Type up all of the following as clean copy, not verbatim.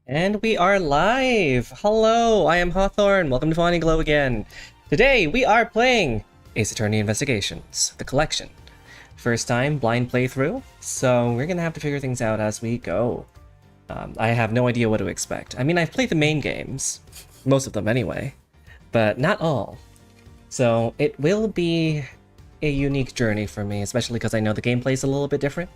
And we are live! Hello, I am Hawthorne. Welcome to fawnyglow again. Today we are playing Ace Attorney Investigations, the collection. First time blind playthrough, so we're gonna have to figure things out as we go. I have no idea what to expect. I mean, I've played the main games, most of them anyway, but not all. So it will be a unique journey for me, especially because I know the gameplay is a little bit different.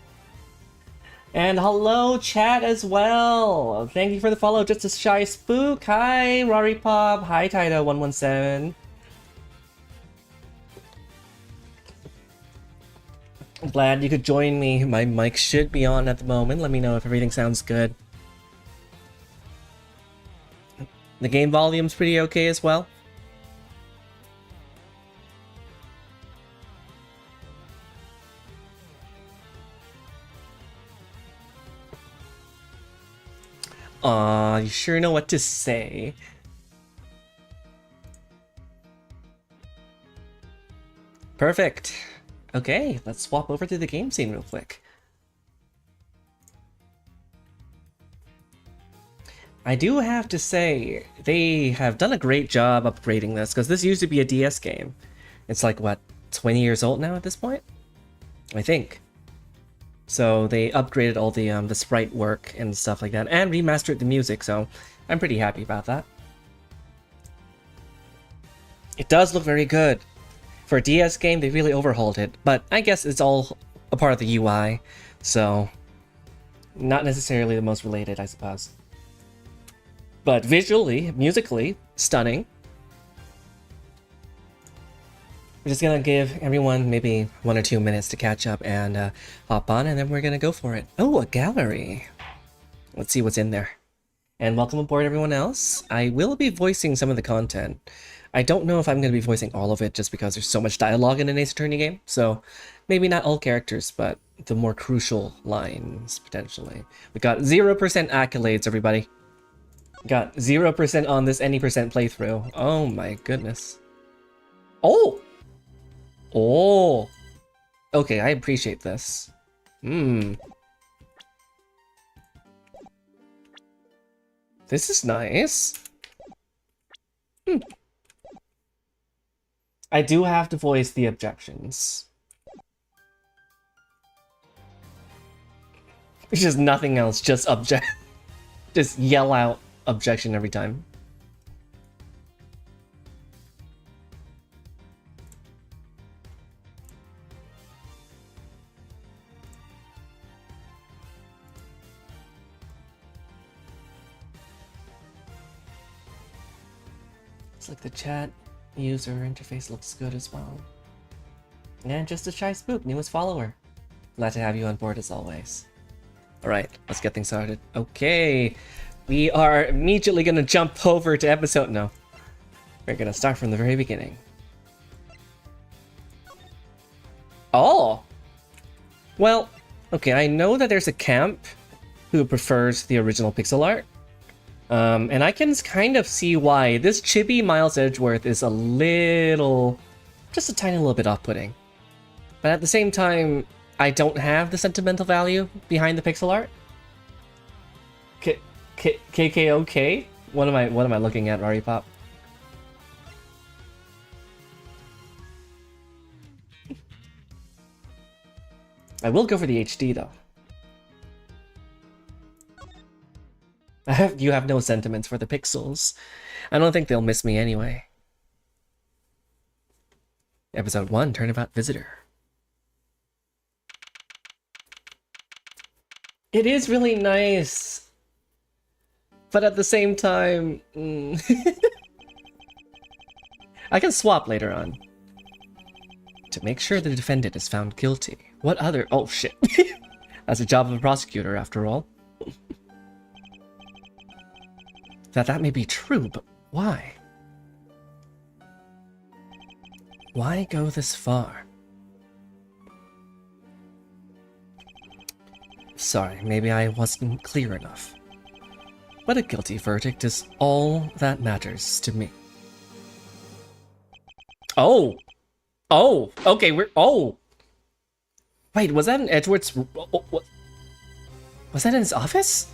And hello, chat as well. Thank you for the follow, Just a Shy Spook. Hi, Rory Pop. Hi, Taito117. I'm glad you could join me. My mic should be on at the moment. Let me know if everything sounds good. The game volume's pretty okay as well. Aw, you sure know what to say. Perfect. Okay, let's swap over to the game scene real quick. I do have to say, they have done a great job upgrading this, because this used to be a DS game. It's like, what, 20 years old now at this point? I think. So they upgraded all the sprite work and stuff like that, and remastered the music, so I'm pretty happy about that. It does look very good. For a DS game, they really overhauled it, but I guess it's all a part of the UI, so not necessarily the most related, I suppose. But visually, musically, stunning. We're just gonna give everyone maybe 1 or 2 minutes to catch up and hop on, and then we're gonna go for it. Oh, a gallery. Let's see what's in there. And welcome aboard everyone else. I will be voicing some of the content. I don't know if I'm going to be voicing all of it just because there's so much dialogue in an Ace Attorney game, so maybe not all characters, but the more crucial lines, potentially. We got 0% accolades, everybody. Got 0% on this any percent playthrough. Oh my goodness. Oh! Oh! Okay, I appreciate this. This is nice. I do have to voice the objections. It's just nothing else, just object. Just yell out objection every time. It's like the chat user interface looks good as well. And Just a Shy Spook, newest follower. Glad to have you on board as always. Alright, let's get things started. Okay, we are immediately gonna jump over to episode... No. We're gonna start from the very beginning. Oh! Well, okay, I know that there's a camp who prefers the original pixel art. And I can kind of see why. This chibi Miles Edgeworth is a little... just a tiny little bit off-putting. But at the same time, I don't have the sentimental value behind the pixel art. KKOK? What am I looking at, Rari Pop? I will go for the HD though. You have no sentiments for the pixels. I don't think they'll miss me anyway. Episode 1, Turnabout Visitor. It is really nice. But at the same time... I can swap later on. To make sure the defendant is found guilty. What other... Oh, shit. That's the job of a prosecutor, after all. That may be true, but why? Why go this far? Sorry, maybe I wasn't clear enough. But a guilty verdict is all that matters to me. Oh! Oh! Okay, we're... Oh! Wait, was that in Edgeworth's... Oh, what? Was that in his office?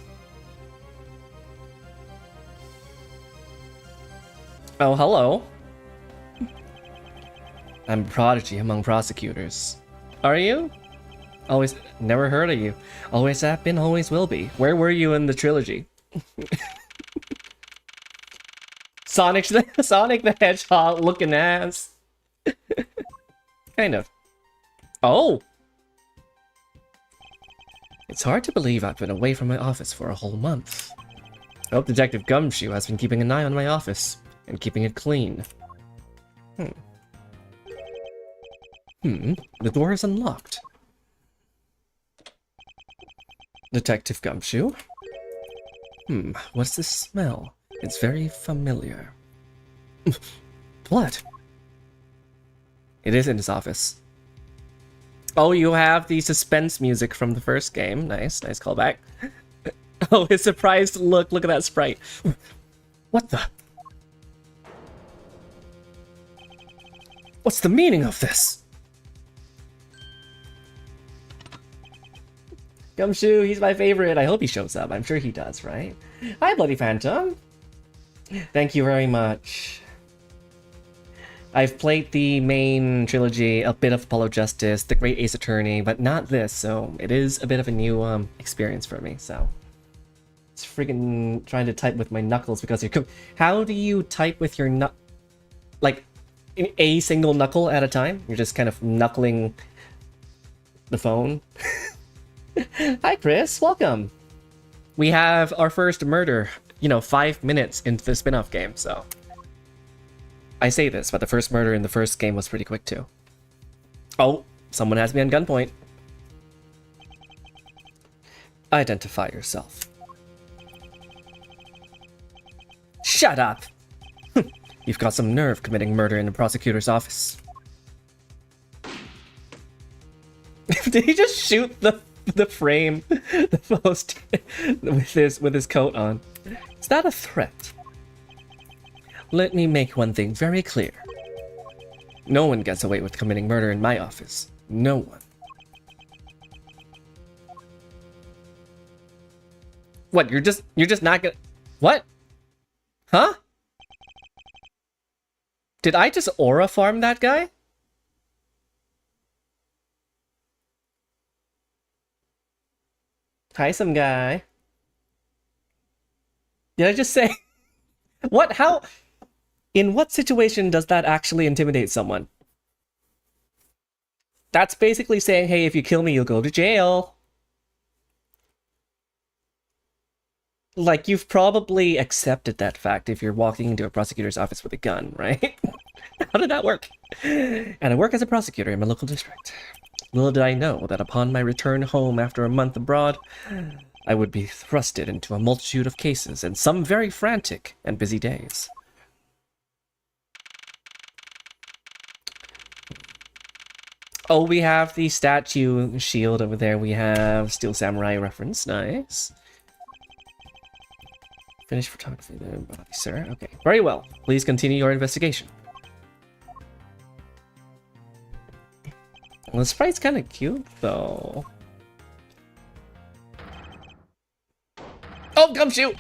Oh, hello. I'm a prodigy among prosecutors. Are you? Always, never heard of you. Always have been, always will be. Where were you in the trilogy? Sonic the Hedgehog looking ass. Kind of. Oh! It's hard to believe I've been away from my office for a whole month. I hope Detective Gumshoe has been keeping an eye on my office and keeping it clean. The door is unlocked. Detective Gumshoe? What's this smell? It's very familiar. Blood. It is in his office. Oh, you have the suspense music from the first game. Nice callback. Oh, his surprised look. Look at that sprite. What the? What's the meaning of this? Gumshoe, he's my favorite. I hope he shows up. I'm sure he does, right? Hi, Bloody Phantom. Thank you very much. I've played the main trilogy, a bit of Apollo Justice, The Great Ace Attorney, but not this, so it is a bit of a new experience for me, so. It's friggin' trying to type with my knuckles because you're... How do you type with your like, a single knuckle at a time? You're just kind of knuckling the phone? Hi, Chris. Welcome. We have our first murder, 5 minutes into the spin-off game, so... I say this, but the first murder in the first game was pretty quick, too. Oh, someone has me on gunpoint. Identify yourself. Shut up! You've got some nerve committing murder in the prosecutor's office. Did he just shoot the frame, the post, with his coat on? Is that a threat? Let me make one thing very clear. No one gets away with committing murder in my office. No one. What, you're just not gonna... What? Huh? Did I just aura farm that guy? Hi, some guy. Did I just say... What? How... In what situation does that actually intimidate someone? That's basically saying, hey, if you kill me, you'll go to jail. Like, you've probably accepted that fact if you're walking into a prosecutor's office with a gun, right? How did that work? And I work as a prosecutor in my local district. Little did I know that upon my return home after a month abroad, I would be thrusted into a multitude of cases and some very frantic and busy days. Oh, we have the statue shield over there. We have Steel Samurai reference. Nice. Finish photography there, body, sir. Okay, very well. Please continue your investigation. Well, the sprite's kind of cute, though. Oh, Gumshoe!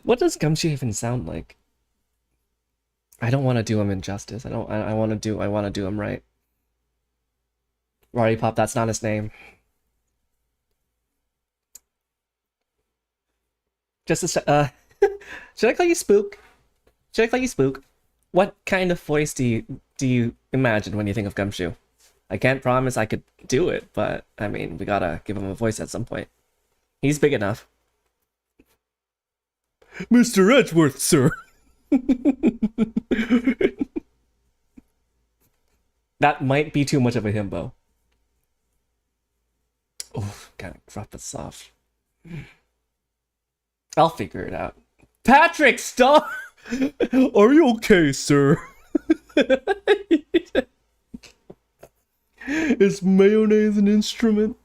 What does Gumshoe even sound like? I don't want to do him injustice. I want to do him right. Roddy Pop, that's not his name. Just a should I call you Spook? Should I call you Spook? What kind of voice do you imagine when you think of Gumshoe? I can't promise I could do it, but I mean, we gotta give him a voice at some point. He's big enough. Mr. Edgeworth, sir. That might be too much of a himbo. Oh, gotta drop it soft. I'll figure it out. Patrick, stop! Are you okay, sir? Is mayonnaise an instrument?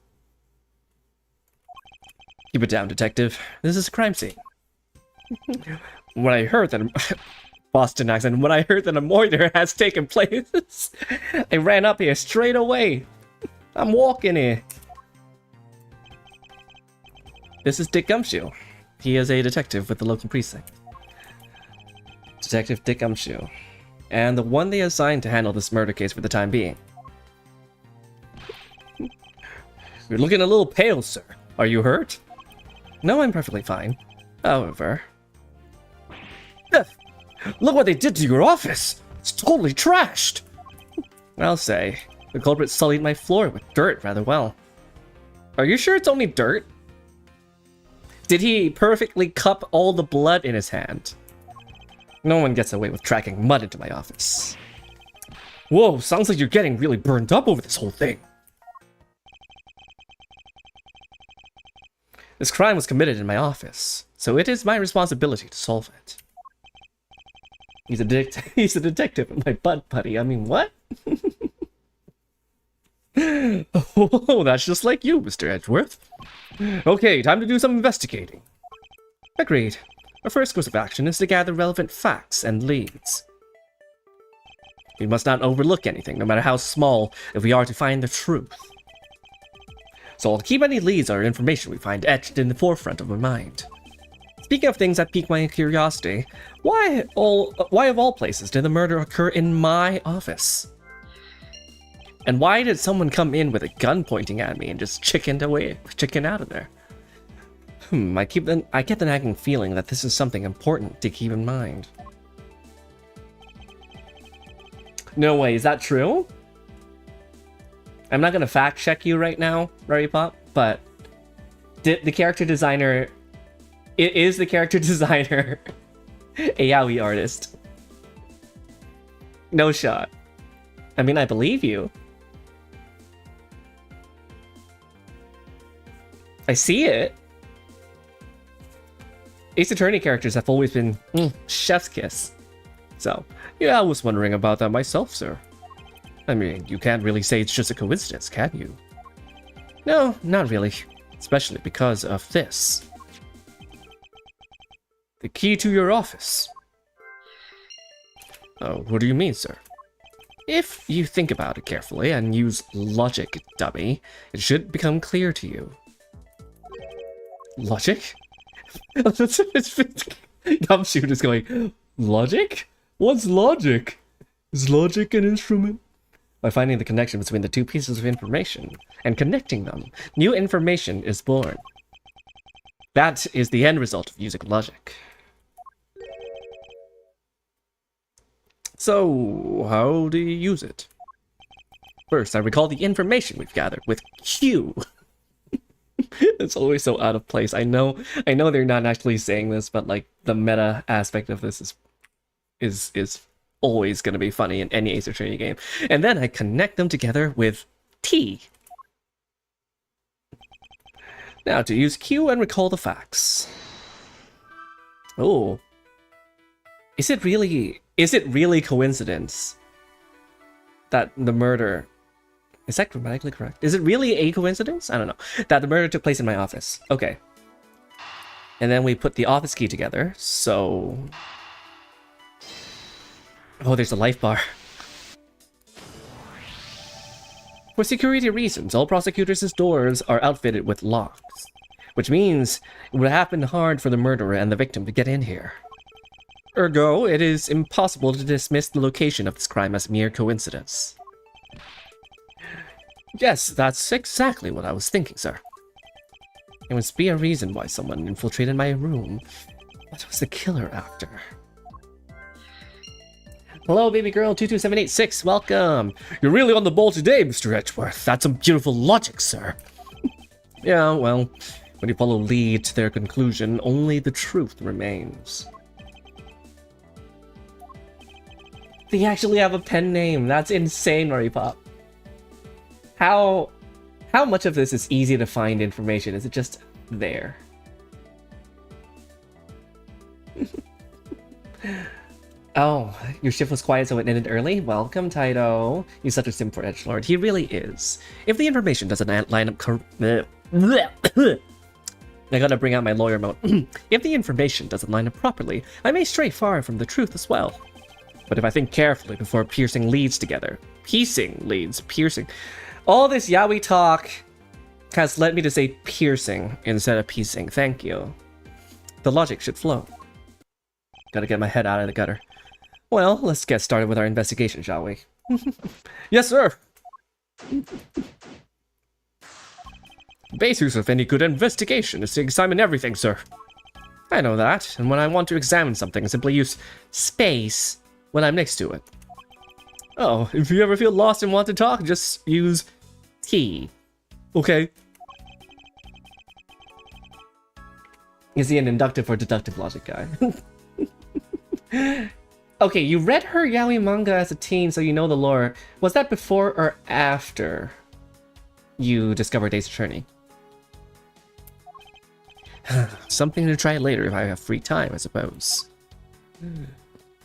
Keep it down, detective. This is a crime scene. When I heard that Boston accent, when I heard that a murder has taken place, I ran up here straight away. I'm walking here. This is Dick Gumshoe. He is a detective with the local precinct. Detective Dick Umshoe, and the one they assigned to handle this murder case for the time being. You're looking a little pale, sir. Are you hurt? No, I'm perfectly fine. However... Look what they did to your office! It's totally trashed! I'll say, the culprit sullied my floor with dirt rather well. Are you sure it's only dirt? Did he perfectly cup all the blood in his hand? No one gets away with tracking mud into my office. Whoa, sounds like you're getting really burned up over this whole thing. This crime was committed in my office, so it is my responsibility to solve it. He's a detective, my butt buddy. I mean, what? Oh, that's just like you, Mr. Edgeworth. Okay, time to do some investigating. Agreed. Our first course of action is to gather relevant facts and leads. We must not overlook anything, no matter how small, if we are to find the truth. So I'll keep any leads or information we find etched in the forefront of my mind. Speaking of things that pique my curiosity, why of all places did the murder occur in my office? And why did someone come in with a gun pointing at me and just chicken out of there? I get the nagging feeling that this is something important to keep in mind. No way, is that true? I'm not gonna fact check you right now, Pop, but the character designer... Is the character designer a yaoi artist? No shot. I mean, I believe you. I see it. Ace Attorney characters have always been chef's kiss. So, yeah, I was wondering about that myself, sir. I mean, you can't really say it's just a coincidence, can you? No, not really. Especially because of this. The key to your office. Oh, what do you mean, sir? If you think about it carefully and use logic, dummy, it should become clear to you. Logic? Gumshoe is going, logic? What's logic? Is logic an instrument? By finding the connection between the two pieces of information and connecting them, new information is born. That is the end result of using logic. So, how do you use it? First, I recall the information we've gathered with Q. It's always so out of place. I know they're not actually saying this, but like the meta aspect of this is always going to be funny in any Ace Attorney game. And then I connect them together with T. Now to use Q and recall the facts. Oh. Is it really coincidence that the murder... Is that grammatically correct? Is it really a coincidence? I don't know. That the murder took place in my office. Okay. And then we put the office key together, so... Oh, there's a life bar. For security reasons, all prosecutors' doors are outfitted with locks, which means it would have been hard for the murderer and the victim to get in here. Ergo, it is impossible to dismiss the location of this crime as mere coincidence. Yes, that's exactly what I was thinking, sir. There must be a reason why someone infiltrated my room. What was the killer after? Hello, baby girl 22786. Welcome. You're really on the ball today, Mr. Edgeworth. That's some beautiful logic, sir. Yeah, well, when you follow lead to their conclusion, only the truth remains. They actually have a pen name. That's insane, Pop. How much of this is easy to find information? Is it just there? Oh, your shift was quiet so it ended early? Welcome, Taito. You're such a sim for Edgelord. He really is. If the information doesn't line up I gotta bring out my lawyer mode. If the information doesn't line up properly, I may stray far from the truth as well. But if I think carefully before piecing leads together... Piercing. All this yaoi talk has led me to say piercing instead of piecing. Thank you. The logic should flow. Gotta get my head out of the gutter. Well, let's get started with our investigation, shall we? Yes, sir! The basis of any good investigation is to examine everything, sir. I know that, and when I want to examine something, I simply use space when I'm next to it. Oh, if you ever feel lost and want to talk, just use T. Okay? Is he an inductive or deductive logic guy? Okay, you read her yaoi manga as a teen, so you know the lore. Was that before or after you discovered Ace Attorney? Something to try later if I have free time, I suppose.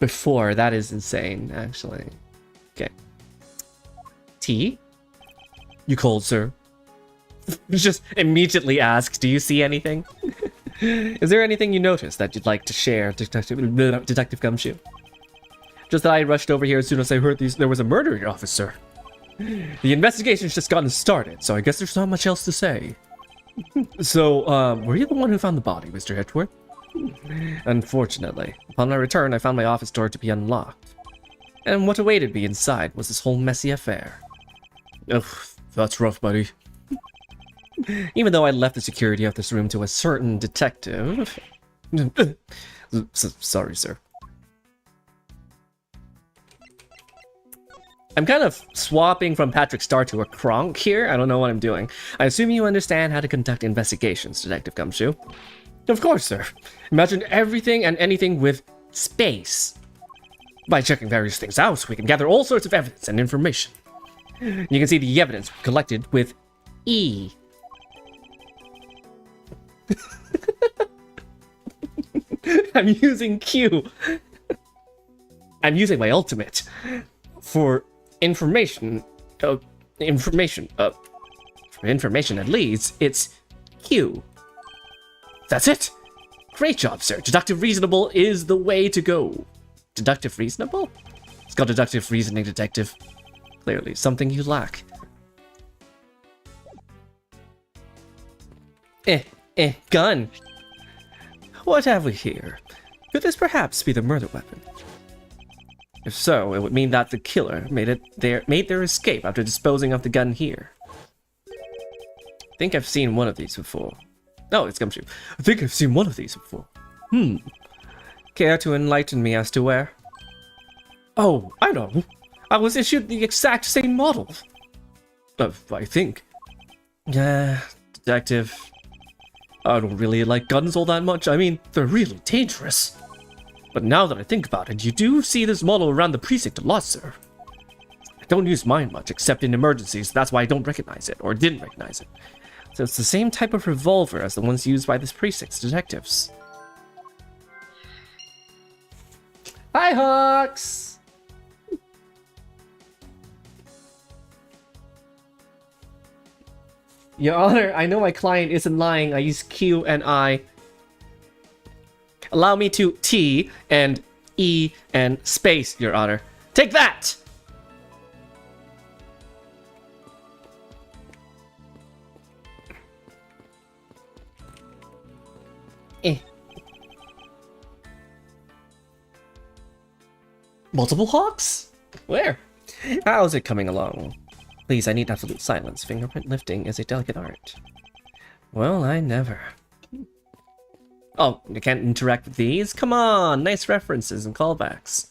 Before, that is insane, actually. Okay. T? You cold, sir? Just immediately ask, do you see anything? Is there anything you noticed that you'd like to share, Detective Gumshoe? Just that I rushed over here as soon as I heard there was a murder in your office, sir. The investigation's just gotten started, so I guess there's not much else to say. So, were you the one who found the body, Mr. Hedgeworth? Unfortunately, upon my return, I found my office door to be unlocked. And what awaited me inside was this whole messy affair. Ugh, that's rough, buddy. Even though I left the security of this room to a certain detective... Sorry, sir. I'm kind of swapping from Patrick Star to a Kronk here. I don't know what I'm doing. I assume you understand how to conduct investigations, Detective Gumshoe. Of course, sir. Imagine everything and anything with space. By checking various things out, we can gather all sorts of evidence and information. You can see the evidence collected with E. I'm using Q. I'm using my ultimate for information. For information that leads, it's Q. That's it. Great job, sir. Deductive reasonable is the way to go. Deductive reasonable? It's got deductive reasoning, detective. Clearly, something you lack. Gun. What have we here? Could this perhaps be the murder weapon? If so, it would mean that the killer made their escape after disposing of the gun here. I think I've seen one of these before. Oh, it's Gumshoe. I think I've seen one of these before. Care to enlighten me as to where? Oh, I know. I was issued the exact same model. I think. Yeah, detective. I don't really like guns all that much. I mean, they're really dangerous. But now that I think about it, you do see this model around the precinct a lot, sir. I don't use mine much, except in emergencies. That's why I don't recognize it, or didn't recognize it. So it's the same type of revolver as the ones used by this precinct's detectives. Hi, Hawks! Your Honor, I know my client isn't lying. I use Q and I. Allow me to T and E and space, Your Honor. Take that! Multiple hawks? Where? How's it coming along? Please, I need absolute silence. Fingerprint lifting is a delicate art. Well, I never. Oh, you can't interact with these? Come on! Nice references and callbacks.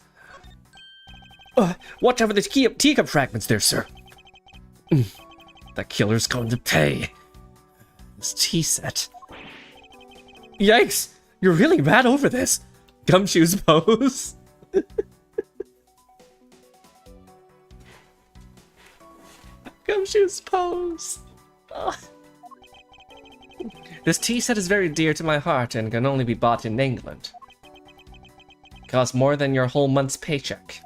Watch out for the teacup fragments there, sir. That killer's going to pay. This tea set. Yikes! You're really bad over this. Gumshoe's pose. Gumshoe's pose. Oh. This tea set is very dear to my heart and can only be bought in England. Costs more than your whole month's paycheck.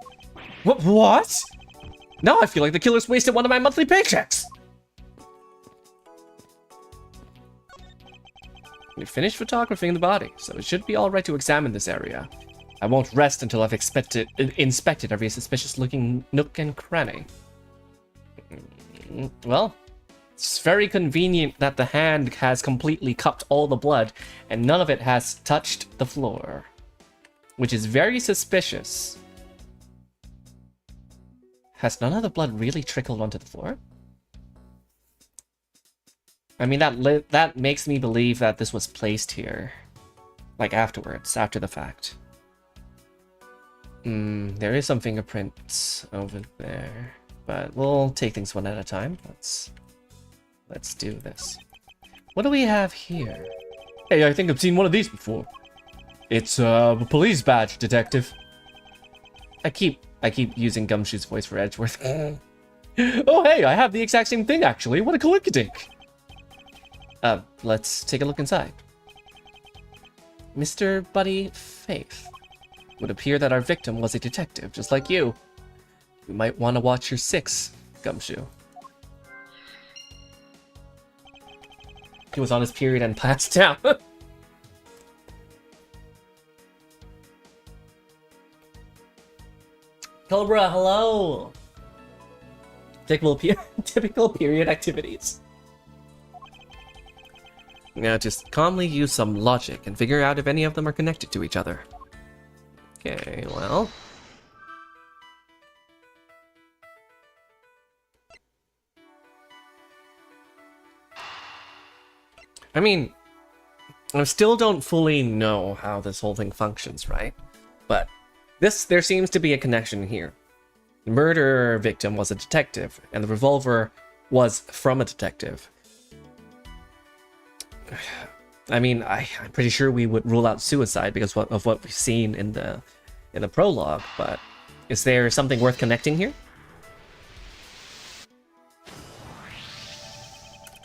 What? Now I feel like the killer's wasted one of my monthly paychecks. We finished photographing the body, so it should be alright to examine this area. I won't rest until I've inspected every suspicious-looking nook and cranny. Well, it's very convenient that the hand has completely cupped all the blood, and none of it has touched the floor. Which is very suspicious. Has none of the blood really trickled onto the floor? I mean, that makes me believe that this was placed here. Like afterwards, after the fact. There is some fingerprints over there. But we'll take things one at a time. Let's do this. What do we have here? Hey, I think I've seen one of these before. It's a police badge, detective. I keep using Gumshoe's voice for Edgeworth. Oh, hey, I have the exact same thing, actually. What a coinkydink. Let's take a look inside. Mr. Buddy Faith. Would appear that our victim was a detective, just like you. You might want to watch your 6, Gumshoe. He was on his period and passed out. Cobra, hello! Typical period activities. Now just calmly use some logic and figure out if any of them are connected to each other. Okay, well... I mean, I still don't fully know how this whole thing functions, right? But there seems to be a connection here. The murder victim was a detective, and the revolver was from a detective. I mean, I'm pretty sure we would rule out suicide because of what we've seen in the prologue, but is there something worth connecting here?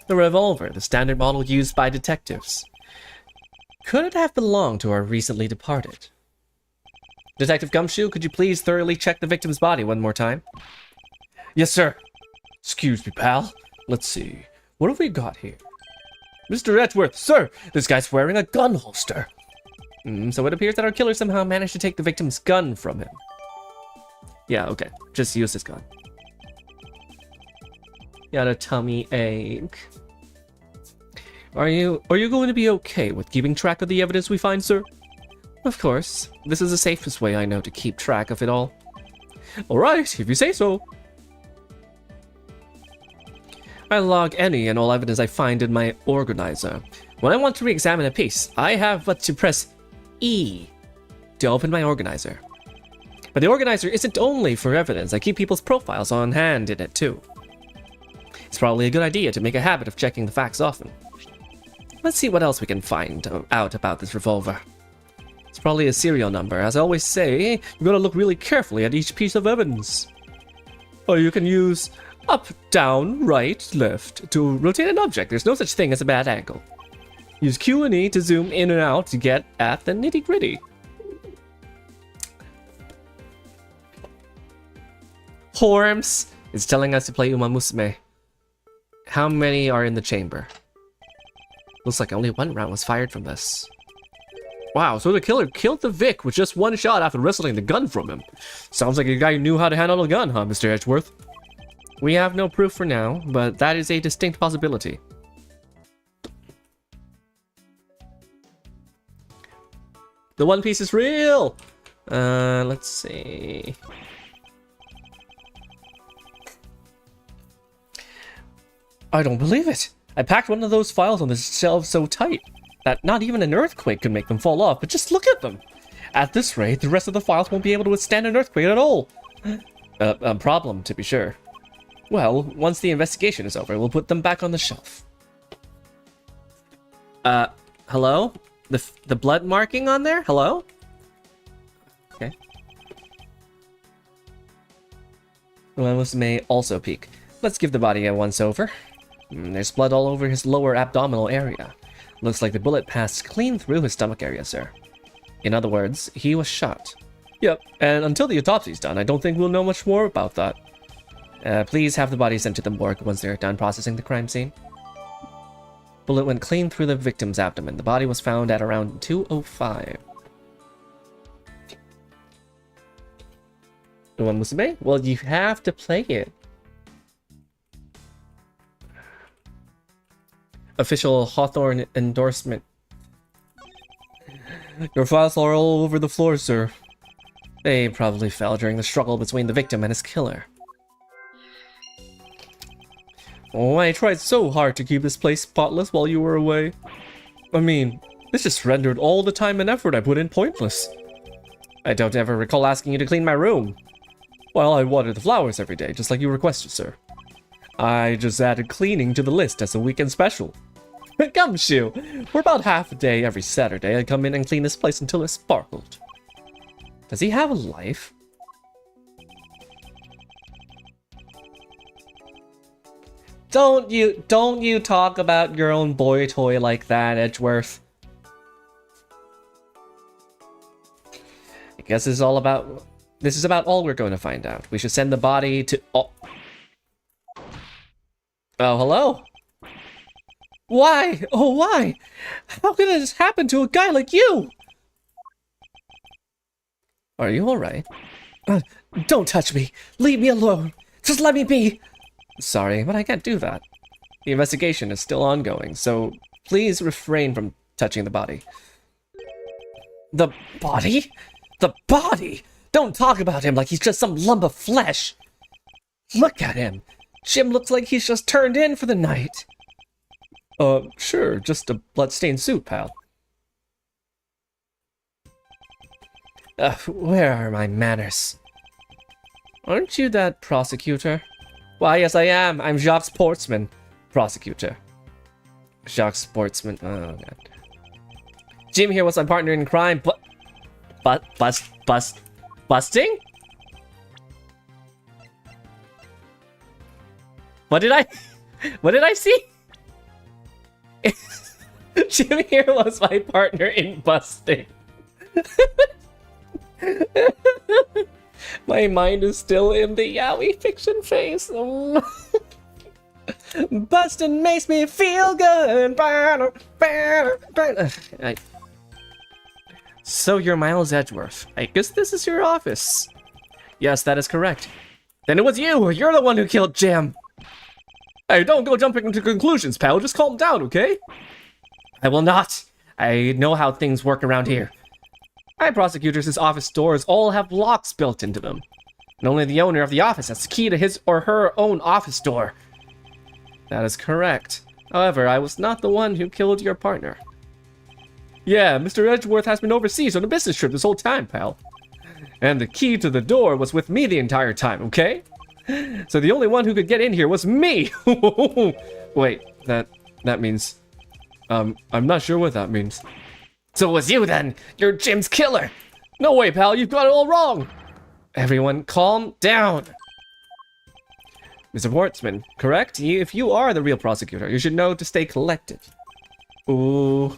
The revolver, the standard model used by detectives. Could it have belonged to our recently departed? Detective Gumshoe, could you please thoroughly check the victim's body one more time? Yes, sir. Excuse me, pal. Let's see. What have we got here? Mr. Edgeworth, sir, this guy's wearing a gun holster. So it appears that our killer somehow managed to take the victim's gun from him. Yeah, okay. Just use his gun. Got a tummy ache. Are you going to be okay with keeping track of the evidence we find, sir? Of course. This is the safest way I know to keep track of it all. Alright, if you say so. I log any and all evidence I find in my organizer. When I want to re-examine a piece, I have but to press E to open my organizer. But the organizer isn't only for evidence. I keep people's profiles on hand in it too. It's probably a good idea to make a habit of checking the facts often. Let's see what else we can find out about this revolver. It's probably a serial number. As I always say, you gotta look really carefully at each piece of evidence. Or you can use up, down, right, left to rotate an object. There's no such thing as a bad angle. Use Q and E to zoom in and out to get at the nitty-gritty. Horms is telling us to play Umamusume. How many are in the chamber? Looks like only one round was fired from this. Wow, so the killer killed the Vic with just one shot after wrestling the gun from him. Sounds like a guy who knew how to handle a gun, huh, Mr. Edgeworth? We have no proof for now, but that is a distinct possibility. The One Piece is real! Let's see... I don't believe it! I packed one of those files on the shelf so tight that not even an earthquake could make them fall off, but just look at them! At this rate, the rest of the files won't be able to withstand an earthquake at all! A problem, to be sure. Well, once the investigation is over, we'll put them back on the shelf. Hello? The blood marking on there? Hello? Okay. Umamusume may also peek. Let's give the body a once-over. There's blood all over his lower abdominal area. Looks like the bullet passed clean through his stomach area, sir. In other words, he was shot. Yep, and until the autopsy's done, I don't think we'll know much more about that. Please have the body sent to the morgue once they're done processing the crime scene. Bullet went clean through the victim's abdomen. The body was found at around 2:05. Umamusume? Well, you have to play it. Official Hawthorne endorsement. Your files are all over the floor, sir. They probably fell during the struggle between the victim and his killer. Oh, I tried so hard to keep this place spotless while you were away. I mean, this just rendered all the time and effort I put in pointless. I don't ever recall asking you to clean my room. Well, I water the flowers every day, just like you requested, sir. I just added cleaning to the list as a weekend special. Gumshoe, for about half a day every Saturday, I come in and clean this place until it sparkled. Does he have a life? Don't you talk about your own boy toy like that, Edgeworth. I guess this is about all we're going to find out. We should send the body to... Oh, hello? Why? Oh, why? How could this happen to a guy like you? Are you alright? Don't touch me. Leave me alone. Just let me be. Sorry, but I can't do that. The investigation is still ongoing, so please refrain from touching the body. The body? The body? Don't talk about him like he's just some lump of flesh. Look at him. Jim looks like he's just turned in for the night. Sure, just a bloodstained suit, pal. Where are my manners? Aren't you that prosecutor? Why, yes I am. I'm Jacques Sportsman, prosecutor. Jacques Sportsman, oh god. Jim here was my partner in crime, busting? What did I see? Jim here was my partner in busting. My mind is still in the yaoi fiction phase. Bustin' makes me feel good. So you're Miles Edgeworth. I guess this is your office. Yes, that is correct. Then it was you. You're the one who killed Jim. Hey, don't go jumping into conclusions, pal. Just calm down, okay? I will not. I know how things work around here. My prosecutors' office doors all have locks built into them. And only the owner of the office has the key to his or her own office door. That is correct. However, I was not the one who killed your partner. Yeah, Mr. Edgeworth has been overseas on a business trip this whole time, pal. And the key to the door was with me the entire time, okay? So the only one who could get in here was me! Wait, that means... I'm not sure what that means. So it was you then! You're Jim's killer! No way, pal, you've got it all wrong! Everyone, calm down! Mr. Portsman, correct? If you are the real prosecutor, you should know to stay collected. Ooh.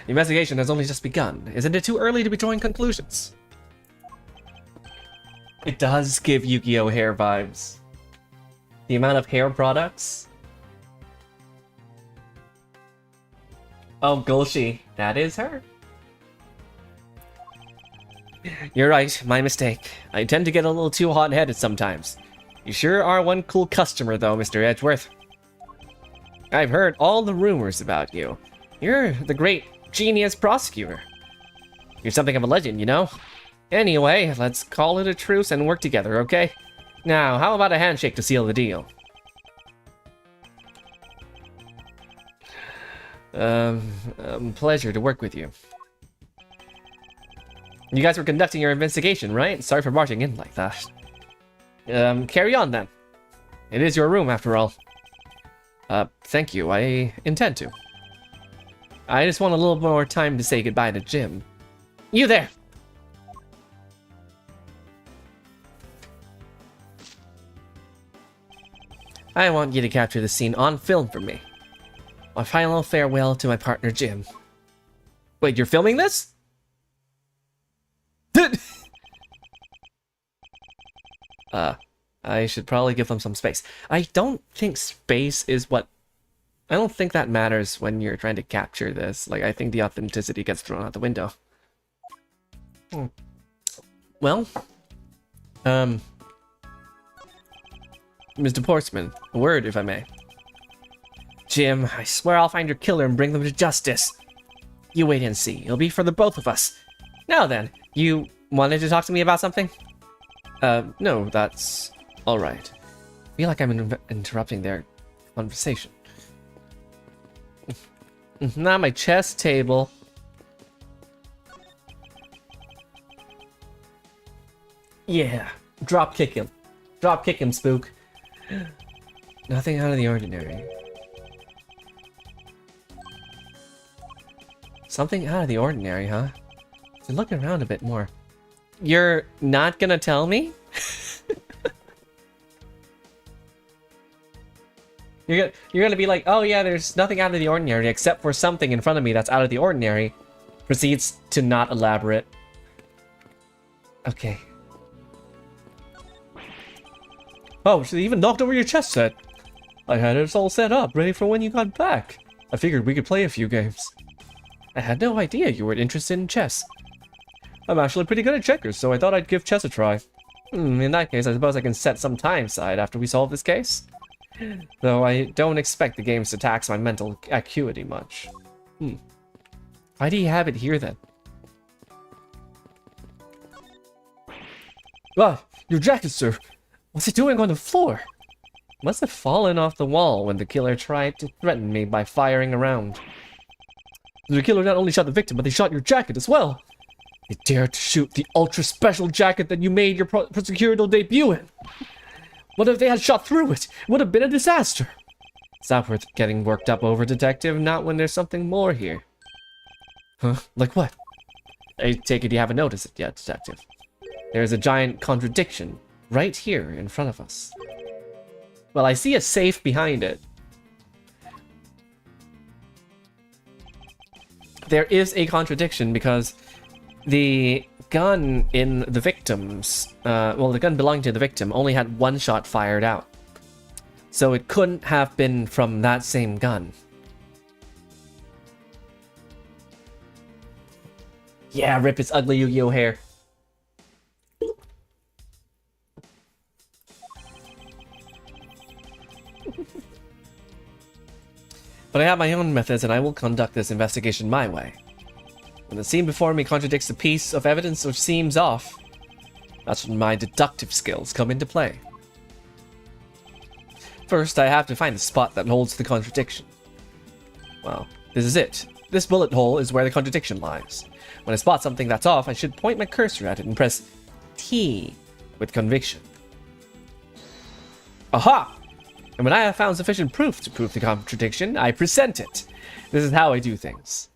The investigation has only just begun. Isn't it too early to be drawing conclusions? It does give Yu-Gi-Oh! Hair vibes. The amount of hair products. Oh, Golshi. That is her. You're right, my mistake. I tend to get a little too hot-headed sometimes. You sure are one cool customer, though, Mr. Edgeworth. I've heard all the rumors about you. You're the great genius prosecutor. You're something of a legend, you know? Anyway, let's call it a truce and work together, okay? Now, how about a handshake to seal the deal? Pleasure to work with you. You guys were conducting your investigation, right? Sorry for barging in like that. Carry on then. It is your room, after all. Thank you. I intend to. I just want a little more time to say goodbye to Jim. You there! I want you to capture the scene on film for me. My final farewell to my partner, Jim. Wait, you're filming this? I should probably give them some space. I don't think space is what... I don't think that matters when you're trying to capture this. Like, I think the authenticity gets thrown out the window. Well, Mr. Portsman, a word, if I may. Jim, I swear I'll find your killer and bring them to justice. You wait and see. It'll be for the both of us. Now then, you wanted to talk to me about something? No, that's alright. I feel like I'm interrupting their conversation. Not my chess table. Yeah, drop kick him. Drop kick him, Spook. Nothing out of the ordinary. Something out of the ordinary, huh? So look around a bit more. You're not gonna tell me? You're gonna be like, oh yeah, there's nothing out of the ordinary except for something in front of me that's out of the ordinary. Proceeds to not elaborate. Okay. Oh, she even knocked over your chess set. I had it all set up, ready for when you got back. I figured we could play a few games. I had no idea you were interested in chess. I'm actually pretty good at checkers, so I thought I'd give chess a try. In that case, I suppose I can set some time aside after we solve this case. Though I don't expect the games to tax my mental acuity much. Why do you have it here then? Ah, your jacket, sir. What's it doing on the floor? Must have fallen off the wall when the killer tried to threaten me by firing around. The killer not only shot the victim, but they shot your jacket as well. They dared to shoot the ultra special jacket that you made your prosecutorial debut in. What if they had shot through it? It would have been a disaster. It's not worth getting worked up over, Detective, not when there's something more here. Huh? Like what? I take it you haven't noticed it yet, Detective. There's a giant contradiction right here in front of us. Well, I see a safe behind it. There is a contradiction because the gun in the victim's, the gun belonging to the victim only had one shot fired out. So it couldn't have been from that same gun. Yeah, rip its ugly Yu-Gi-Oh hair. But I have my own methods and I will conduct this investigation my way. When the scene before me contradicts a piece of evidence which seems off, that's when my deductive skills come into play. First, I have to find the spot that holds the contradiction. Well, this is it. This bullet hole is where the contradiction lies. When I spot something that's off, I should point my cursor at it and press T with conviction. Aha! And when I have found sufficient proof to prove the contradiction, I present it. This is how I do things.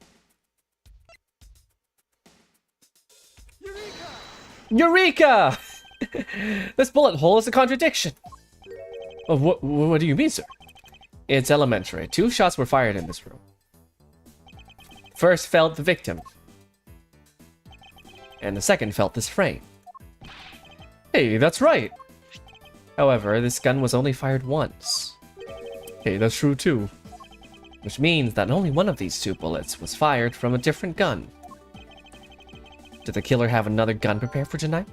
Eureka! This bullet hole is a contradiction. Oh, what do you mean, sir? It's elementary. 2 shots were fired in this room. First felt the victim. And the second felt this frame. Hey, that's right. However, this gun was only fired once. Hey, that's true too. Which means that only one of these 2 bullets was fired from a different gun. Did the killer have another gun prepared for tonight?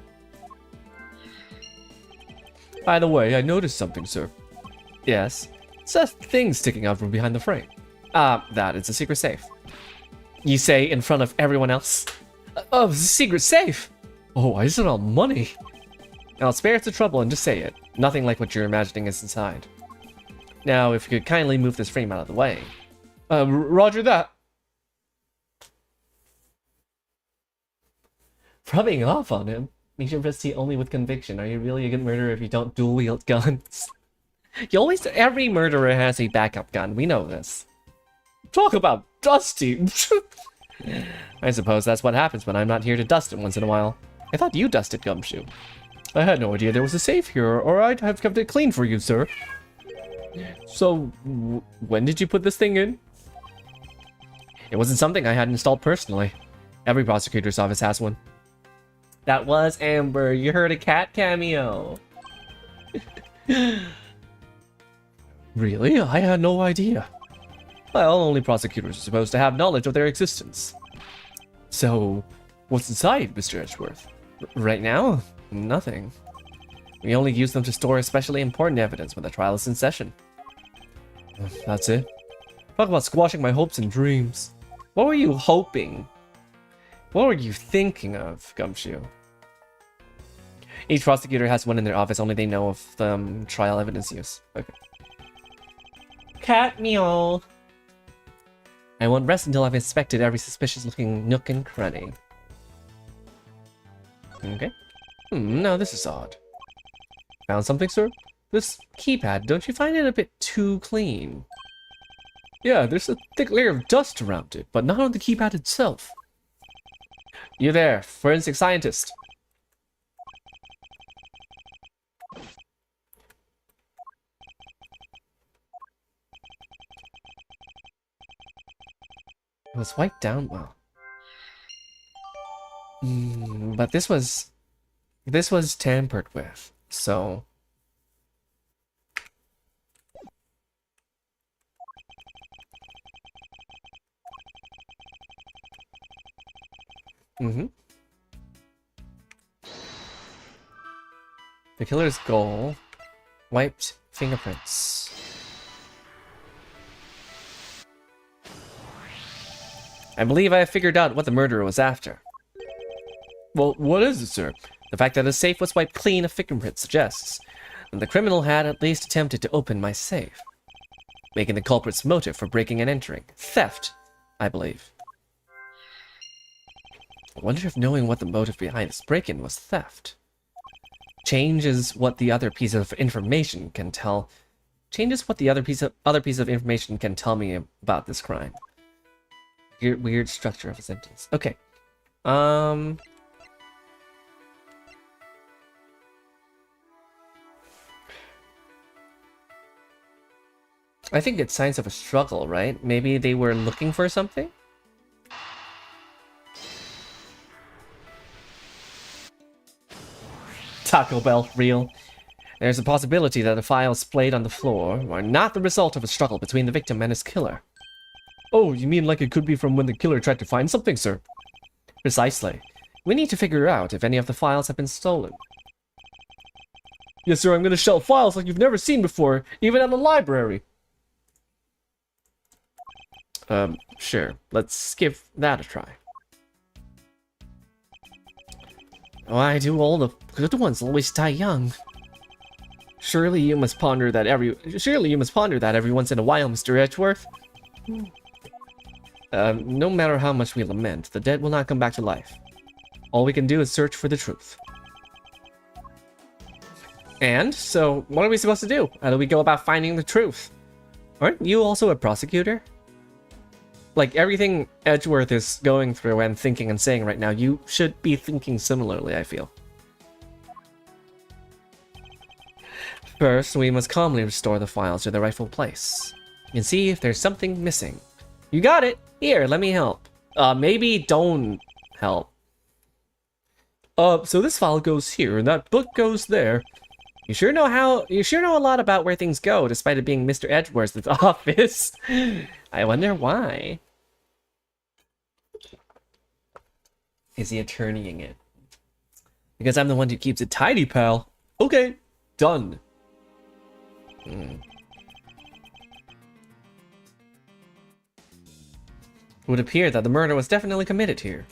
By the way, I noticed something, sir. Yes? It's a thing sticking out from behind the frame. That is a secret safe. You say in front of everyone else? Oh, it's a secret safe! Oh, why is it all money? I'll spare us the trouble and just say it. Nothing like what you're imagining is inside. Now, if you could kindly move this frame out of the way. Roger that. Rubbing off on him? Make sure press T only with conviction. Are you really a good murderer if you don't dual-wield guns? Every murderer has a backup gun. We know this. Talk about dusty. I suppose that's what happens when I'm not here to dust it once in a while. I thought you dusted Gumshoe. I had no idea there was a safe here, or I'd have kept it clean for you, sir. So, when did you put this thing in? It wasn't something I had installed personally. Every prosecutor's office has one. That was Amber. You heard a cat cameo. Really? I had no idea. Well, only prosecutors are supposed to have knowledge of their existence. So, what's inside, Mr. Edgeworth? Right now? Nothing. We only use them to store especially important evidence when the trial is in session. That's it. Talk about squashing my hopes and dreams. What were you hoping? What were you thinking of, Gumshoe? Each prosecutor has one in their office, only they know of the trial evidence use. Okay. Cat meow. I won't rest until I've inspected every suspicious-looking nook and cranny. Okay. No, this is odd. Found something, sir? This keypad, don't you find it a bit too clean? Yeah, there's a thick layer of dust around it, but not on the keypad itself. You there, forensic scientist. It was wiped down well. But this was tampered with, so... The killer's goal. Wiped fingerprints. I believe I have figured out what the murderer was after. Well, what is it, sir? The fact that the safe was wiped clean of fingerprints suggests that the criminal had at least attempted to open my safe, making the culprit's motive for breaking and entering. Theft, I believe. I wonder if knowing what the motive behind this break-in was theft changes what the other piece of information can tell. Changes what the other piece of information can tell me about this crime. Weird structure of a sentence. Okay. I think it's signs of a struggle, right? Maybe they were looking for something? Taco Bell, real. There's a possibility that the files splayed on the floor are not the result of a struggle between the victim and his killer. Oh, you mean like it could be from when the killer tried to find something, sir? Precisely. We need to figure out if any of the files have been stolen. Yes, sir, I'm gonna shelve files like you've never seen before, even at a library. Sure. Let's give that a try. Why do all the good ones always die young? Surely you must ponder that every once in a while, Mr. Edgeworth. No matter how much we lament, the dead will not come back to life. All we can do is search for the truth. And, so, what are we supposed to do? How do we go about finding the truth? Aren't you also a prosecutor? Like, everything Edgeworth is going through and thinking and saying right now, you should be thinking similarly, I feel. First, we must calmly restore the files to their rightful place and see if there's something missing. You got it! Here, let me help. Maybe don't help. So this file goes here, and that book goes there. You sure know a lot about where things go, despite it being Mr. Edgeworth's office. I wonder why. Is he attorneying it? Because I'm the one who keeps it tidy, pal. Okay, done. It would appear that the murder was definitely committed here.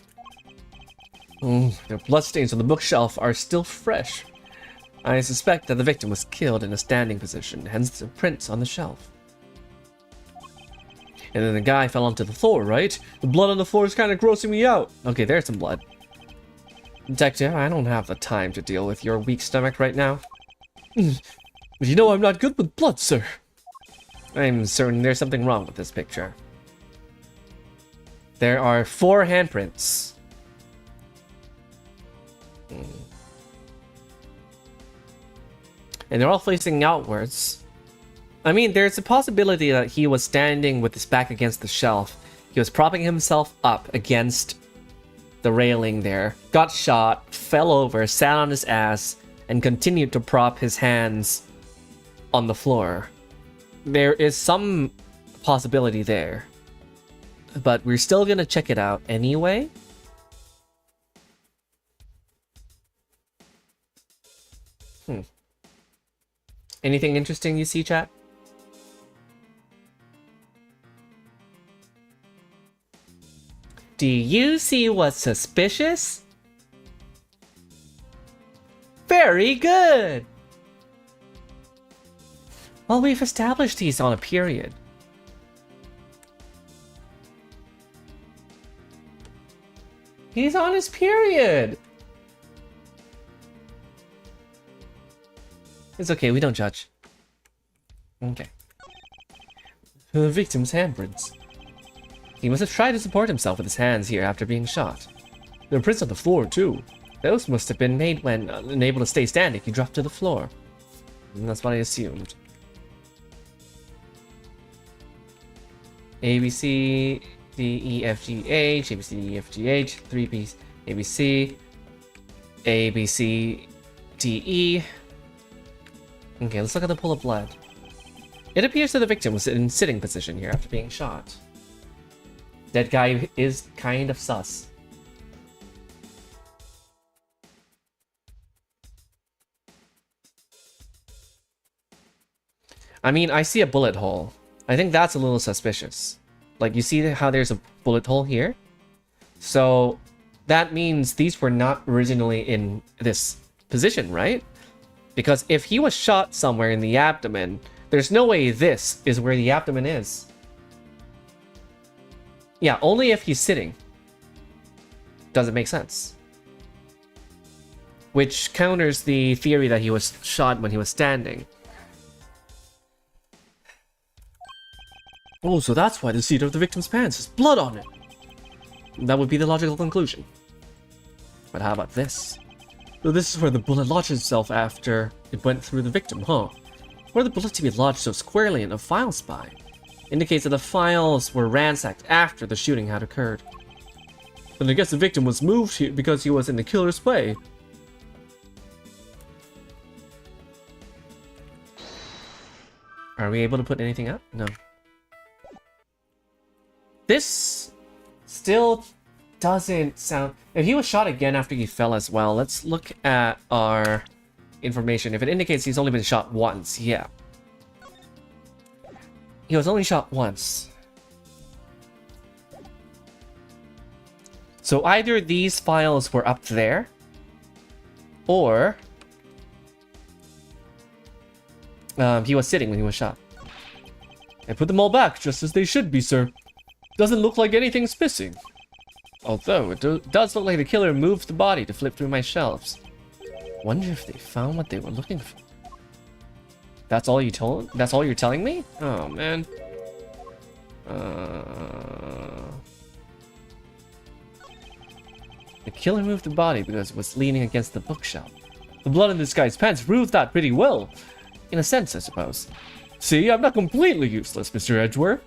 The bloodstains on the bookshelf are still fresh. I suspect that the victim was killed in a standing position, hence the prints on the shelf. And then the guy fell onto the floor, right? The blood on the floor is kind of grossing me out. Okay, there's some blood. Detective, I don't have the time to deal with your weak stomach right now. But you know I'm not good with blood, sir. I'm certain there's something wrong with this picture. There are 4 handprints. And they're all facing outwards. I mean, there's a possibility that he was standing with his back against the shelf. He was propping himself up against the railing there, got shot, fell over, sat on his ass, and continued to prop his hands on the floor. There is some possibility there. But we're still gonna check it out anyway. Anything interesting you see, chat? Do you see what's suspicious? Very good! Well, we've established he's on a period. He's on his period! It's okay, we don't judge. Okay. The victim's handprints. He must have tried to support himself with his hands here after being shot. There are prints on the floor, too. Those must have been made when, unable to stay standing, he dropped to the floor. And that's what I assumed. A, B, C, D, E, F, G, H, A, B, C, D, E, F, G, H, 3 P's, A, B, C, A, B, C, D, E. Okay, let's look at the pool of blood. It appears that the victim was in sitting position here after being shot. Dead guy is kind of sus. I mean, I see a bullet hole. I think that's a little suspicious. Like, you see how there's a bullet hole here? So, that means these were not originally in this position, right? Because if he was shot somewhere in the abdomen, there's no way this is where the abdomen is. Yeah, only if he's sitting. Does it make sense? Which counters the theory that he was shot when he was standing. Oh, so that's why the seat of the victim's pants has blood on it. That would be the logical conclusion. But how about this? So this is where the bullet lodged itself after it went through the victim, huh? For the bullet to be lodged so squarely in a file spine indicates that the files were ransacked after the shooting had occurred. Then I guess the victim was moved here because he was in the killer's way. Are we able to put anything up? No. This still doesn't sound... If he was shot again after he fell as well, let's look at our information. If it indicates he's only been shot once, yeah. He was only shot once. So either these files were up there, or he was sitting when he was shot. I put them all back just as they should be, sir. Doesn't look like anything's missing. Although, it does look like the killer moved the body to flip through my shelves. Wonder if they found what they were looking for. That's all you told? That's all you're telling me? Oh, man. The killer moved the body because it was leaning against the bookshelf. The blood in this guy's pants proved that pretty well. In a sense, I suppose. See, I'm not completely useless, Mr. Edgeworth.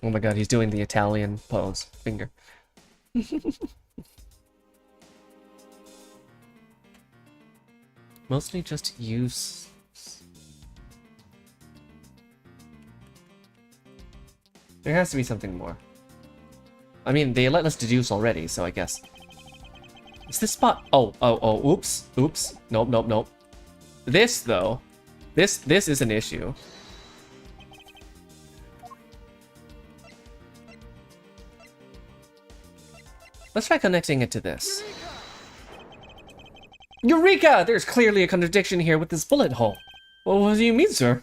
Oh my god, he's doing the Italian pose. Finger. Mostly just use... There has to be something more. I mean, they let us deduce already, so I guess. Is this spot... Oh, oops. Nope. This, though. This is an issue. Let's try connecting it to this. Eureka! There's clearly a contradiction here with this bullet hole. Well, what do you mean, sir?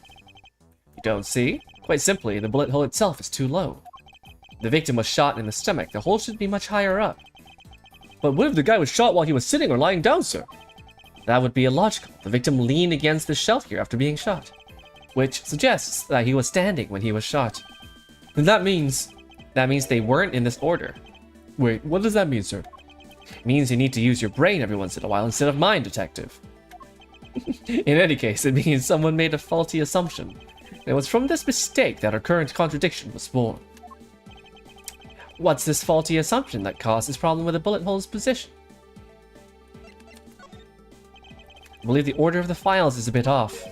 You don't see? Quite simply, the bullet hole itself is too low. The victim was shot in the stomach. The hole should be much higher up. But what if the guy was shot while he was sitting or lying down, sir? That would be illogical. The victim leaned against the shelf here after being shot, which suggests that he was standing when he was shot. And that means they weren't in this order. Wait, what does that mean, sir? It means you need to use your brain every once in a while instead of mine, detective. In any case, it means someone made a faulty assumption. And it was from this mistake that our current contradiction was born. What's this faulty assumption that caused this problem with the bullet hole's position? I believe the order of the files is a bit off.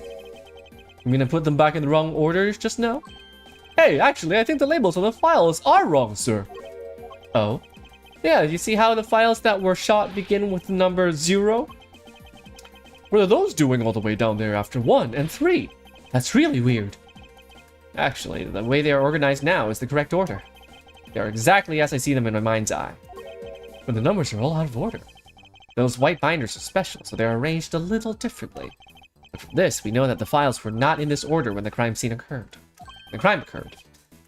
You mean I put them back in the wrong order just now? Hey, actually, I think the labels on the files are wrong, sir. Oh? Yeah, you see how the files that were shot begin with the number 0? What are those doing all the way down there after 1 and 3? That's really weird. Actually, the way they are organized now is the correct order. They are exactly as I see them in my mind's eye. But the numbers are all out of order. Those white binders are special, so they're arranged a little differently. But from this, we know that the files were not in this order when the crime scene occurred. The crime occurred.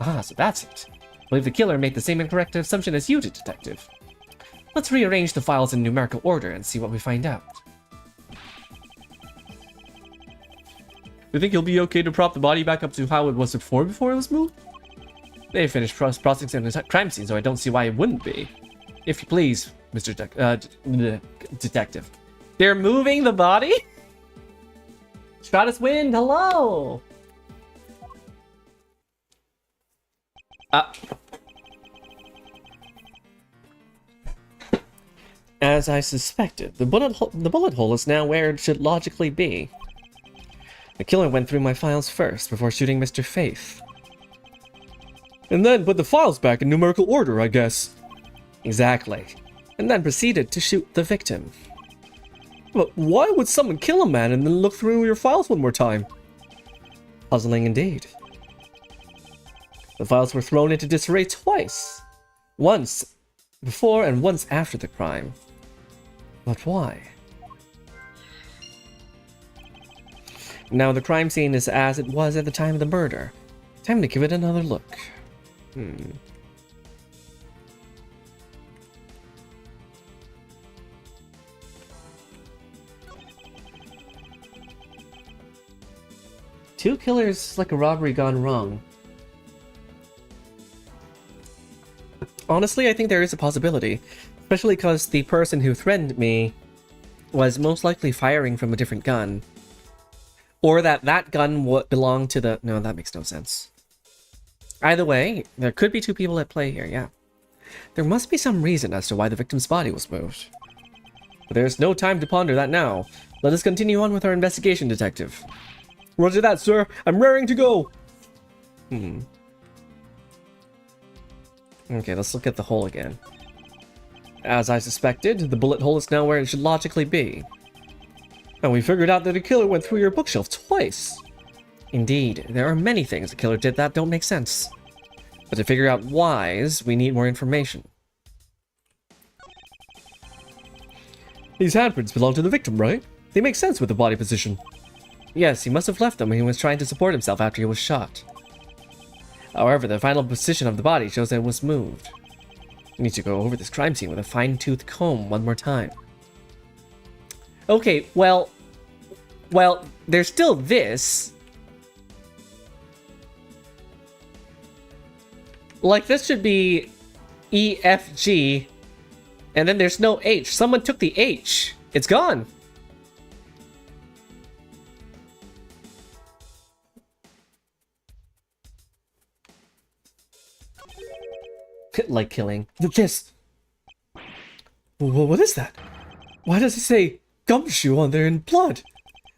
Ah, so that's it. I believe the killer made the same incorrect assumption as you did, Detective. Let's rearrange the files in numerical order and see what we find out. You think you'll be okay to prop the body back up to how it was before it was moved? They finished processing the crime scene, so I don't see why it wouldn't be. If you please, Mr. Detective. They're moving the body? Stratus Wind, hello! As I suspected, the bullet hole is now where it should logically be. The killer went through my files first, before shooting Mr. Faith. And then put the files back in numerical order, I guess. Exactly. And then proceeded to shoot the victim. But why would someone kill a man and then look through your files one more time? Puzzling indeed. The files were thrown into disarray twice. Once before and once after the crime. But why? Now the crime scene is as it was at the time of the murder. Time to give it another look. Two killers like a robbery gone wrong. Honestly, I think there is a possibility. Especially because the person who threatened me was most likely firing from a different gun. Or that gun belonged to the... No, that makes no sense. Either way, there could be two people at play here, yeah. There must be some reason as to why the victim's body was moved. But there's no time to ponder that now. Let us continue on with our investigation, Detective. Roger that, sir. I'm raring to go. Okay, let's look at the hole again. As I suspected, the bullet hole is now where it should logically be. And we figured out that the killer went through your bookshelf twice. Indeed, there are many things the killer did that don't make sense. But to figure out whys, we need more information. These handprints belong to the victim, right? They make sense with the body position. Yes, he must have left them when he was trying to support himself after he was shot. However, the final position of the body shows that it was moved. We need to go over this crime scene with a fine-tooth comb one more time. Okay, well, there's still this. Like, this should be E, F, G, and then there's no H. Someone took the H. It's gone. Like killing. This. What is that? Why does it say gumshoe on there in blood?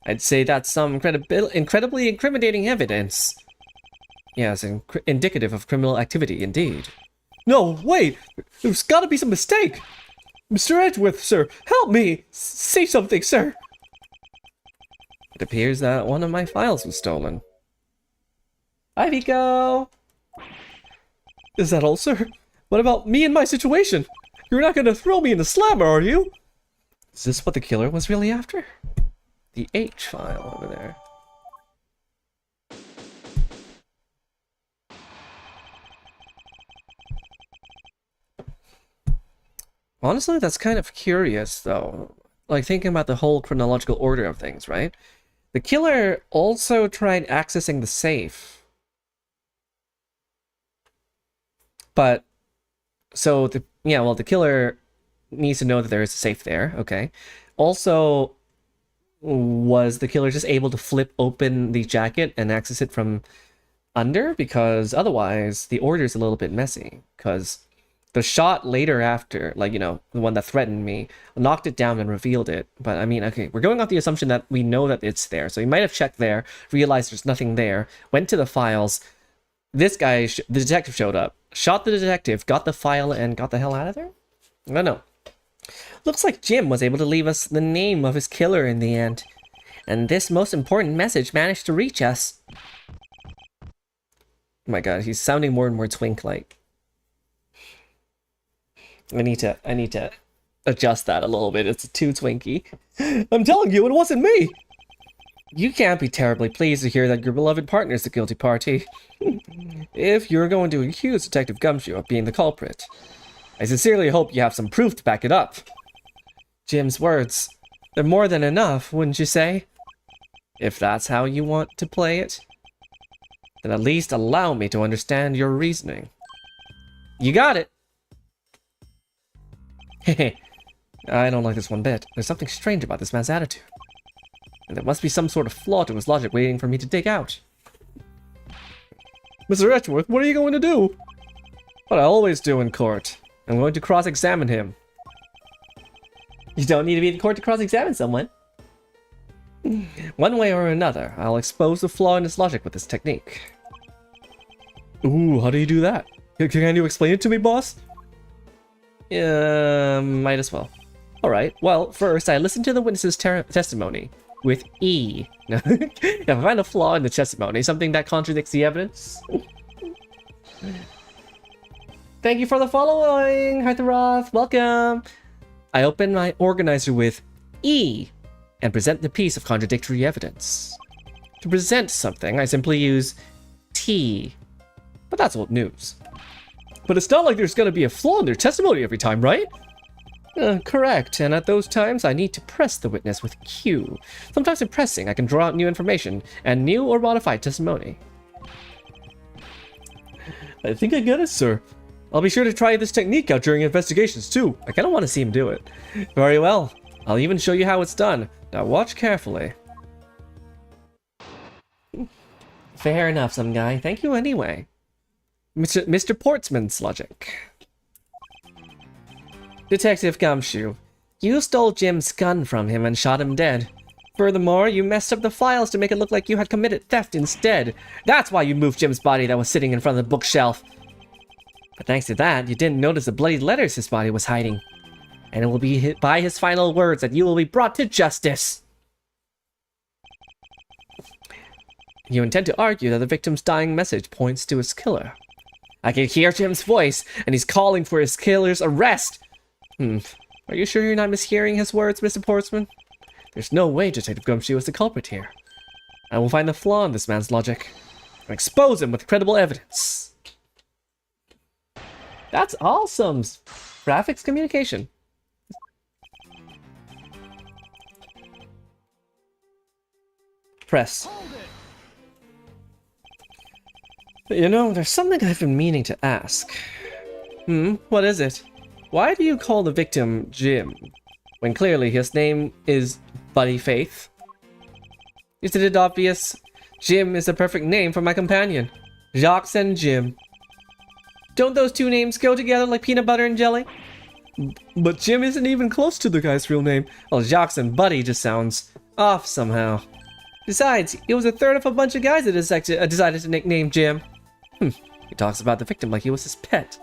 I'd say that's some incredibly incriminating evidence. Yes, indicative of criminal activity, indeed. No, wait! There's gotta be some mistake! Mr. Edgeworth, sir, help me! Say something, sir! It appears that one of my files was stolen. Hi, Vico! Is that all, sir? What about me and my situation? You're not gonna throw me in the slammer, are you? Is this what the killer was really after? The H file over there. Honestly, that's kind of curious, though. Like, thinking about the whole chronological order of things, right? The killer also tried accessing the safe. But, so, the killer needs to know that there is a safe there, okay. Also, was the killer just able to flip open the jacket and access it from under? Because otherwise, the order is a little bit messy. Because the shot later after, like, you know, the one that threatened me, knocked it down and revealed it. But, I mean, okay, we're going off the assumption that we know that it's there. So he might have checked there, realized there's nothing there, went to the files. This guy, the detective showed up, shot the detective, got the file, and got the hell out of there? I don't know. Looks like Jim was able to leave us the name of his killer in the end. and this most important message managed to reach us. Oh my god, he's sounding more and more twink-like. I need to adjust that a little bit. It's too twinky. I'm telling you, it wasn't me! You can't be terribly pleased to hear that your beloved partner is the guilty party. If you're going to accuse Detective Gumshoe of being the culprit, I sincerely hope you have some proof to back it up. Jim's words, they're more than enough, wouldn't you say? If that's how you want to play it, then at least allow me to understand your reasoning. You got it! Hehe, I don't like this one bit. There's something strange about this man's attitude. And there must be some sort of flaw to his logic waiting for me to dig out. Mr. Edgeworth, what are you going to do? What I always do in court. I'm going to cross-examine him. You don't need to be in court to cross-examine someone. One way or another, I'll expose the flaw in his logic with this technique. Ooh, how do you do that? Can you explain it to me, boss? Might as well. Alright, well, first I listened to the witness's testimony with E. If I find a flaw in the testimony, something that contradicts the evidence. Thank you for the following, Hytheroth. Welcome. I open my organizer with E and present the piece of contradictory evidence. To present something, I simply use T. But that's old news. But it's not like there's going to be a flaw in their testimony every time, right? Correct, and at those times I need to press the witness with Q. Sometimes in pressing, I can draw out new information and new or modified testimony. I think I get it, sir. I'll be sure to try this technique out during investigations, too. I kind of want to see him do it. Very well. I'll even show you how it's done. Now watch carefully. Fair enough, some guy. Thank you anyway. Mr. Portsman's logic. Detective Gumshoe, you stole Jim's gun from him and shot him dead. Furthermore, you messed up the files to make it look like you had committed theft instead. That's why you moved Jim's body that was sitting in front of the bookshelf. But thanks to that, you didn't notice the bloody letters his body was hiding. And it will be by his final words that you will be brought to justice. You intend to argue that the victim's dying message points to his killer. I can hear Jim's voice, and he's calling for his killer's arrest. Are you sure you're not mishearing his words, Mr. Portsman? There's no way Detective Gumshoe is the culprit here. I will find the flaw in this man's logic and expose him with credible evidence. That's awesome! Graphics communication. Press. You know, there's something I've been meaning to ask. What is it? Why do you call the victim Jim, when clearly his name is Buddy Faith? Isn't it obvious? Jim is the perfect name for my companion. Jacques and Jim. Don't those two names go together like peanut butter and jelly? But Jim isn't even close to the guy's real name. Well, Jacques and Buddy just sounds off somehow. Besides, it was a third of a bunch of guys that decided to nickname Jim. He talks about the victim like he was his pet.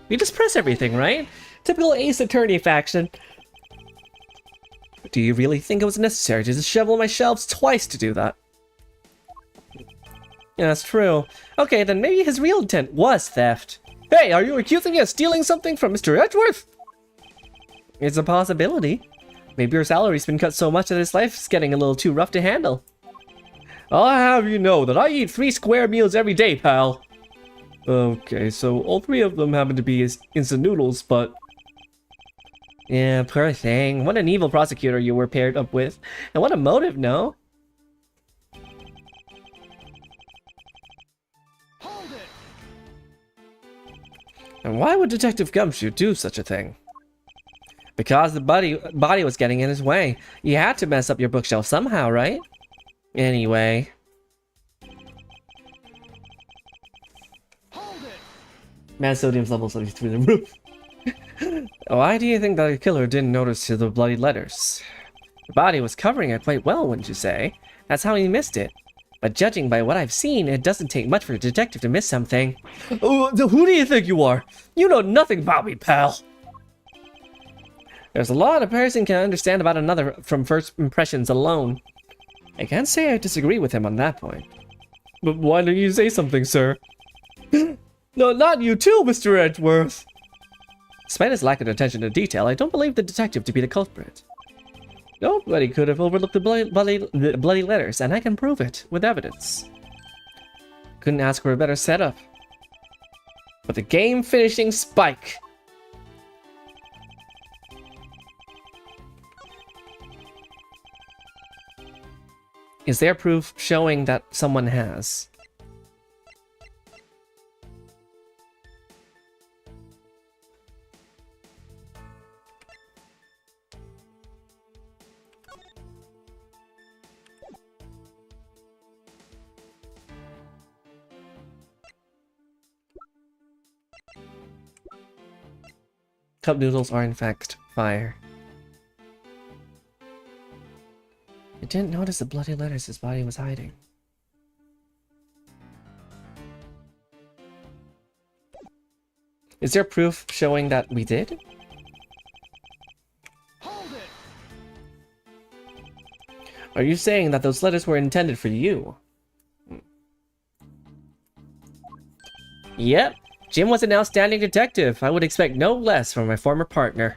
We just press everything, right? Typical Ace Attorney faction. Do you really think it was necessary to dishevel my shelves twice to do that? Yeah, that's true. Okay, then maybe his real intent was theft. Hey, are you accusing me of stealing something from Mr. Edgeworth? It's a possibility. Maybe your salary's been cut so much that his life's getting a little too rough to handle. I'll have you know that I eat 3 square meals every day, pal. Okay, so all 3 of them happen to be instant noodles, but... Yeah, poor thing. What an evil prosecutor you were paired up with. And what a motive, no? Hold it. And why would Detective Gumshoe do such a thing? Because the body was getting in his way. You had to mess up your bookshelf somehow, right? Anyway... Mad sodium levels are through the roof. Why do you think that the killer didn't notice the bloody letters? The body was covering it quite well, wouldn't you say? That's how he missed it. But judging by what I've seen, it doesn't take much for a detective to miss something. Who do you think you are? You know nothing about me, pal. There's a lot a person can understand about another from first impressions alone. I can't say I disagree with him on that point. But why don't you say something, sir? No, not you too, Mr. Edgeworth! Despite his lack of attention to detail, I don't believe the detective to be the culprit. Nobody could have overlooked the bloody letters, and I can prove it with evidence. Couldn't ask for a better setup. But the game-finishing spike. Is there proof showing that someone has? Cup noodles are in fact fire. I didn't notice the bloody letters his body was hiding. Is there proof showing that we did? Hold it. Are you saying that those letters were intended for you? Yep. Jim was an outstanding detective. I would expect no less from my former partner.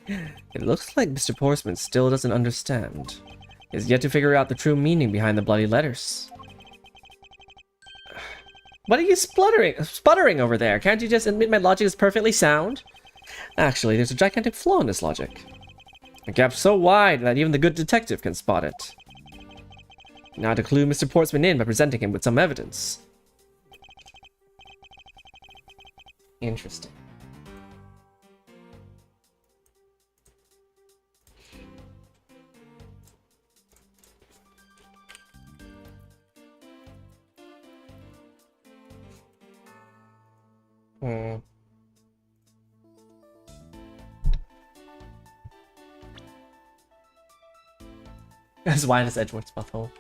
It looks like Mr. Portsman still doesn't understand. He has yet to figure out the true meaning behind the bloody letters. What are you sputtering over there? Can't you just admit my logic is perfectly sound? Actually, there's a gigantic flaw in this logic. A gap so wide that even the good detective can spot it. Now to clue Mr. Portsman in by presenting him with some evidence. Interesting. As wide as Edgeworth's butthole.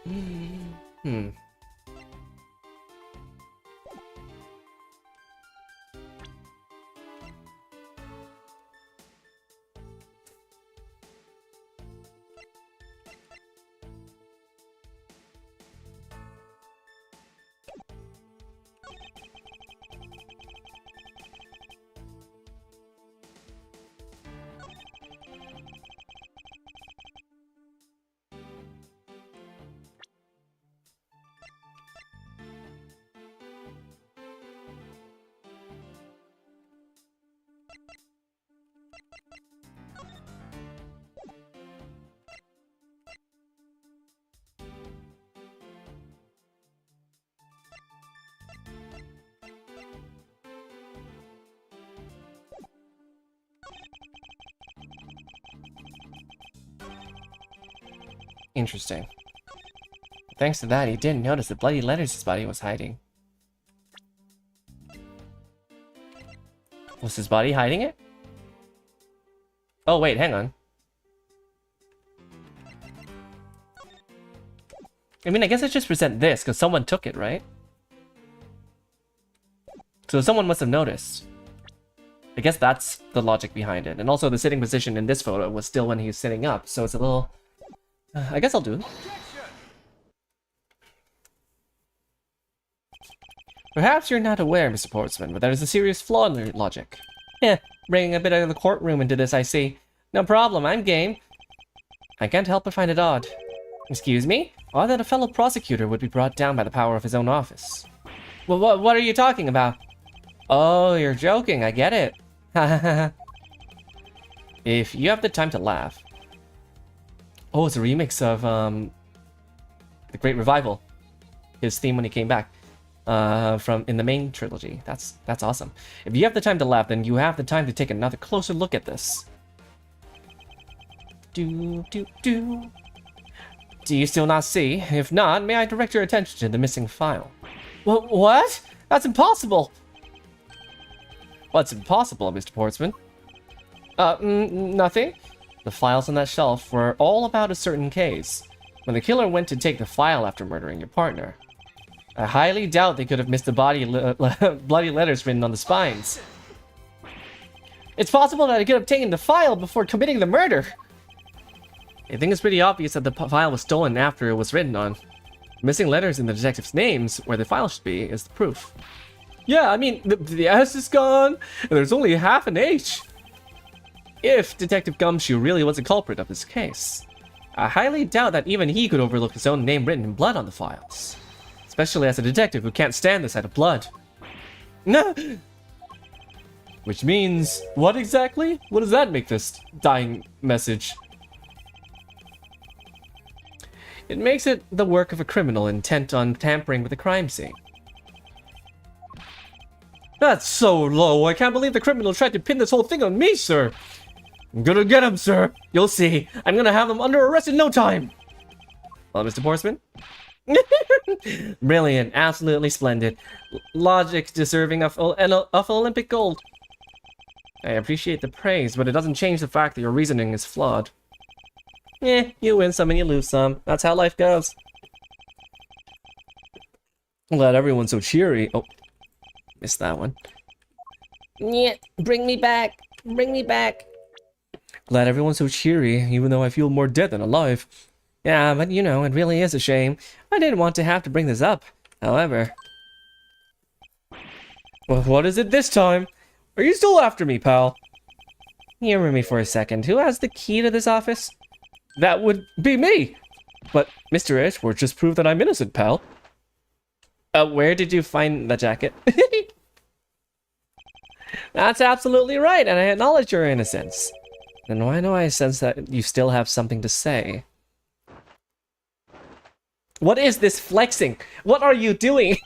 Interesting. Thanks to that, he didn't notice the bloody letters his body was hiding. Was his body hiding it? Oh, wait, hang on. I mean, I guess I just present this, because someone took it, right? So someone must have noticed. I guess that's the logic behind it. And also, the sitting position in this photo was still when he was sitting up, so it's a little... I guess I'll do it. Perhaps you're not aware, Mr. Portsman, but there is a serious flaw in your logic. Bringing a bit of the courtroom into this, I see. No problem, I'm game. I can't help but find it odd. Excuse me? Odd that a fellow prosecutor would be brought down by the power of his own office. Well, what are you talking about? Oh, you're joking, I get it. If you have the time to laugh. Oh, it's a remix of The Great Revival. His theme when he came back. From in the main trilogy. That's awesome. If you have the time to laugh, then you have the time to take another closer look at this. Do. Do you still not see? If not, may I direct your attention to the missing file? What? That's impossible! What's impossible, Mr. Portsman? Nothing. The files on that shelf were all about a certain case. When the killer went to take the file after murdering your partner. I highly doubt they could have missed the bloody letters written on the spines. It's possible that I could have taken the file before committing the murder. I think it's pretty obvious that the file was stolen after it was written on. Missing letters in the detective's names, where the file should be, is the proof. Yeah, I mean, the S is gone, and there's only half an H. If Detective Gumshoe really was a culprit of this case, I highly doubt that even he could overlook his own name written in blood on the files. Especially as a detective who can't stand the sight of blood. No. Which means, what exactly? What does that make this dying message? It makes it the work of a criminal intent on tampering with the crime scene. That's so low. I can't believe the criminal tried to pin this whole thing on me, sir. I'm gonna get him, sir. You'll see. I'm gonna have him under arrest in no time. Well, Mr. Portsman? Brilliant. Absolutely splendid. Logic deserving of Olympic gold. I appreciate the praise, but it doesn't change the fact that your reasoning is flawed. You win some and you lose some. That's how life goes. I'm glad everyone's so cheery. Oh, missed that one. Yeah, bring me back. Bring me back. Glad everyone's so cheery, even though I feel more dead than alive. Yeah, but you know, it really is a shame. I didn't want to have to bring this up. However... Well, what is it this time? Are you still after me, pal? Humor me for a second. Who has the key to this office? That would be me! But Mr. Edgeworth just proved that I'm innocent, pal. Where did you find the jacket? That's absolutely right, and I acknowledge your innocence. Then why do I sense that you still have something to say? What is this flexing? What are you doing?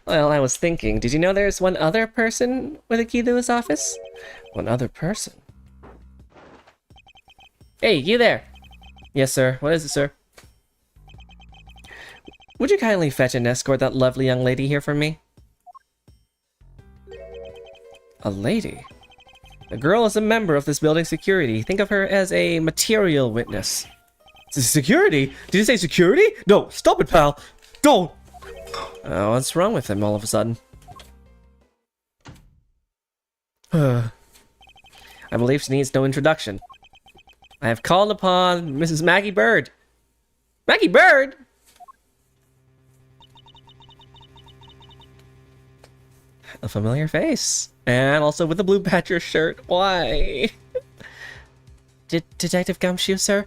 Well, I was thinking, did you know there's one other person with a key to this office? One other person? Hey, you there! Yes, sir. What is it, sir? Would you kindly fetch and escort that lovely young lady here for me? A lady? The girl is a member of this building's security. Think of her as a material witness. Security? Did you say security? No, stop it, pal! Don't! Oh, what's wrong with him all of a sudden? I believe she needs no introduction. I have called upon Mrs. Maggie Bird. Maggie Bird? A familiar face. And also with a blue Badger shirt. Why? Detective Gumshoe, sir?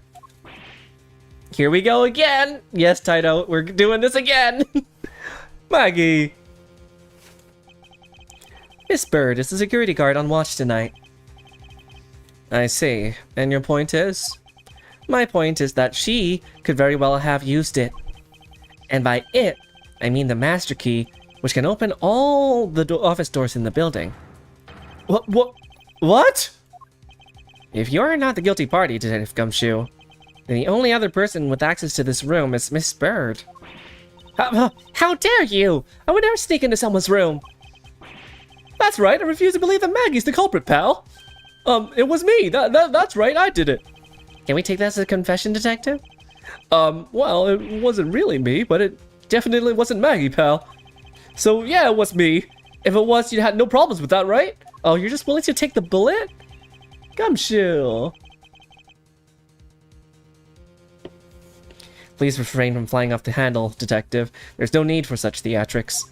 Here we go again! Yes, Taito, we're doing this again! Maggie! Miss Bird is the security guard on watch tonight. I see. And your point is? My point is that she could very well have used it. And by it, I mean the master key, which can open all the office doors in the building. What? If you're not the guilty party, Detective Gumshoe, then the only other person with access to this room is Miss Bird. How dare you! I would never sneak into someone's room! That's right, I refuse to believe that Maggie's the culprit, pal! It was me! That's right, I did it! Can we take that as a confession, Detective? Well, it wasn't really me, but it definitely wasn't Maggie, pal. So, yeah, it was me. If it was, you had no problems with that, right? Oh, you're just willing to take the bullet? Gumshoe! Please refrain from flying off the handle, Detective. There's no need for such theatrics.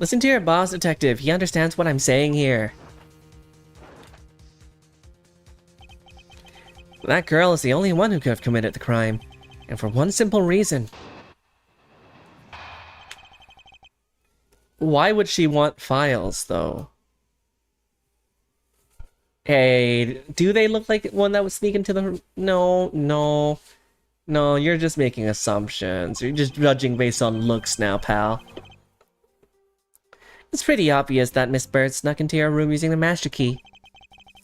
Listen to your boss, Detective. He understands what I'm saying here. That girl is the only one who could have committed the crime. And for one simple reason. Why would she want files, though? Hey, do they look like one that would sneak into the... No, you're just making assumptions. You're just judging based on looks now, pal. It's pretty obvious that Miss Bird snuck into your room using the master key.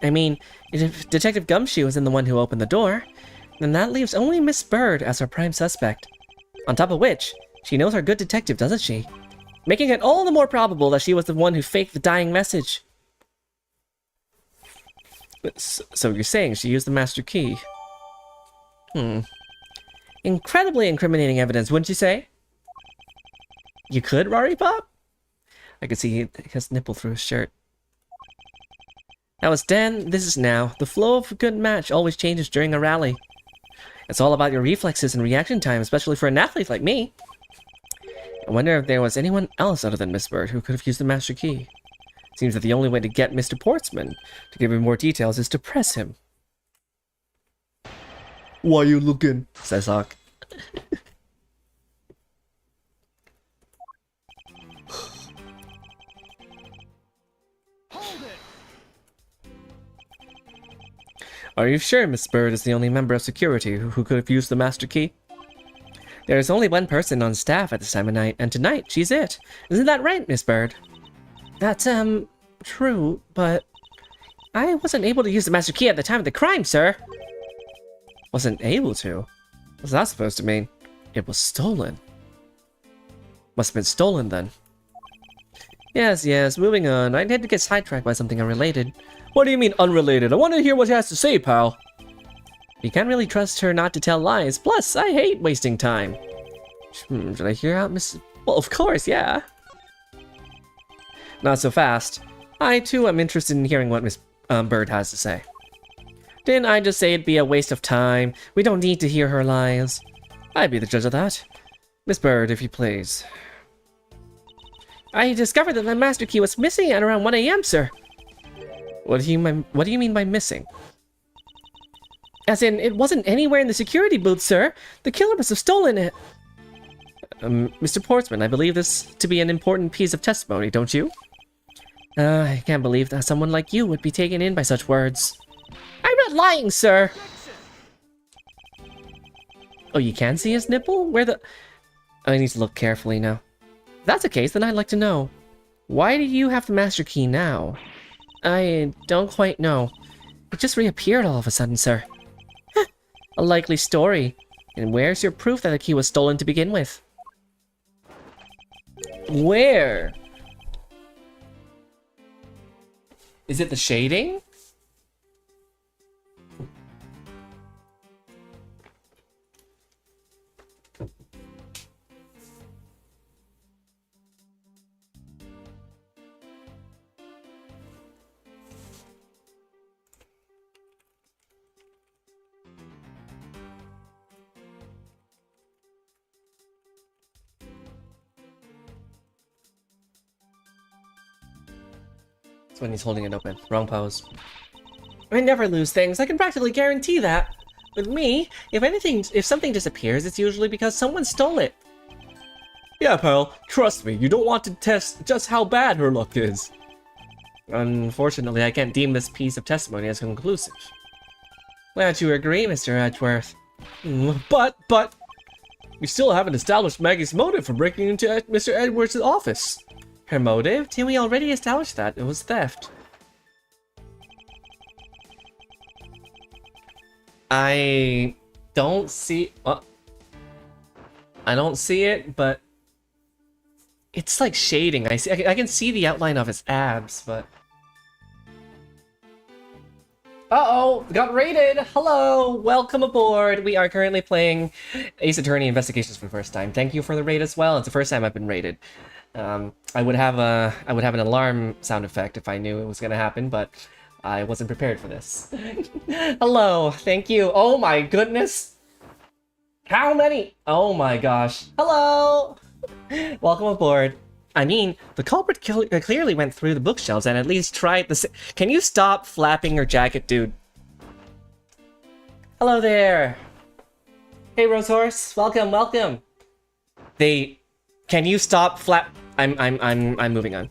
I mean, if Detective Gumshoe isn't the one who opened the door, then that leaves only Miss Bird as our prime suspect. On top of which, she knows our good detective, doesn't she? Making it all the more probable that she was the one who faked the dying message. So you're saying she used the master key? Incredibly incriminating evidence, wouldn't you say? You could, Rari Pop? I could see his nipple through his shirt. That was then, this is now. The flow of a good match always changes during a rally. It's all about your reflexes and reaction time, especially for an athlete like me. I wonder if there was anyone else other than Miss Bird who could have used the Master Key. Seems that the only way to get Mr. Portsman to give him more details is to press him. Why you looking? Says Hawk. Hold it! Are you sure Miss Bird is the only member of security who could have used the Master Key? There is only one person on staff at this time of night, and tonight she's it. Isn't that right, Miss Bird? That's, true, but I wasn't able to use the Master Key at the time of the crime, sir. Wasn't able to? What's that supposed to mean? It was stolen. Must have been stolen then. Yes, moving on. I'd had to get sidetracked by something unrelated. What do you mean unrelated? I want to hear what she has to say, pal. You can't really trust her not to tell lies. Plus, I hate wasting time. Did I hear out Miss... Well, of course, yeah. Not so fast. I, too, am interested in hearing what Miss Bird has to say. Didn't I just say it'd be a waste of time? We don't need to hear her lies. I'd be the judge of that. Miss Bird, if you please. I discovered that the Master Key was missing at around 1 AM, sir. What do you mean by missing? As in, it wasn't anywhere in the security booth, sir. The killer must have stolen it. Mr. Portsman, I believe this to be an important piece of testimony, don't you? I can't believe that someone like you would be taken in by such words. I'm not lying, sir. Oh, you can see his nipple? Where the... I need to look carefully now. If that's the case, then I'd like to know. Why do you have the Master Key now? I don't quite know. It just reappeared all of a sudden, sir. A likely story. And where's your proof that the key was stolen to begin with? Where? Is it the shading? When he's holding it open. Wrong pose. I never lose things. I can practically guarantee that. With me, if something disappears, it's usually because someone stole it. Yeah, pal. Trust me, you don't want to test just how bad her luck is. Unfortunately, I can't deem this piece of testimony as conclusive. Glad you agree, Mr. Edgeworth. But... We still haven't established Maggie's motive for breaking into Mr. Edgeworth's office. Her motive? Didn't we already establish that? It was theft. I don't see... I don't see it, but... It's like shading. I can see the outline of his abs, but... Uh-oh! Got raided! Hello! Welcome aboard! We are currently playing Ace Attorney Investigations for the first time. Thank you for the raid as well. It's the first time I've been raided. I would have an alarm sound effect if I knew it was gonna happen, but I wasn't prepared for this. Hello, thank you. Oh my goodness, how many? Oh my gosh. Hello, welcome aboard. I mean, the culprit clearly went through the bookshelves and at least tried the. Can you stop flapping your jacket, dude? Hello there. Hey, Rosehorse. Welcome. Can you stop flap? I'm moving on.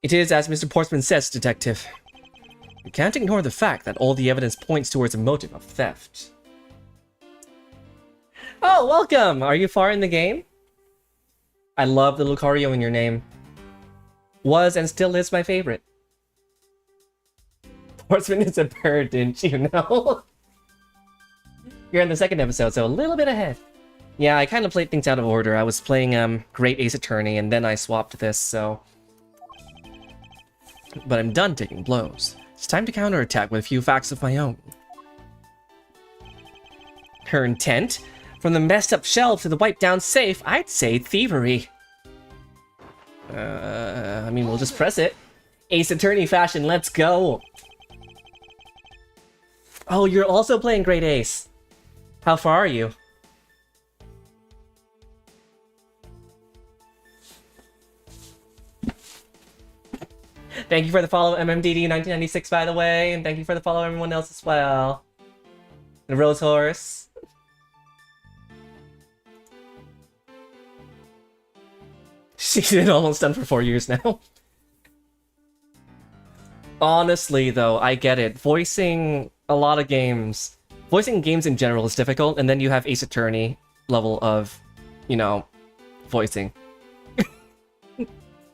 It is as Mr. Portsman says, Detective. You can't ignore the fact that all the evidence points towards a motive of theft. Oh, welcome! Are you far in the game? I love the Lucario in your name. Was and still is my favorite. Portsman is a bird, didn't you know? You're in the second episode, so a little bit ahead. Yeah, I kind of played things out of order. I was playing Great Ace Attorney, and then I swapped this, so... But I'm done taking blows. It's time to counterattack with a few facts of my own. Her intent? From the messed up shelf to the wiped down safe, I'd say thievery. I mean, we'll just press it. Ace Attorney fashion, let's go! Oh, you're also playing Great Ace. How far are you? Thank you for the follow, MMDD1996, by the way, and thank you for the follow, everyone else as well. The Rose Horse. She's been almost done for 4 years now. Honestly, though, I get it. Voicing a lot of games, voicing games in general is difficult, and then you have Ace Attorney level of, you know, voicing.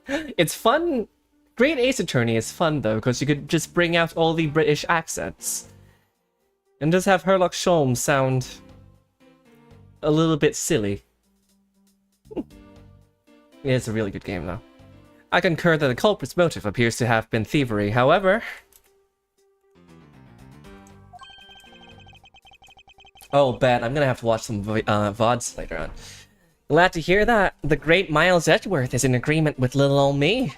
It's fun. Great Ace Attorney is fun, though, because you could just bring out all the British accents. And just have Herlock Sholmes sound a little bit silly. It's a really good game, though. I concur that the culprit's motive appears to have been thievery, however... Oh, bet. I'm gonna have to watch some VODs later on. Glad to hear that the great Miles Edgeworth is in agreement with little old me.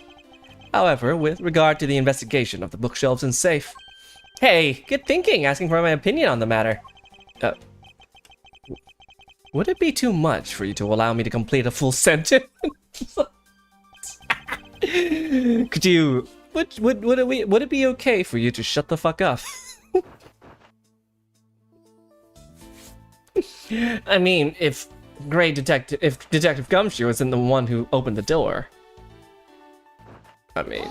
However, with regard to the investigation of the bookshelves and safe... Hey, good thinking, asking for my opinion on the matter. Would it be too much for you to allow me to complete a full sentence? Could you... Would it be okay for you to shut the fuck up? I mean, if Detective Gumshoe isn't the one who opened the door. I mean...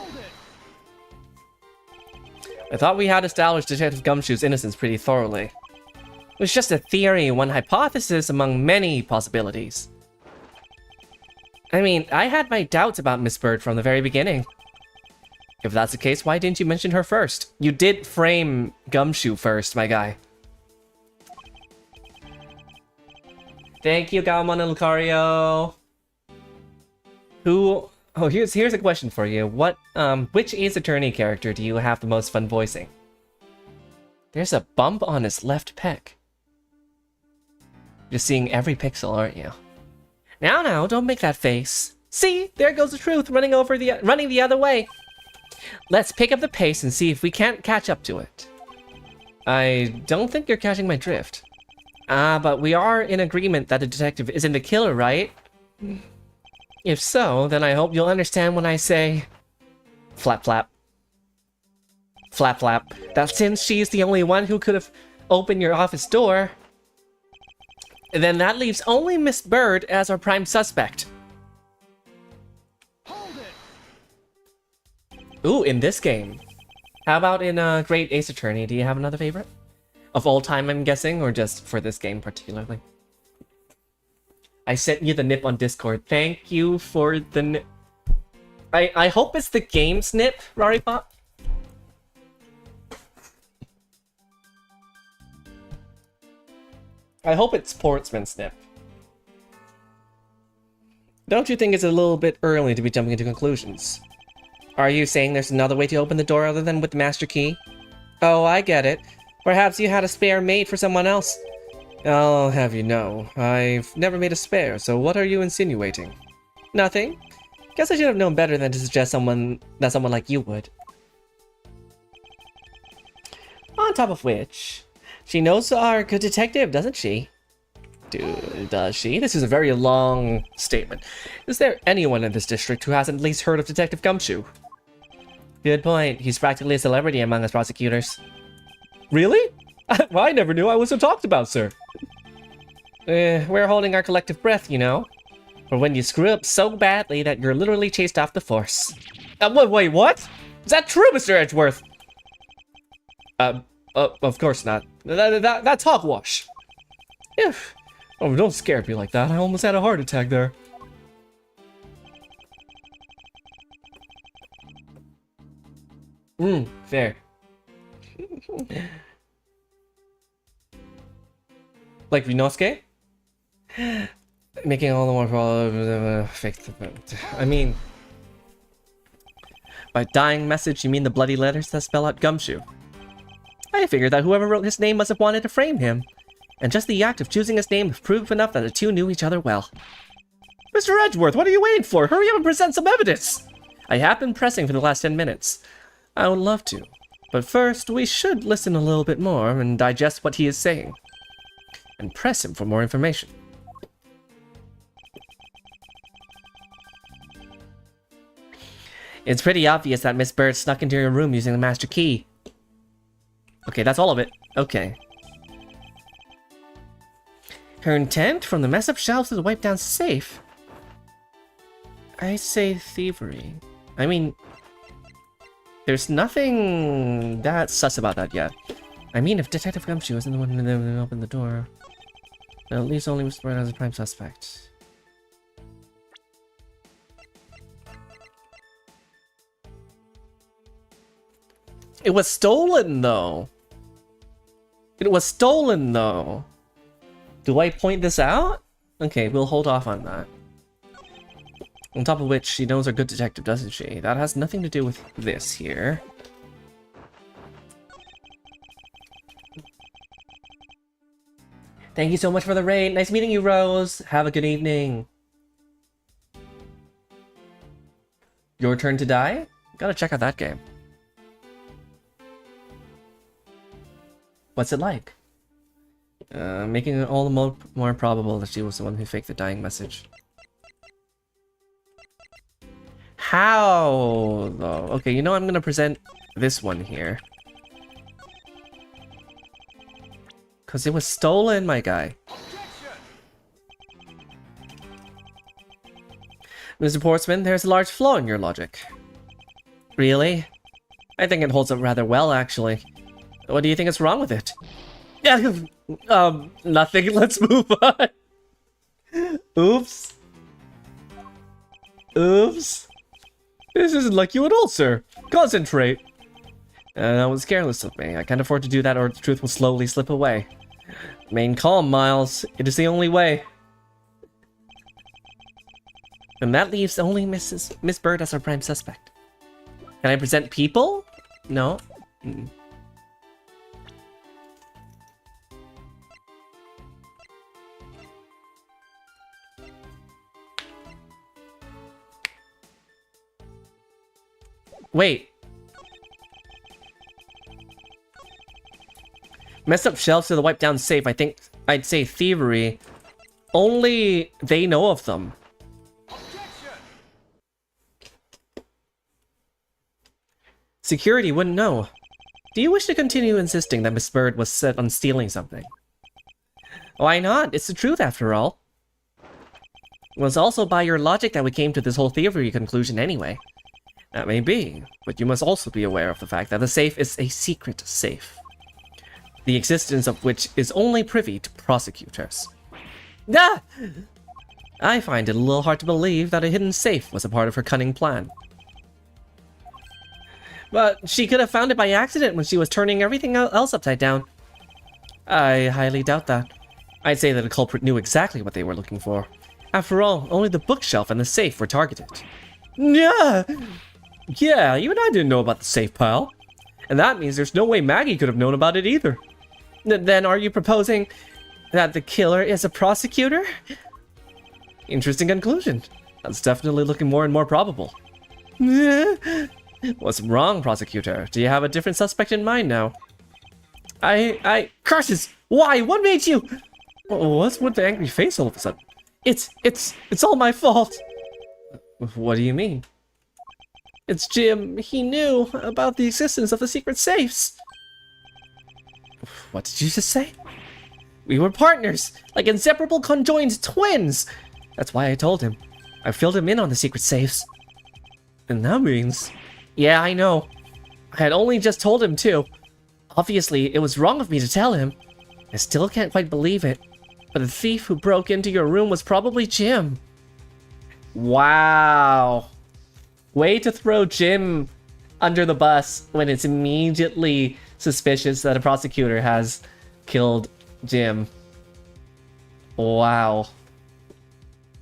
I thought we had established Detective Gumshoe's innocence pretty thoroughly. It was just a theory, one hypothesis among many possibilities. I mean, I had my doubts about Miss Bird from the very beginning. If that's the case, why didn't you mention her first? You did frame Gumshoe first, my guy. Thank you, Galmon and Lucario. Who... Oh, here's a question for you. Which Ace Attorney character do you have the most fun voicing? There's a bump on his left pec. You're seeing every pixel, aren't you? Now, don't make that face. See, there goes the truth, running the other way. Let's pick up the pace and see if we can't catch up to it. I don't think you're catching my drift. But we are in agreement that the detective isn't the killer, right? If so, then I hope you'll understand when I say... Flap flap. Flap flap. That since she's the only one who could have opened your office door, then that leaves only Miss Bird as our prime suspect. Hold it. Ooh, in this game. How about in Great Ace Attorney? Do you have another favorite? Of all time, I'm guessing, or just for this game particularly? I sent you the nip on Discord. Thank you for the nip. I hope it's the game's nip, Raripop. I hope it's Sportsman's nip. Don't you think it's a little bit early to be jumping into conclusions? Are you saying there's another way to open the door other than with the master key? Oh, I get it. Perhaps you had a spare made for someone else. I'll have you know, I've never made a spare, so what are you insinuating? Nothing. Guess I should have known better than to suggest someone like you would. On top of which, she knows our good detective, doesn't she? Dude, does she? This is a very long statement. Is there anyone in this district who hasn't at least heard of Detective Gumshoe? Good point. He's practically a celebrity among us prosecutors. Really? Well, I never knew I was so talked about, sir. We're holding our collective breath, you know. For when you screw up so badly that you're literally chased off the force. Wait, what? Is that true, Mr. Edgeworth? Of course not. That's hogwash. Oh, don't scare me like that. I almost had a heart attack there. Fair. Like Rinosuke? Making all the more problem. I mean, by dying message, you mean the bloody letters that spell out Gumshoe? I figured that whoever wrote his name must have wanted to frame him, and just the act of choosing his name was proof enough that the two knew each other well. Mr. Edgeworth, what are you waiting for? Hurry up and present some evidence! I have been pressing for the last 10 minutes. I would love to. But first, we should listen a little bit more and digest what he is saying. And press him for more information. It's pretty obvious that Miss Bird snuck into your room using the master key. Okay, that's all of it. Okay. Her intent? From the mess up shelves to the wipe down safe? I say thievery. I mean, there's nothing that sus about that yet. I mean, if Detective Gumshoe wasn't the one who opened the door, then at least only Mr. Bird as a prime suspect. It was stolen, though. It was stolen, though. Do I point this out? Okay, we'll hold off on that. On top of which, she knows a good detective, doesn't she? That has nothing to do with this here. Thank you so much for the raid. Nice meeting you, Rose. Have a good evening. Your Turn to Die? Gotta check out that game. What's it like? Making it all the more probable that she was the one who faked the dying message. How, though? Okay, you know I'm gonna present this one here. Because it was stolen, my guy. Mr. Portsman, there's a large flaw in your logic. Really? I think it holds up rather well, actually. What do you think is wrong with it? Yeah, nothing. Let's move on. Oops. Oops. This isn't like you at all, sir. Concentrate. That was careless of me. I can't afford to do that or the truth will slowly slip away. Remain calm, Miles. It is the only way. And that leaves only Miss Bird as our prime suspect. Can I present people? No. Wait. Messed up shelves to the wiped down safe. I think I'd say thievery. Only they know of them. Security wouldn't know. Do you wish to continue insisting that Miss Bird was set on stealing something? Why not? It's the truth after all. It was also by your logic that we came to this whole thievery conclusion anyway. That may be, but you must also be aware of the fact that the safe is a secret safe. The existence of which is only privy to prosecutors. Ah! I find it a little hard to believe that a hidden safe was a part of her cunning plan. But she could have found it by accident when she was turning everything else upside down. I highly doubt that. I'd say that the culprit knew exactly what they were looking for. After all, only the bookshelf and the safe were targeted. Yeah, even I didn't know about the safe, pal. And that means there's no way Maggie could have known about it either. Then are you proposing that the killer is a prosecutor? Interesting conclusion. That's definitely looking more and more probable. What's wrong, prosecutor? Do you have a different suspect in mind now? Curses! Why? What made you? What's with the angry face all of a sudden? It's all my fault. What do you mean? It's Jim. He knew about the existence of the secret safes. What did you just say? We were partners, like inseparable conjoined twins. That's why I told him. I filled him in on the secret safes. And that means... Yeah, I know. I had only just told him too. Obviously, it was wrong of me to tell him. I still can't quite believe it. But the thief who broke into your room was probably Jim. Wow. Way to throw Jim under the bus when it's immediately suspicious that a prosecutor has killed Jim. Wow.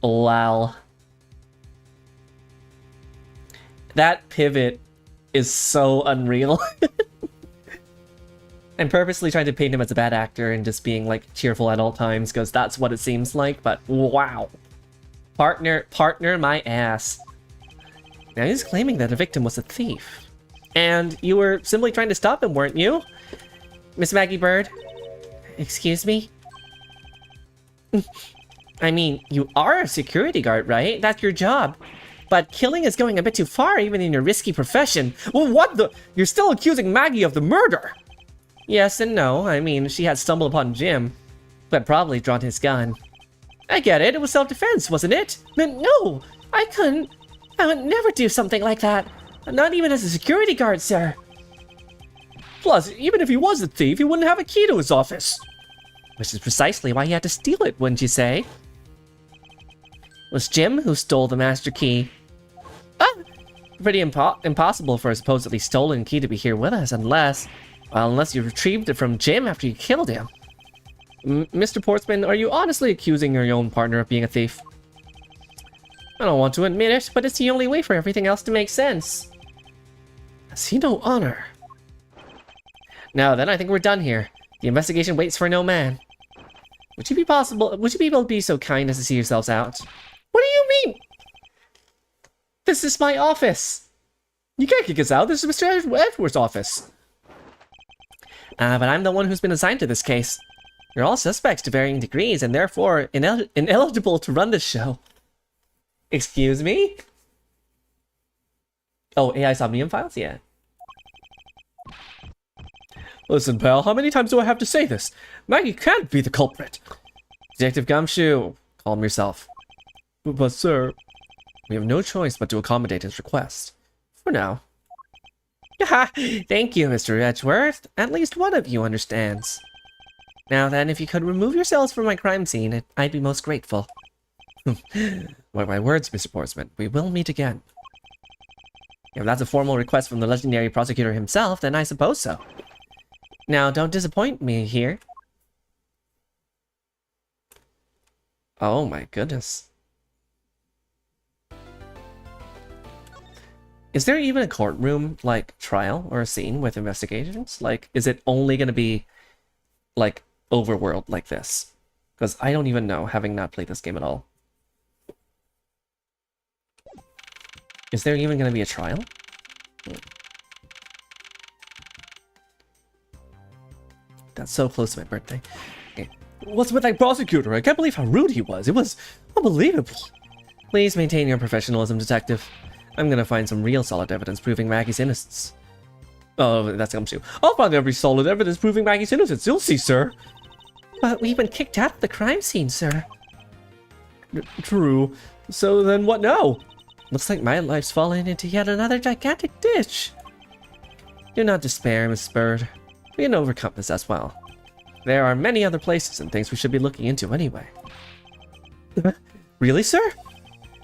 Wow. That pivot is so unreal. I'm purposely trying to paint him as a bad actor and just being like cheerful at all times because that's what it seems like, but wow. Partner my ass. Now he's claiming that the victim was a thief. And you were simply trying to stop him, weren't you? Miss Maggie Bird? Excuse me? I mean, you are a security guard, right? That's your job. But killing is going a bit too far, even in your risky profession. Well, what the? You're still accusing Maggie of the murder! Yes and no. I mean, she had stumbled upon Jim, who had probably drawn his gun. I get it. It was self-defense, wasn't it? No! I couldn't. I would never do something like that. Not even as a security guard, sir. Plus, even if he was a thief, he wouldn't have a key to his office. Which is precisely why he had to steal it, wouldn't you say? It was Jim who stole the master key. Pretty impossible for a supposedly stolen key to be here with us, unless you retrieved it from Jim after you killed him. Mr. Portsman, are you honestly accusing your own partner of being a thief? I don't want to admit it, but it's the only way for everything else to make sense. Has he no honor? Now then, I think we're done here. The investigation waits for no man. Would you be able to be so kind as to see yourselves out? What do you mean? This is my office. You can't kick us out. This is Mr. Edwards' office. But I'm the one who's been assigned to this case. You're all suspects to varying degrees and therefore ineligible to run this show. Excuse me? Oh, AI Somnium files? Yeah. Listen, pal, how many times do I have to say this? Maggie can't be the culprit. Detective Gumshoe, calm yourself. But sir, we have no choice but to accommodate his request. For now. Thank you, Mr. Edgeworth. At least one of you understands. Now then, if you could remove yourselves from my crime scene, I'd be most grateful. Mark my words, Mr. Portsman. We will meet again. If that's a formal request from the legendary prosecutor himself, then I suppose so. Now, don't disappoint me here. Oh my goodness. Is there even a courtroom, like, trial or a scene with investigations? Like, is it only going to be, like, overworld like this? Because I don't even know, having not played this game at all. Is there even going to be a trial? That's so close to my birthday. Okay. What's with that prosecutor? I can't believe how rude he was. It was unbelievable. Please maintain your professionalism, detective. I'm gonna find some real solid evidence proving Maggie's innocence. Oh, that's Gumshoe. I'll find every solid evidence proving Maggie's innocence. You'll see, sir. But we've been kicked out of the crime scene, sir. True. So then what now? Looks like my life's fallen into yet another gigantic ditch. Do not despair, Miss Bird. We can overcome this as well. There are many other places and things we should be looking into anyway. Really, sir?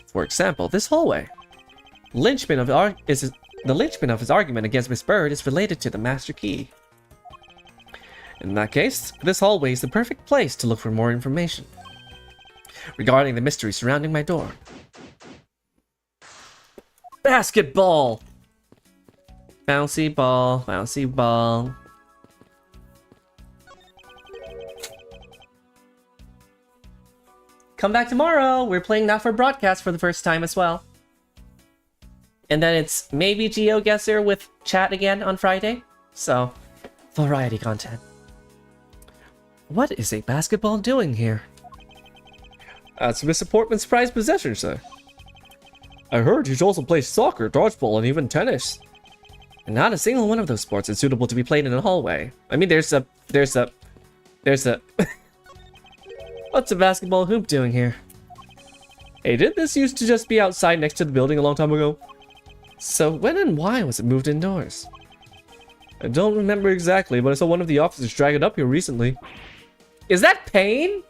For example, this hallway. The linchpin of his argument against Miss Bird is related to the master key. In that case, this hallway is the perfect place to look for more information regarding the mystery surrounding my door. Basketball! Bouncy ball, bouncy ball. Come back tomorrow! We're playing that for broadcast for the first time as well. And then it's maybe Geoguessr with chat again on Friday. So, variety content. What is a basketball doing here? That's Mr. Portman's prized possession, sir. I heard he also plays soccer, dodgeball, and even tennis. And not a single one of those sports is suitable to be played in a hallway. I mean, there's a... What's a basketball hoop doing here? Hey, did this used to just be outside next to the building a long time ago? So when and why was it moved indoors? I don't remember exactly, but I saw one of the officers drag it up here recently. Is that Pain?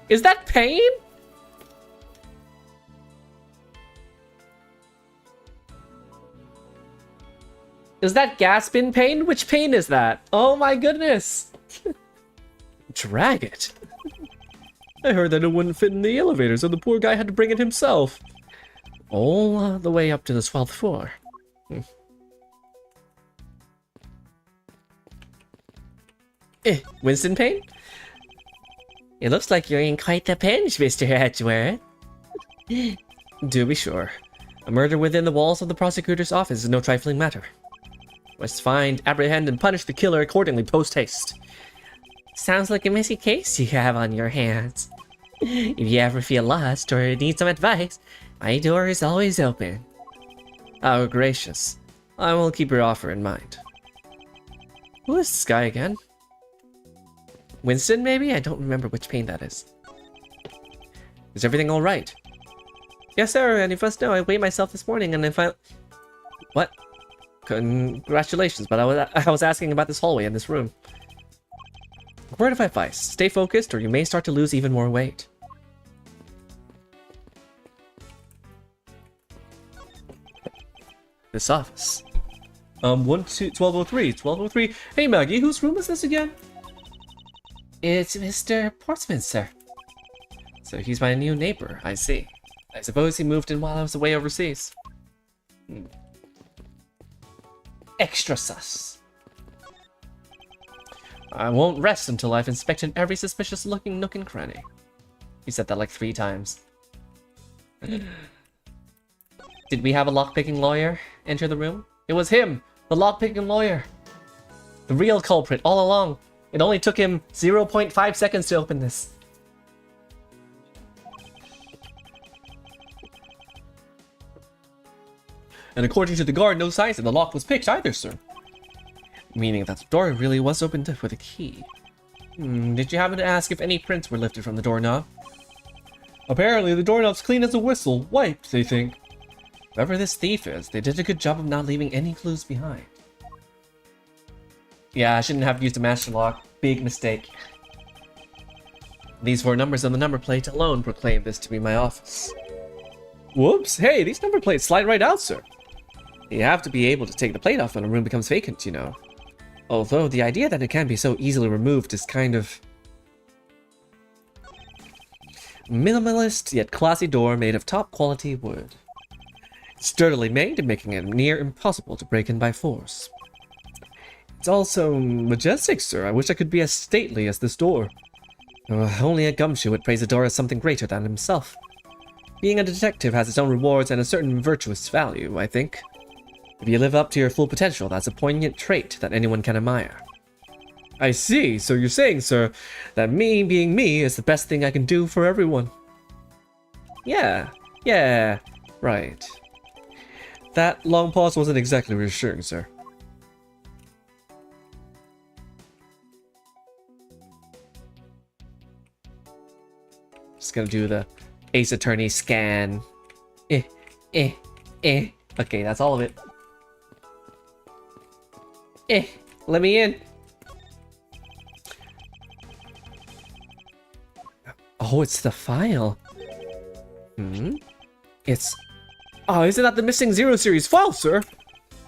Is that Pain? Is that Gaspin Pain? Which Pain is that? Oh my goodness! Drag it? I heard that it wouldn't fit in the elevator, so the poor guy had to bring it himself. All the way up to the 12th floor. Winston Payne? It looks like you're in quite the pinch, Mr. Edgeworth. Do be sure. A murder within the walls of the prosecutor's office is no trifling matter. Must find, apprehend, and punish the killer accordingly post-haste. Sounds like a messy case you have on your hands. If you ever feel lost or need some advice, my door is always open. Oh, gracious. I will keep your offer in mind. Who is this guy again? Winston, maybe? I don't remember which paint that is. Is everything all right? Yes, sir, and if you must know, I weighed myself this morning and I found... What? Congratulations, but I was asking about this hallway in this room. Word of advice, stay focused or you may start to lose even more weight. This office. 1203. Hey Maggie, whose room is this again? It's Mr. Portsmouth, sir. So he's my new neighbor, I see. I suppose he moved in while I was away overseas. Extra sus. I won't rest until I've inspected every suspicious-looking nook and cranny. He said that like 3 times. Did we have a lockpicking lawyer enter the room? It was him! The lockpicking lawyer! The real culprit all along. It only took him 0.5 seconds to open this. And according to the guard, no signs that the lock was picked either, sir. Meaning that the door really was opened with a key. Did you happen to ask if any prints were lifted from the doorknob? Apparently, the doorknob's clean as a whistle, wiped, they think. Whoever this thief is, they did a good job of not leaving any clues behind. Yeah, I shouldn't have used a master lock. Big mistake. These 4 numbers on the number plate alone proclaim this to be my office. Whoops, hey, these number plates slide right out, sir. You have to be able to take the plate off when a room becomes vacant, you know. Although the idea that it can be so easily removed is kind of... Minimalist yet classy door made of top quality wood. Sturdily made, making it near impossible to break in by force. It's also majestic, sir. I wish I could be as stately as this door. Only a gumshoe would praise a door as something greater than himself. Being a detective has its own rewards and a certain virtuous value, I think. If you live up to your full potential, that's a poignant trait that anyone can admire. I see. So you're saying, sir, that me being me is the best thing I can do for everyone. Yeah, right. That long pause wasn't exactly reassuring, sir. Just gonna do the Ace Attorney scan. Okay, that's all of it. Let me in. Oh, it's the file. It's... Oh, isn't that the missing Zero Series file, sir?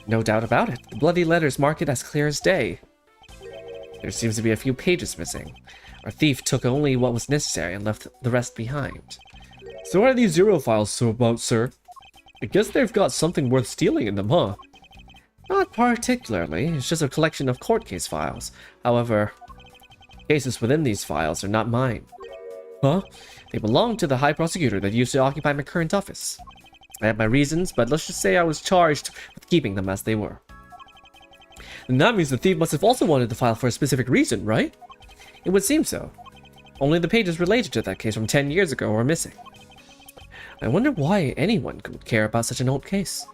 No doubt about it. The bloody letters mark it as clear as day. There seems to be a few pages missing. Our thief took only what was necessary and left the rest behind. So what are these Zero files so about, sir? I guess they've got something worth stealing in them, huh? Not particularly. It's just a collection of court case files. However, cases within these files are not mine. Huh? They belong to the High Prosecutor that used to occupy my current office. I have my reasons, but let's just say I was charged with keeping them as they were. And that means the thief must have also wanted the file for a specific reason, right? It would seem so. Only the pages related to that case from 10 years ago are missing. I wonder why anyone would care about such an old case.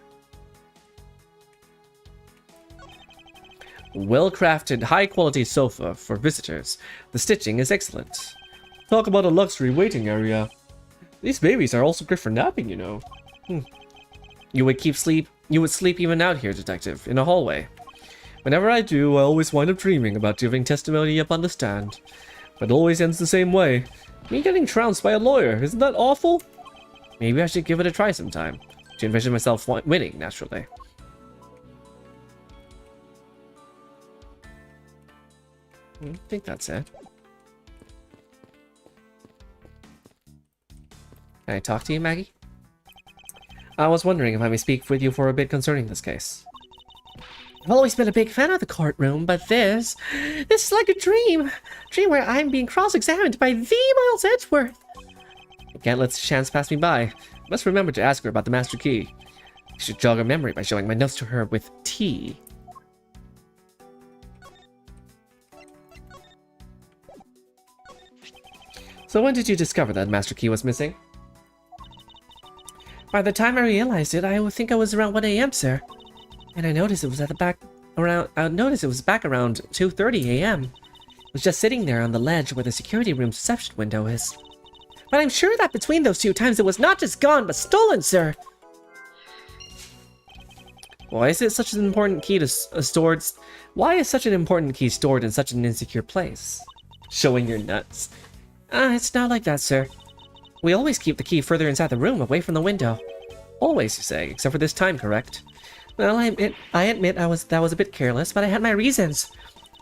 Well-crafted, high-quality sofa for visitors. The stitching is excellent. Talk about a luxury waiting area. These babies are also great for napping, you know. You would sleep even out here, detective, in a hallway. Whenever I do, I always wind up dreaming about giving testimony up on the stand. But it always ends the same way. Me getting trounced by a lawyer, isn't that awful? Maybe I should give it a try sometime. To envision myself winning, naturally. I think that's it. Can I talk to you, Maggie? I was wondering if I may speak with you for a bit concerning this case. I've always been a big fan of the courtroom, but this is like a dream. Dream where I'm being cross-examined by the Miles Edgeworth. I can't let this chance pass me by. I must remember to ask her about the master key. I should jog her memory by showing my notes to her with tea. So when did you discover that master key was missing? By the time I realized it, I would think I was around 1 a.m., sir. And I noticed it was at the back around. I noticed it was back around 2:30 a.m. It was just sitting there on the ledge where the security room's reception window is. But I'm sure that between those 2 times it was not just gone, but stolen, sir. Why is it such an important key to stored? Why is such an important key stored in such an insecure place? Showing your nuts. It's not like that, sir. We always keep the key further inside the room, away from the window. Always, you say, except for this time, correct? Well, I admit that was a bit careless, but I had my reasons.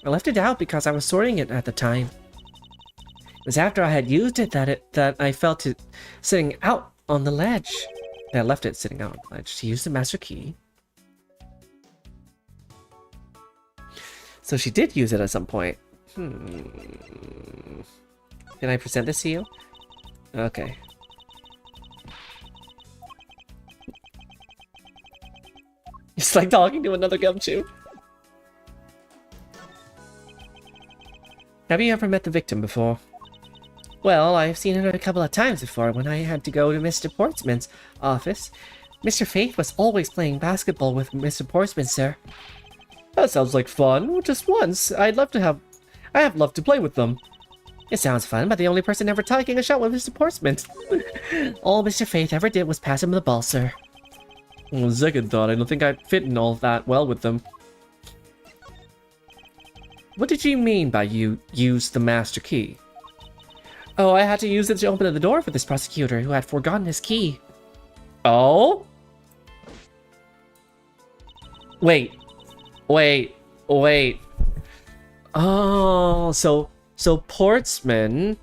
I left it out because I was sorting it at the time. It was after I had used it that I felt it sitting out on the ledge. I left it sitting out on the ledge to use the master key. So she did use it at some point. Can I present this to you? Okay. It's like talking to another gumshoe. Have you ever met the victim before? Well, I've seen her a couple of times before when I had to go to Mr. Portsman's office. Mr. Faith was always playing basketball with Mr. Portsman, sir. That sounds like fun. Just once. I have loved to play with them. It sounds fun, but the only person ever taking a shot was Mr. Portsman. All Mr. Faith ever did was pass him the ball, sir. On second thought, I don't think I'd fit in all that well with them. What did you mean by you used the master key? Oh, I had to use it to open the door for this prosecutor who had forgotten his key. Oh? Wait. Oh, so Portsman,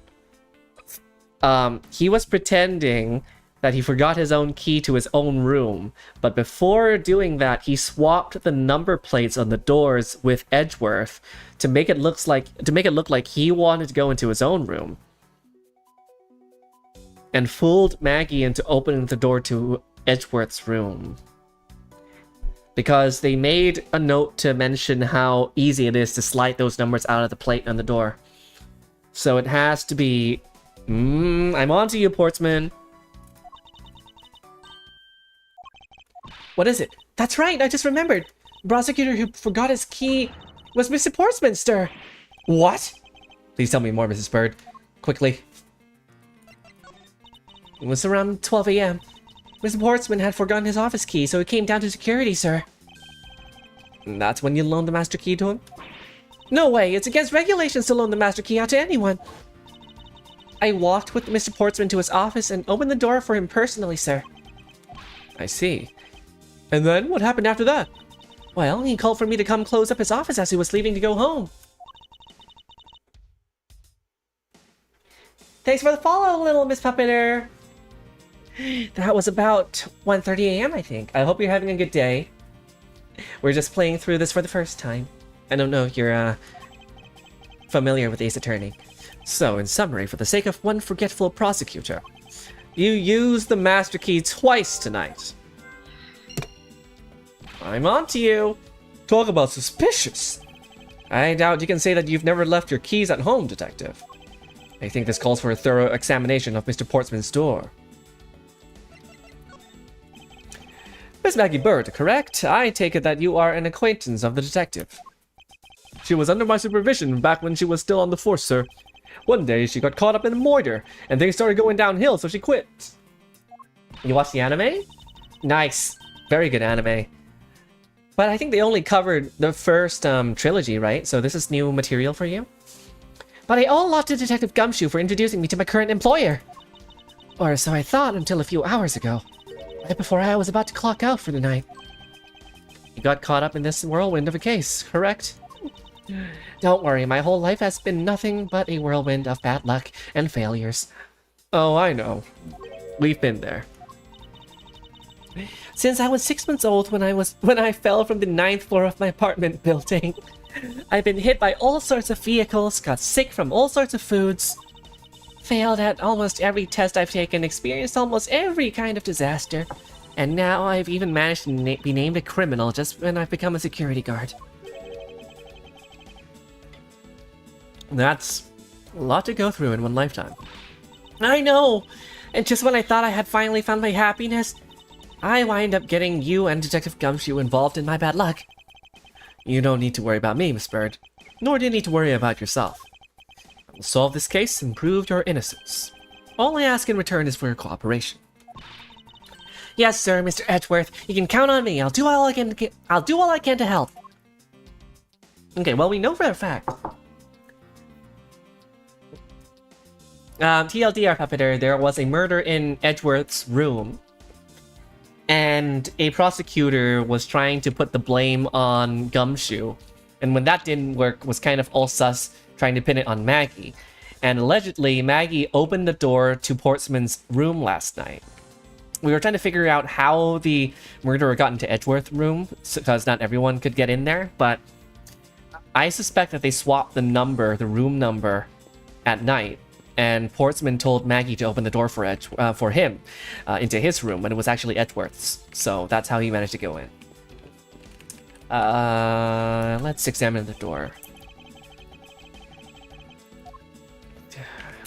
he was pretending that he forgot his own key to his own room, but before doing that, he swapped the number plates on the doors with Edgeworth to make it look like he wanted to go into his own room, and fooled Maggie into opening the door to Edgeworth's room. Because they made a note to mention how easy it is to slide those numbers out of the plate on the door. So it has to be... I'm on to you, Portsman. What is it? That's right, I just remembered. The prosecutor who forgot his key was Mr. Portsman, sir. What? Please tell me more, Mrs. Bird. Quickly. It was around 12 a.m. Mr. Portsman had forgotten his office key, so he came down to security, sir. And that's when you loaned the master key to him? No way, it's against regulations to loan the master key out to anyone. I walked with Mr. Portsman to his office and opened the door for him personally, sir. I see. And then, what happened after that? Well, he called for me to come close up his office as he was leaving to go home. Thanks for the follow, little Miss Puppeter. That was about 1:30 a.m., I think. I hope you're having a good day. We're just playing through this for the first time. I don't know if you're familiar with Ace Attorney. So, in summary, for the sake of one forgetful prosecutor, you used the master key twice tonight. I'm on to you. Talk about suspicious. I doubt you can say that you've never left your keys at home, Detective. I think this calls for a thorough examination of Mr. Portsman's door. Miss Maggie Bird, correct? I take it that you are an acquaintance of the detective. She was under my supervision back when she was still on the force, sir. One day, she got caught up in a murder, and things started going downhill, so she quit. You watched the anime? Nice. Very good anime. But I think they only covered the first trilogy, right? So this is new material for you? But I owe a lot to Detective Gumshoe for introducing me to my current employer. Or so I thought until a few hours ago. Right before I was about to clock out for the night. You got caught up in this whirlwind of a case, correct? Don't worry, my whole life has been nothing but a whirlwind of bad luck and failures. Oh, I know. We've been there. Since I was 6 months old when I fell from the 9th floor of my apartment building. I've been hit by all sorts of vehicles, got sick from all sorts of foods, failed at almost every test I've taken, experienced almost every kind of disaster, and now I've even managed to be named a criminal just when I've become a security guard. That's a lot to go through in one lifetime. I know! And just when I thought I had finally found my happiness, I wind up getting you and Detective Gumshoe involved in my bad luck. You don't need to worry about me, Miss Bird, nor do you need to worry about yourself. I will solve this case and prove your innocence. All I ask in return is for your cooperation. Yes, sir, Mr. Edgeworth. You can count on me. I'll do all I can to help. Okay, well, we know for a fact. TLDR, Puppeter, there was a murder in Edgeworth's room. And a prosecutor was trying to put the blame on Gumshoe. And when that didn't work, was kind of all sus, trying to pin it on Maggie. And allegedly, Maggie opened the door to Portsman's room last night. We were trying to figure out how the murderer got into Edgeworth's room, because not everyone could get in there, but I suspect that they swapped the room number, at night. And Portsman told Maggie to open the door for him into his room, when it was actually Edgeworth's. So that's how he managed to go in. Let's examine the door.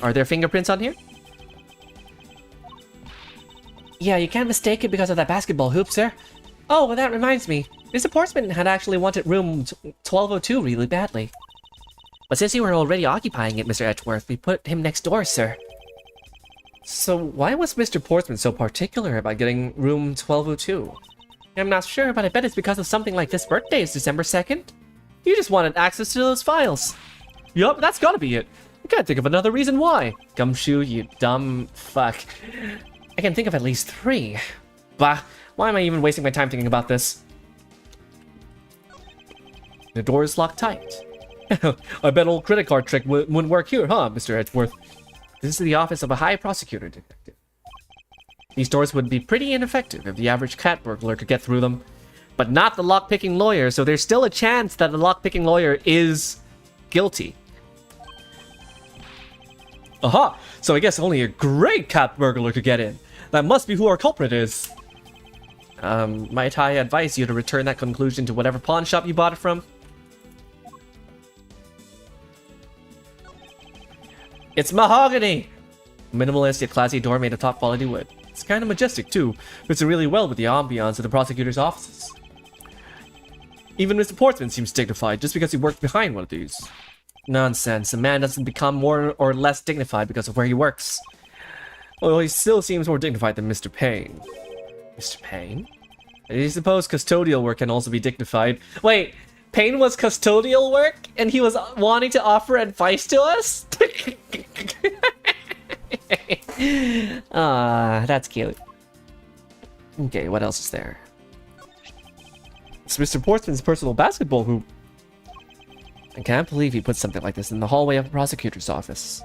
Are there fingerprints on here? Yeah, you can't mistake it because of that basketball hoop, sir. Oh, well, that reminds me. Mr. Portsman had actually wanted room 1202 really badly. But since you were already occupying it, Mr. Edgeworth, we put him next door, sir. So why was Mr. Portsman so particular about getting room 1202? I'm not sure, but I bet it's because of something like this birthday is December 2nd. You just wanted access to those files. Yup, that's gotta be it. I can't think of another reason why. Gumshoe, you dumb fuck. I can think of at least 3. Bah, why am I even wasting my time thinking about this? The door is locked tight. I bet old credit card trick wouldn't work here, huh, Mr. Edgeworth? This is the office of a high prosecutor detective. These doors would be pretty ineffective if the average cat burglar could get through them. But not the lock-picking lawyer, so there's still a chance that the lock-picking lawyer is guilty. Aha! So I guess only a great cat burglar could get in. That must be who our culprit is. Might I advise you to return that conclusion to whatever pawn shop you bought it from? It's mahogany! Minimalist yet classy door made of top quality wood. It's kind of majestic too. Fits in really well with the ambiance of the prosecutor's offices. Even Mr. Portsman seems dignified just because he worked behind one of these. Nonsense. A man doesn't become more or less dignified because of where he works. Well, he still seems more dignified than Mr. Payne. Mr. Payne? I suppose custodial work can also be dignified. Wait, Payne was custodial work and he was wanting to offer advice to us? Ah, that's cute. Okay, what else is there? It's Mr. Portsman's personal basketball hoop. I can't believe he put something like this in the hallway of a prosecutor's office.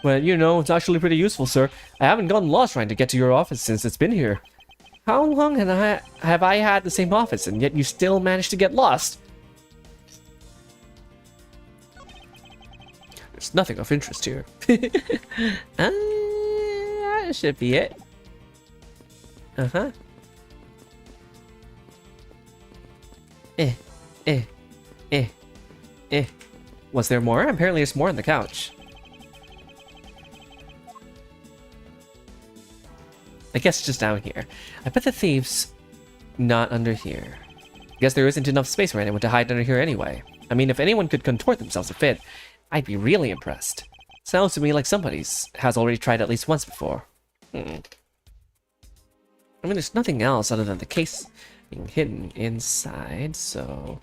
Well, you know, it's actually pretty useful, sir. I haven't gotten lost trying to get to your office since it's been here. How long have I had the same office, and yet you still managed to get lost? There's nothing of interest here. That should be it. Uh-huh. Was there more? Apparently there's more on the couch. I guess it's just down here. I bet the thieves not under here. Guess there isn't enough space for anyone to hide under here anyway. I mean, if anyone could contort themselves to fit, I'd be really impressed. Sounds to me like somebody's has already tried at least once before. I mean, there's nothing else other than the case being hidden inside, so...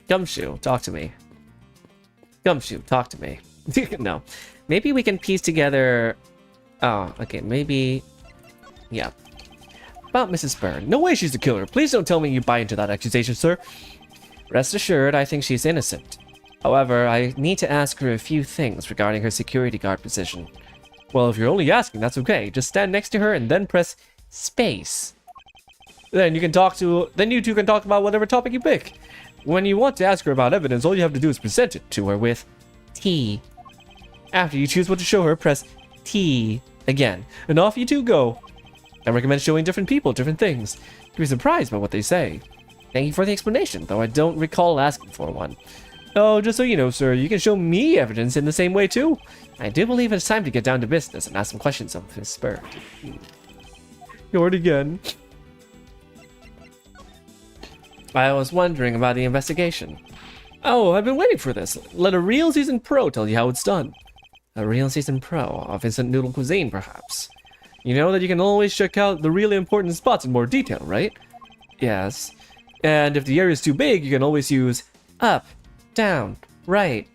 Gumshoe, talk to me. Gumshoe, talk to me. No. Maybe we can piece together... Oh, okay, maybe... Yeah. About Mrs. Byrne. No way she's the killer. Please don't tell me you buy into that accusation, sir. Rest assured, I think she's innocent. However, I need to ask her a few things regarding her security guard position. Well, if you're only asking, that's okay. Just stand next to her and then press space. Then you two can talk about whatever topic you pick. When you want to ask her about evidence, all you have to do is present it to her with T. After you choose what to show her, press T again, and off you two go. I recommend showing different people different things. You'll be surprised by what they say. Thank you for the explanation, though I don't recall asking for one. Oh, just so you know, sir, you can show me evidence in the same way, too. I do believe it's time to get down to business and ask some questions of Miss Bird. Yord again. I was wondering about the investigation. Oh, I've been waiting for this. Let a real seasoned pro tell you how it's done. A real seasoned pro of instant noodle cuisine, perhaps. You know that you can always check out the really important spots in more detail, right? Yes. And if the area is too big, you can always use up, down, right,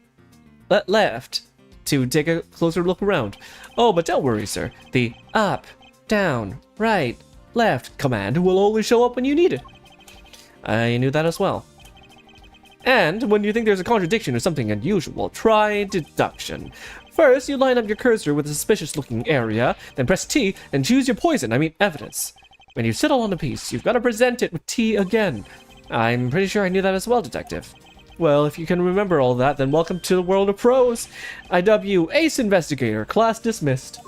left to take a closer look around. Oh, but don't worry, sir. The up, down, right, left command will always show up when you need it. I knew that as well. And when you think there's a contradiction or something unusual, try deduction. First, you line up your cursor with a suspicious-looking area, then press T and choose your poison, evidence. When you settle on a piece, you've got to present it with T again. I'm pretty sure I knew that as well, Detective. Well, if you can remember all that, then welcome to the world of pros. I dub you Ace Investigator, class dismissed.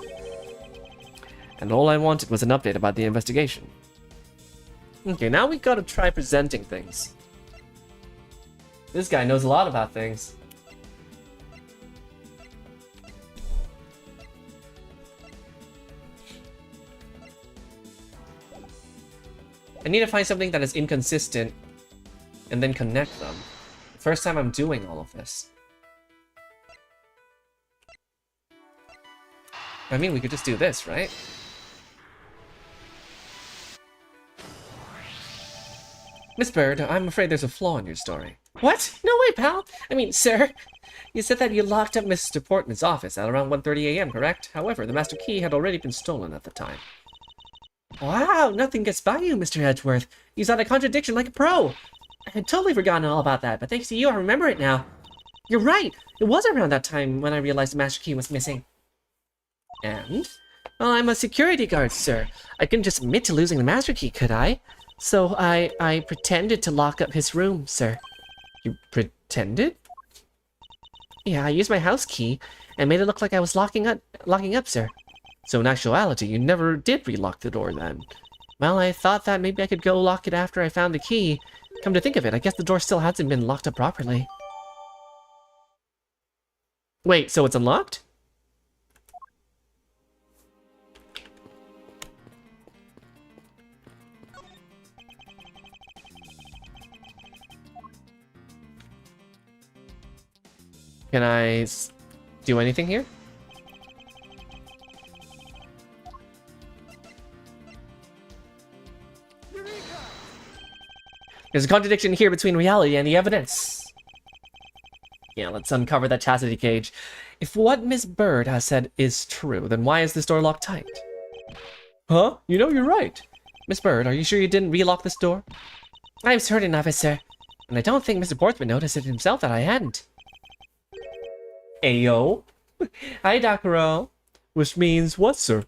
And all I wanted was an update about the investigation. Okay, now we gotta try presenting things. This guy knows a lot about things. I need to find something that is inconsistent and then connect them. First time I'm doing all of this. I mean, we could just do this, right? Miss Bird, I'm afraid there's a flaw in your story. What? No way, pal! I mean, sir, you said that you locked up Mr. Portman's office at around 1:30 a.m., correct? However, the master key had already been stolen at the time. Wow, nothing gets by you, Mr. Edgeworth. You saw the contradiction like a pro. I had totally forgotten all about that, but thanks to you, I remember it now. You're right. It was around that time when I realized the master key was missing. And? Well, I'm a security guard, sir. I couldn't just admit to losing the master key, could I? So I pretended to lock up his room, sir. You pretended? Yeah, I used my house key and made it look like I was locking up, sir. So in actuality, you never did relock the door then. Well, I thought that maybe I could go lock it after I found the key. Come to think of it, I guess the door still hasn't been locked up properly. Wait, so it's unlocked? Can I do anything here? There's a contradiction here between reality and the evidence. Yeah, let's uncover that chastity cage. If what Miss Bird has said is true, then why is this door locked tight? Huh? You know, you're right. Miss Bird, are you sure you didn't relock this door? I'm certain of it, sir. And I don't think Mr. Portsman noticed it himself that I hadn't. Ayo. Hi, Dakuro. Which means what, sir?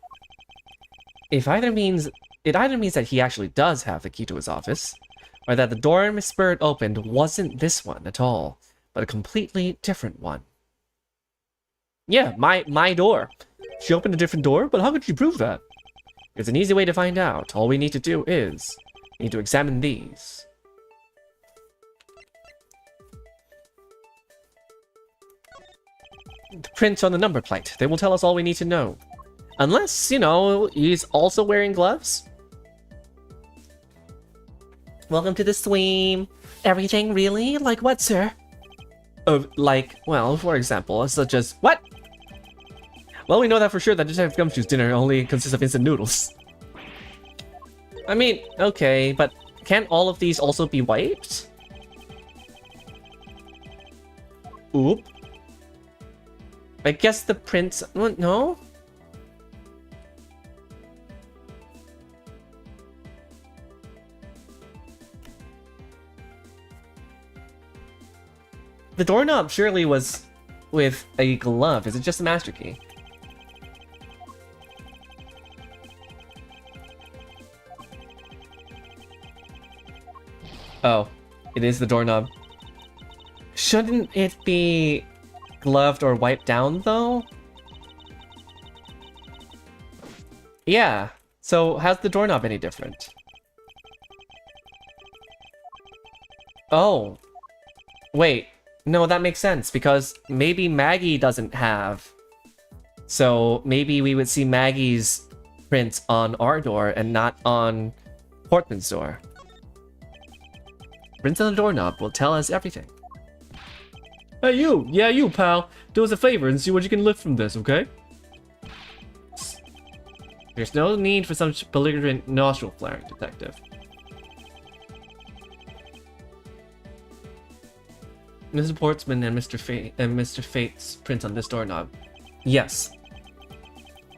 It either means that he actually does have the key to his office, or that the door Miss Bird opened wasn't this one at all, but a completely different one. Yeah, my door. She opened a different door? But how could she prove that? There's an easy way to find out. All we need to do is need to examine these. The print on the number plate. They will tell us all we need to know. Unless, you know, he's also wearing gloves. Welcome to the stream. Everything really? Like what, sir? Like, well, for example, such as... What? Well, we know that for sure that Detective Gumshoe's dinner only consists of instant noodles. I mean, okay, but can't all of these also be wiped? Oop. I guess the prints... No? The doorknob surely was with a glove. Is it just a master key? Oh, it is the doorknob. Shouldn't it be gloved or wiped down, though? Yeah. So how's the doorknob any different? Oh. Wait. No, that makes sense, because maybe Maggie doesn't have. So maybe we would see Maggie's print on our door and not on Portman's door. Print on the doorknob will tell us everything. Hey you! Yeah, you, pal. Do us a favor and see what you can lift from this, okay? There's no need for such belligerent nostril flaring, Detective. Mr. Portsman and Mr. Fate's print on this doorknob. Yes.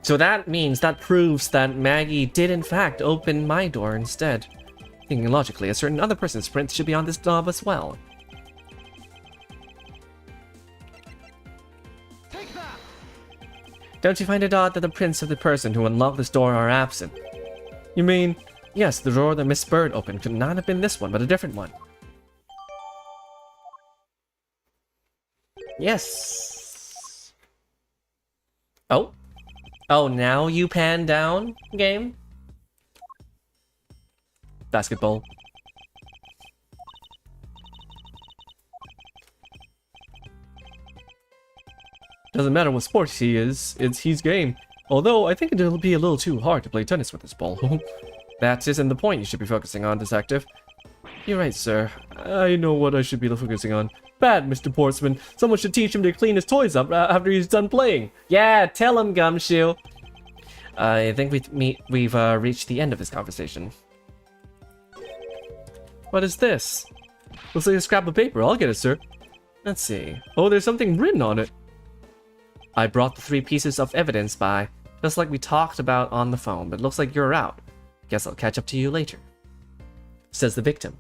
So that proves that Maggie did in fact open my door instead. Thinking logically, a certain other person's print should be on this knob as well. Take that! Don't you find it odd that the prints of the person who unlocked this door are absent? You mean... Yes, the door that Miss Bird opened could not have been this one, but a different one. Yes. Oh. Oh, now you pan down, game? Basketball. Doesn't matter what sport he is, he's game. Although, I think it'll be a little too hard to play tennis with this ball. That isn't the point you should be focusing on, Detective. You're right, sir. I know what I should be focusing on. Bad, Mr. Portsman. Someone should teach him to clean his toys up after he's done playing. Yeah, tell him, Gumshoe. I think we've reached the end of this conversation. What is this? Looks like a scrap of paper. I'll get it, sir. Let's see. Oh, there's something written on it. I brought the 3 pieces of evidence by, just like we talked about on the phone, but it looks like you're out. Guess I'll catch up to you later. Says the victim.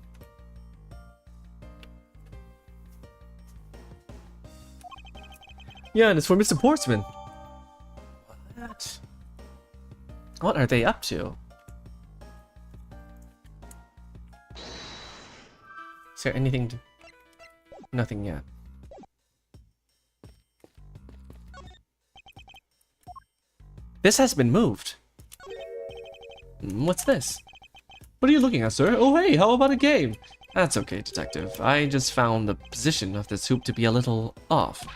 Yeah, and it's for Mr. Portsman. What? What are they up to? Is there anything to... Nothing yet. This has been moved. What's this? What are you looking at, sir? Oh, hey, how about a game? That's okay, Detective. I just found the position of this hoop to be a little off.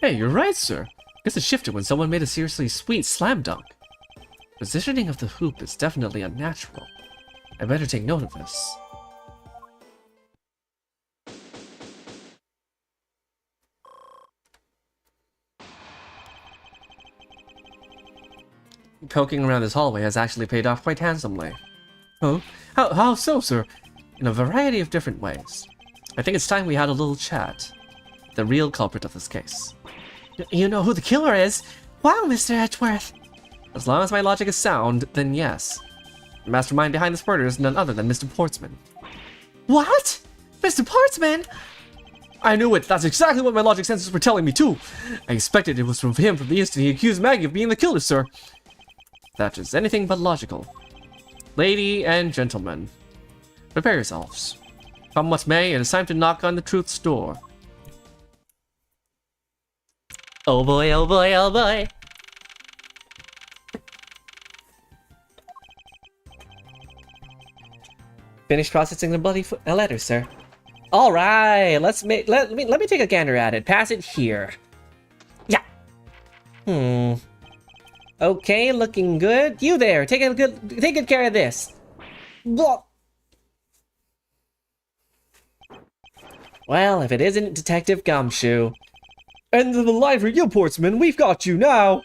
Hey, you're right, sir. Guess it shifted when someone made a seriously sweet slam dunk. Positioning of the hoop is definitely unnatural. I better take note of this. Poking around this hallway has actually paid off quite handsomely. Oh, how so, sir? In a variety of different ways. I think it's time we had a little chat. The real culprit of this case. You know who the killer is? Wow, Mr. Edgeworth! As long as my logic is sound, then yes. The mastermind behind this murder is none other than Mr. Portsman. What? Mr. Portsman? I knew it! That's exactly what my logic senses were telling me, too! I expected it was from him from the instant he accused Maggie of being the killer, sir. That is anything but logical. Lady and gentlemen, prepare yourselves. Come what may, it is time to knock on the truth's door. Oh boy, oh boy, oh boy. Finish processing the bloody letter, sir. All right, let me take a gander at it. Pass it here. Yeah. Okay, looking good. You there, take good care of this. Blah. Well, if it isn't Detective Gumshoe. End of the line for you, Portsman. We've got you now.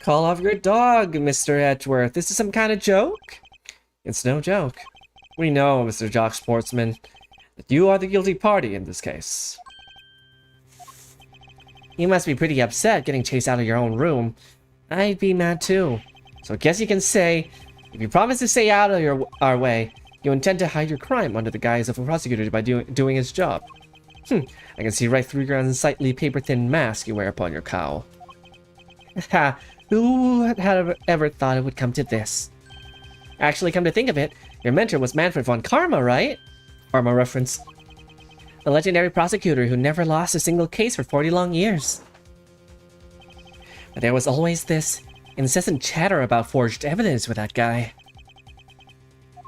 Call off your dog, Mr. Edgeworth. This is some kind of joke? It's no joke. We know, Mr. Jock Sportsman, that you are the guilty party in this case. You must be pretty upset getting chased out of your own room. I'd be mad too. So I guess you can say, if you promise to stay out of our way, you intend to hide your crime under the guise of a prosecutor by doing his job. I can see right through your unsightly paper-thin mask you wear upon your cowl. Ha! Who had ever thought it would come to this? Actually, come to think of it, your mentor was Manfred von Karma, right? Arma reference. The legendary prosecutor who never lost a single case for 40 long years. But there was always this incessant chatter about forged evidence with that guy.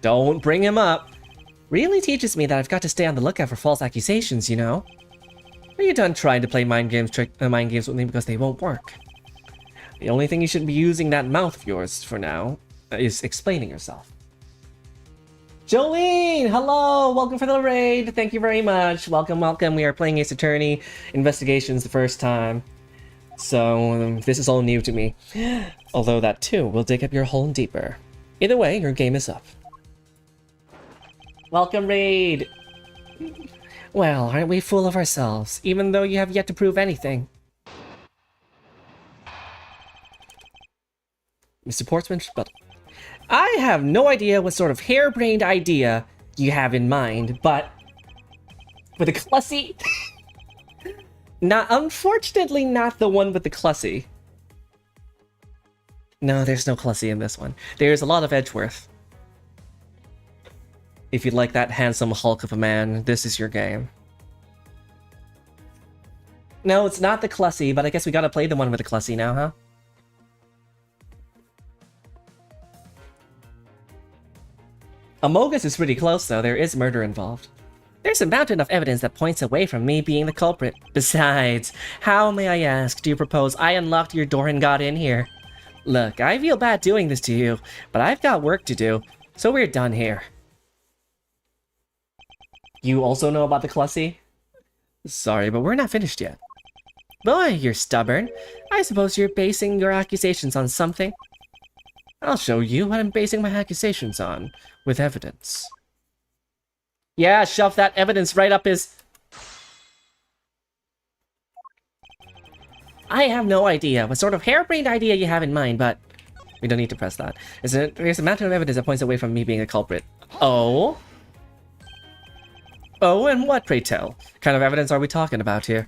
Don't bring him up. Really teaches me that I've got to stay on the lookout for false accusations, you know? Are you done trying to play mind games with me because they won't work? The only thing you should be using that mouth of yours for now is explaining yourself. Jolene, hello! Welcome for the raid. Thank you very much. Welcome, welcome. We are playing Ace Attorney Investigations the first time. So, this is all new to me. Although that too will dig up your hole deeper. Either way, your game is up. Welcome, raid! Well, aren't we full of ourselves, even though you have yet to prove anything? Mr. Portsman, but I have no idea what sort of harebrained idea you have in mind, but with a Clussy? Unfortunately, not the one with the Clussy. No, there's no Clussy in this one. There's a lot of Edgeworth. If you like that handsome hulk of a man, this is your game. No, it's not the Clussy, but I guess we gotta play the one with the Clussy now, huh? Amogus is pretty close, though. There is murder involved. There's a mountain of evidence that points away from me being the culprit. Besides, how, may I ask, do you propose I unlocked your door and got in here? Look, I feel bad doing this to you, but I've got work to do, so we're done here. You also know about the Clussy? Sorry, but we're not finished yet. Boy, you're stubborn. I suppose you're basing your accusations on something. I'll show you what I'm basing my accusations on, with evidence. Yeah, shove that evidence right up his... I have no idea what sort of harebrained idea you have in mind, but... We don't need to press that. There's a mountain of evidence that points away from me being a culprit. Oh? Oh, and what, pray tell? What kind of evidence are we talking about here?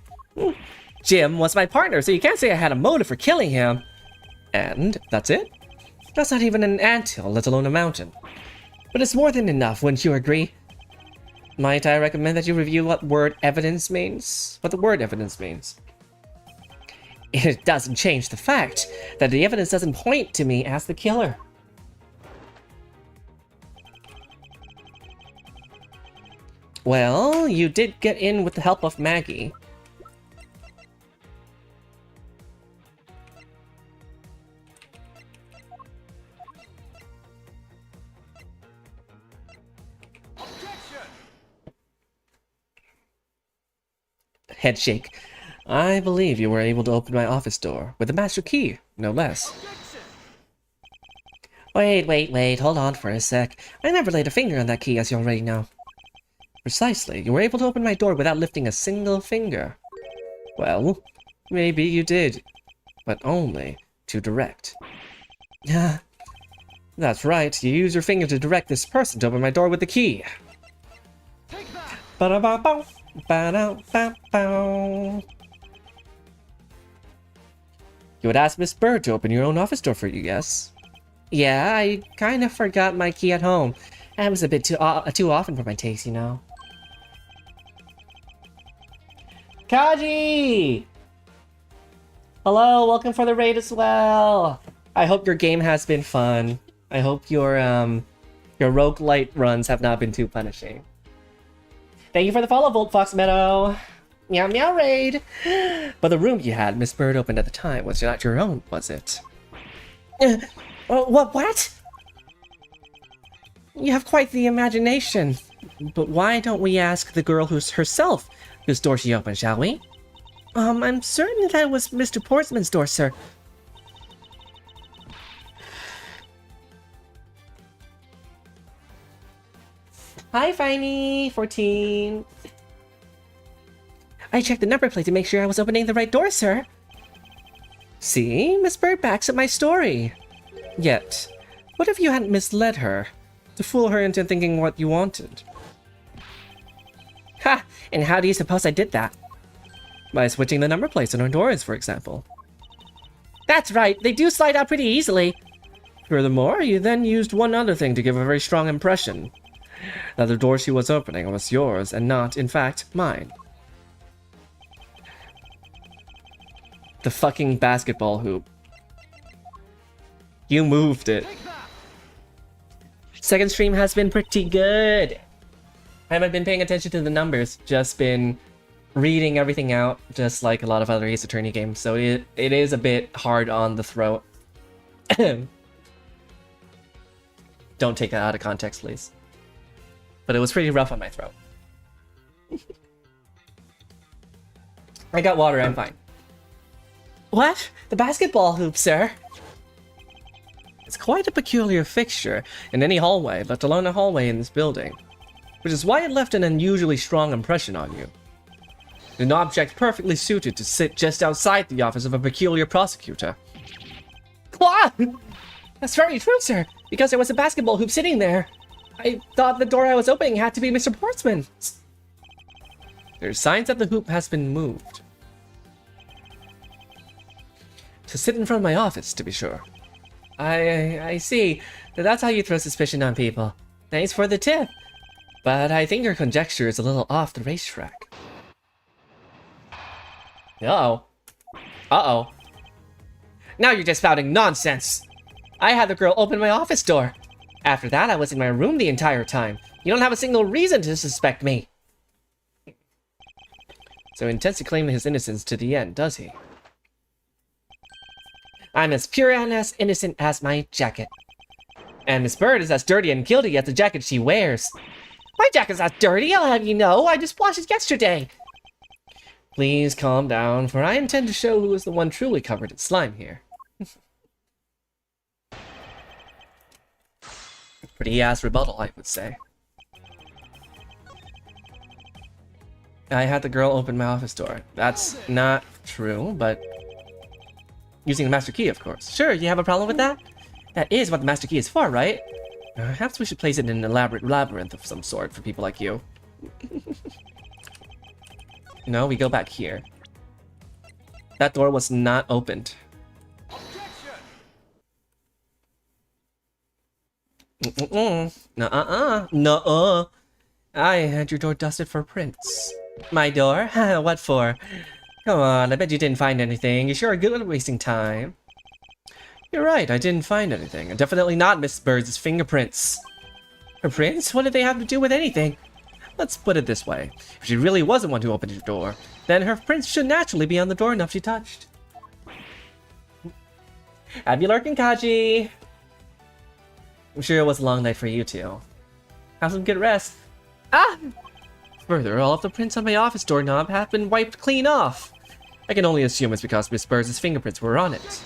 Jim was my partner, so you can't say I had a motive for killing him. And that's it? That's not even an anthill, let alone a mountain. But it's more than enough, wouldn't you agree? Might I recommend that you review what word evidence means? What the word evidence means? It doesn't change the fact that the evidence doesn't point to me as the killer. Well, you did get in with the help of Maggie. Head shake. I believe you were able to open my office door with the master key, no less. Wait, hold on for a sec. I never laid a finger on that key, as you already know. Precisely, you were able to open my door without lifting a single finger. Well, maybe you did, but only to direct. That's right, you use your finger to direct this person to open my door with the key. Ba-da-ba-bow, ba-da-ba-bow. You would ask Miss Bird to open your own office door for you, yes? Yeah, I kind of forgot my key at home. That was a bit too often for my taste, you know. Kaji! Hello, welcome for the raid as well. I hope your game has been fun. I hope your roguelite runs have not been too punishing. Thank you for the follow, Volt Fox Meadow. Meow meow raid. But the room you had Miss Bird opened at the time was not your own, was it? What? You have quite the imagination. But why don't we ask the girl herself whose door she opened, shall we? I'm certain that was Mr. Portsman's door, sir. Hi, Finey14. I checked the number plate to make sure I was opening the right door, sir. See, Miss Bird backs up my story. Yet, what if you hadn't misled her to fool her into thinking what you wanted? Ha! And how do you suppose I did that? By switching the number plates on her doors, for example. That's right, they do slide out pretty easily. Furthermore, you then used one other thing to give a very strong impression. that the door she was opening was yours and not, in fact, mine. The fucking basketball hoop. You moved it. Second stream has been pretty good. I haven't been paying attention to the numbers, just been reading everything out, just like a lot of other Ace Attorney games, so it is a bit hard on the throat. Don't take that out of context, please. But it was pretty rough on my throat. I got water, I'm fine. What? The basketball hoop, sir? It's quite a peculiar fixture in any hallway, let alone a hallway in this building, which is why it left an unusually strong impression on you. An object perfectly suited to sit just outside the office of a peculiar prosecutor. What? That's very true, sir, because there was a basketball hoop sitting there. I thought the door I was opening had to be Mr. Portsman's. There's signs that the hoop has been moved. To sit in front of my office, to be sure. I see. That's how you throw suspicion on people. Thanks for the tip. But I think your conjecture is a little off the racetrack. Uh-oh. Uh-oh. Now you're just spouting nonsense. I had the girl open my office door. After that, I was in my room the entire time. You don't have a single reason to suspect me. So he intends to claim his innocence to the end, does he? I'm as pure and as innocent as my jacket. And Miss Bird is as dirty and guilty as the jacket she wears. My jacket's not dirty, I'll have you know. I just washed it yesterday. Please calm down, for I intend to show who is the one truly covered in slime here. Pretty ass rebuttal, I would say. I had the girl open my office door. That's not true, but... using the master key, of course. Sure, you have a problem with that? That is what the master key is for, right? Perhaps we should place it in an elaborate labyrinth of some sort for people like you. No, we go back here. That door was not opened. No. I had your door dusted for prints. My door? What for? Come on, I bet you didn't find anything. You sure are good at wasting time. You're right, I didn't find anything. And definitely not Miss Bird's fingerprints. Her prints? What did they have to do with anything? Let's put it this way. If she really was the one who opened your door, then her prints should naturally be on the doorknob she touched. Happy lurking, Kaji! I'm sure it was a long night for you two. Have some good rest. Ah! Further, all of the prints on my office doorknob have been wiped clean off. I can only assume it's because Miss Bird's fingerprints were on it.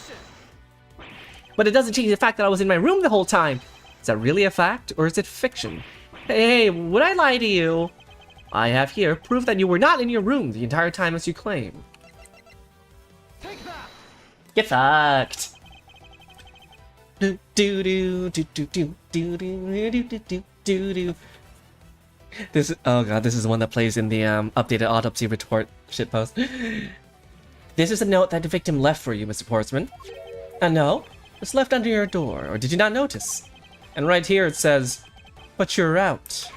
But it doesn't change the fact that I was in my room the whole time. Is that really a fact, or is it fiction? Hey, would I lie to you? I have here proof that you were not in your room the entire time as you claim. Get fucked. Do do do do do do do do do do do do. This, oh god, this is the one that plays in the updated autopsy report shitpost. This is a note that the victim left for you, Mr. Portsman. A note? It's left under your door, or did you not notice? And right here it says, but you're out.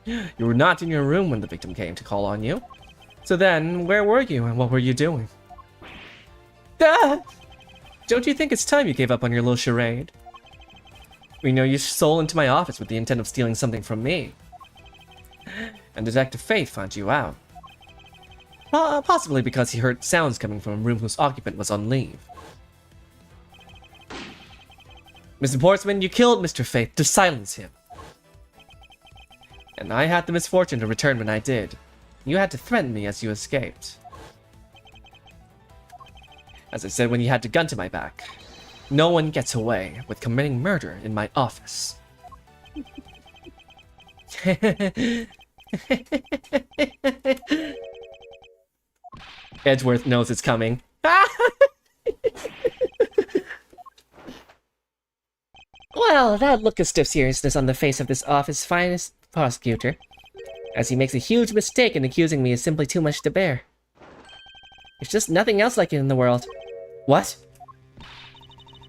You were not in your room when the victim came to call on you. So then, where were you and what were you doing? Ah! Don't you think it's time you gave up on your little charade? We know you stole into my office with the intent of stealing something from me. And Detective Faith found you out. Possibly because he heard sounds coming from a room whose occupant was on leave. Mr. Portsman, you killed Mr. Faith to silence him. And I had the misfortune to return when I did. You had to threaten me as you escaped. As I said when you had the gun to my back, no one gets away with committing murder in my office. Edgeworth knows it's coming. Well, that look of stiff seriousness on the face of this office's finest prosecutor, as he makes a huge mistake in accusing me is simply too much to bear. There's just nothing else like it in the world. What?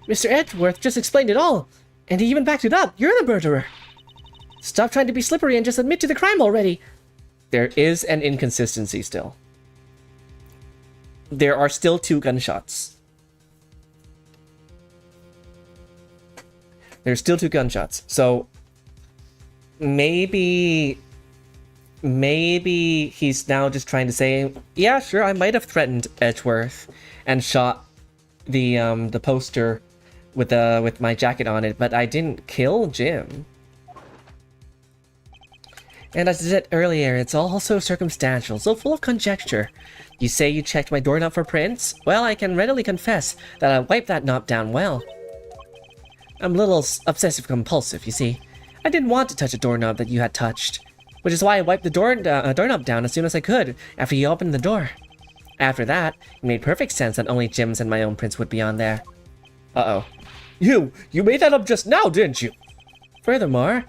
Mr. Edgeworth just explained it all, and he even backed it up. You're the murderer. Stop trying to be slippery and just admit to the crime already. There is an inconsistency still. There are still 2 gunshots. There's still 2 gunshots. So maybe he's now just trying to say, yeah, sure, I might have threatened Edgeworth and shot the poster with my jacket on it, but I didn't kill Jim. And as I said earlier, it's also circumstantial, so full of conjecture. You say you checked my doorknob for prints? Well, I can readily confess that I wiped that knob down well. I'm a little obsessive-compulsive, you see. I didn't want to touch a doorknob that you had touched, which is why I wiped the doorknob down as soon as I could after you opened the door. After that, it made perfect sense that only Jim's and my own prints would be on there. Uh-oh. You made that up just now, didn't you? Furthermore,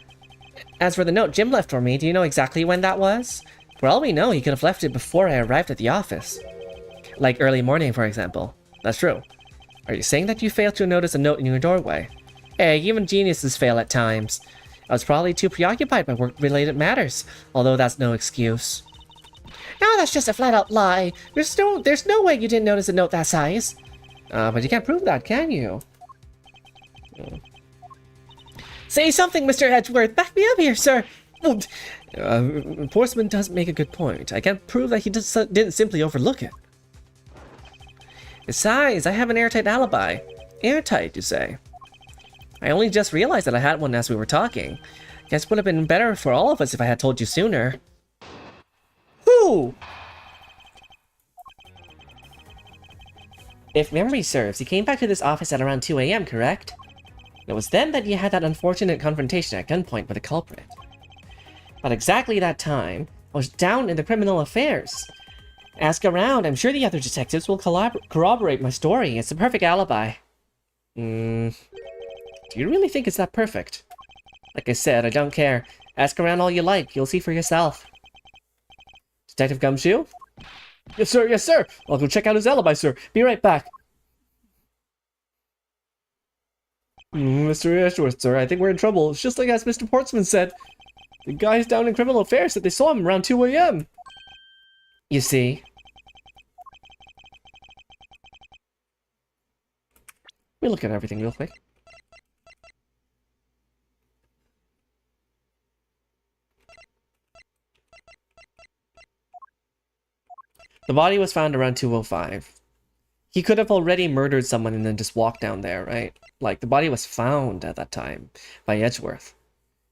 as for the note Jim left for me, do you know exactly when that was? For all we know, he could have left it before I arrived at the office. Like early morning, for example. That's true. Are you saying that you failed to notice a note in your doorway? Hey, even geniuses fail at times. I was probably too preoccupied by work-related matters, although that's no excuse. No, that's just a flat-out lie. There's no way you didn't notice a note that size. But you can't prove that, can you? Say something, Mr. Edgeworth. Back me up here, sir. Portsman does make a good point. I can't prove that he didn't simply overlook it. Besides, I have an airtight alibi. Airtight, you say? I only just realized that I had one as we were talking. Guess it would have been better for all of us if I had told you sooner. Who? If memory serves, you came back to this office at around 2 a.m., correct? It was then that you had that unfortunate confrontation at gunpoint with the culprit. At exactly that time, I was down in the criminal affairs. Ask around, I'm sure the other detectives will corroborate my story. It's a perfect alibi. Do you really think it's that perfect? Like I said, I don't care. Ask around all you like, you'll see for yourself. Detective Gumshoe? Yes, sir, yes, sir! I'll go check out his alibi, sir. Be right back. Mr. Edgeworth, sir, I think we're in trouble. It's just like as Mr. Portsman said. The guys down in criminal affairs said they saw him around 2 a.m. You see? We'll look at everything real quick. The body was found around 2:05. He could have already murdered someone and then just walked down there, right? Like, the body was found at that time by Edgeworth.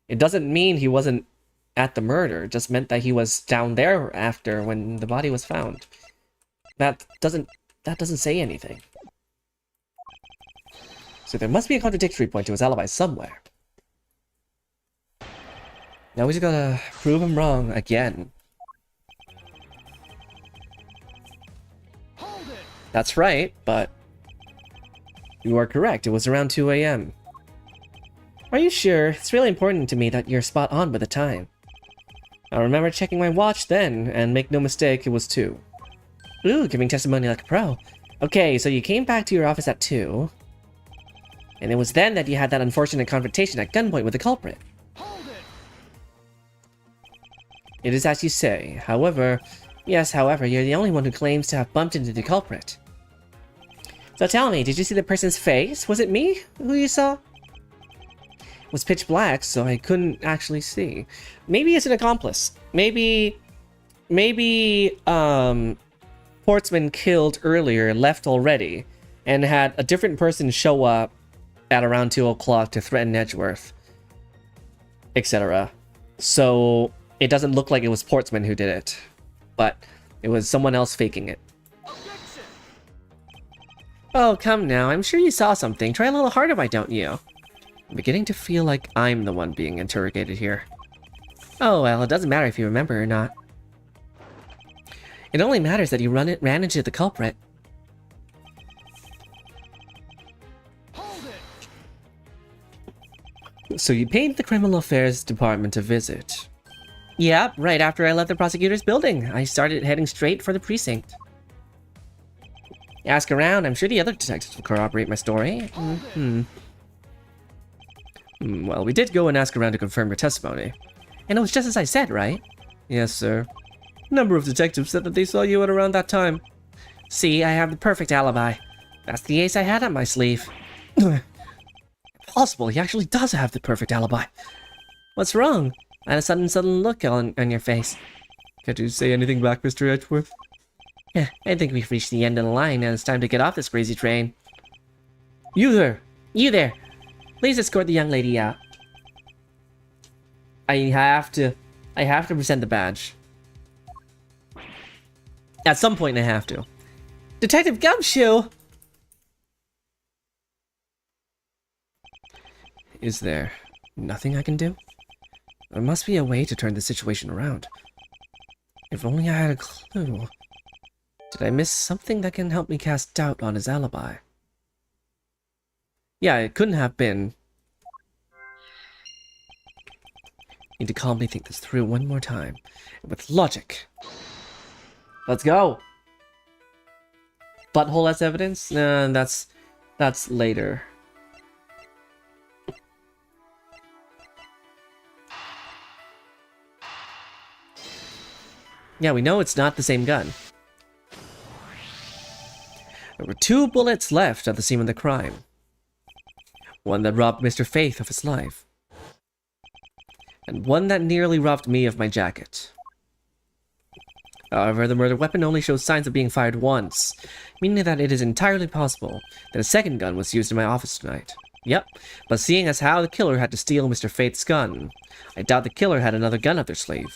It doesn't mean he wasn't at the murder. It just meant that he was down there after when the body was found. That doesn't say anything. So there must be a contradictory point to his alibi somewhere. Now we just gotta prove him wrong again. That's right, but you are correct. It was around 2 a.m. Are you sure? It's really important to me that you're spot on with the time. I remember checking my watch then, and make no mistake, it was 2. Ooh, giving testimony like a pro. Okay, so you came back to your office at 2, and it was then that you had that unfortunate confrontation at gunpoint with the culprit. It is as you say. However, you're the only one who claims to have bumped into the culprit. So tell me, did you see the person's face? Was it me who you saw? It was pitch black, so I couldn't actually see. Maybe it's an accomplice. Maybe Portsman killed earlier, left already, and had a different person show up at around 2 o'clock to threaten Edgeworth, etc. So it doesn't look like it was Portsman who did it, but it was someone else faking it. Oh, come now. I'm sure you saw something. Try a little harder, why don't you? I'm beginning to feel like I'm the one being interrogated here. Oh, well, it doesn't matter if you remember or not. It only matters that you ran into the culprit. So you paid the Criminal Affairs Department a visit. Yep, right after I left the prosecutor's building. I started heading straight for the precinct. Ask around, I'm sure the other detectives will corroborate my story. Well, we did go and ask around to confirm your testimony. And it was just as I said, right? Yes, sir. A number of detectives said that they saw you at around that time. See, I have the perfect alibi. That's the ace I had up my sleeve. Impossible, he actually does have the perfect alibi. What's wrong? I had a sudden look on your face. Can't you say anything back, Mr. Edgeworth? Yeah, I think we've reached the end of the line and it's time to get off this crazy train. You there! You there! Please escort the young lady out. I have to present the badge. At some point I have to. Detective Gumshoe! Is there nothing I can do? There must be a way to turn the situation around. If only I had a clue. Did I miss something that can help me cast doubt on his alibi? Yeah, it couldn't have been. Need to calmly think this through one more time. With logic. Let's go! Butthole as evidence? Nah, that's later. Yeah, we know it's not the same gun. There were 2 bullets left at the scene of the crime. One that robbed Mr. Faith of his life. And one that nearly robbed me of my jacket. However, the murder weapon only shows signs of being fired once, meaning that it is entirely possible that a second gun was used in my office tonight. Yep, but seeing as how the killer had to steal Mr. Faith's gun, I doubt the killer had another gun up their sleeve.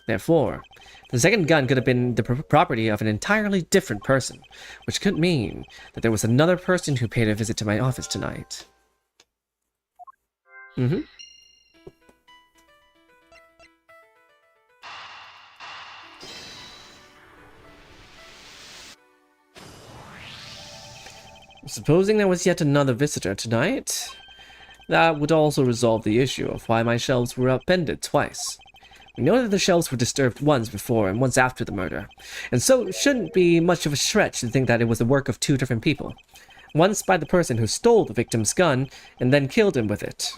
Therefore, the second gun could have been the property of an entirely different person, which could mean that there was another person who paid a visit to my office tonight. Supposing there was yet another visitor tonight, that would also resolve the issue of why my shelves were upended twice. We know that the shelves were disturbed once before and once after the murder, and so it shouldn't be much of a stretch to think that it was the work of 2 different people. Once by the person who stole the victim's gun and then killed him with it,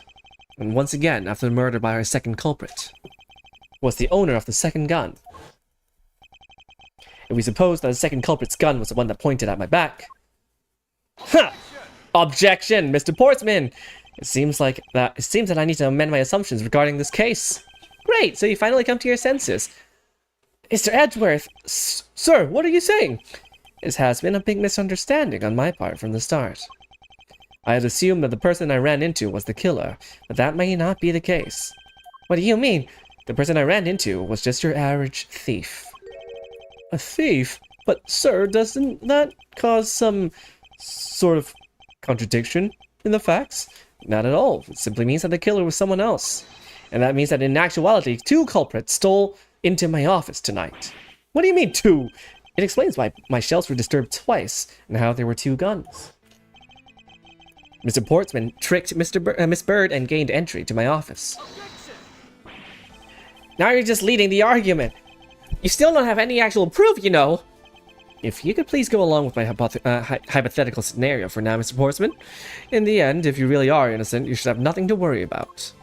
and once again after the murder by our second culprit, was the owner of the second gun. If we suppose that the second culprit's gun was the one that pointed at my back... Ha! Objection, Mr. Portsman! It seems that I need to amend my assumptions regarding this case. Great, so you finally come to your senses. Mr. Edgeworth! Sir, what are you saying? This has been a big misunderstanding on my part from the start. I had assumed that the person I ran into was the killer, but that may not be the case. What do you mean? The person I ran into was just your average thief. A thief? But, sir, doesn't that cause some sort of contradiction in the facts? Not at all. It simply means that the killer was someone else. And that means that in actuality, 2 culprits stole into my office tonight. What do you mean 2? It explains why my shelves were disturbed twice and how there were 2 guns. Mr. Portsman tricked Miss Bird and gained entry to my office. Now you're just leading the argument. You still don't have any actual proof, you know. If you could please go along with my hypothetical scenario for now, Mr. Portsman. In the end, if you really are innocent, you should have nothing to worry about.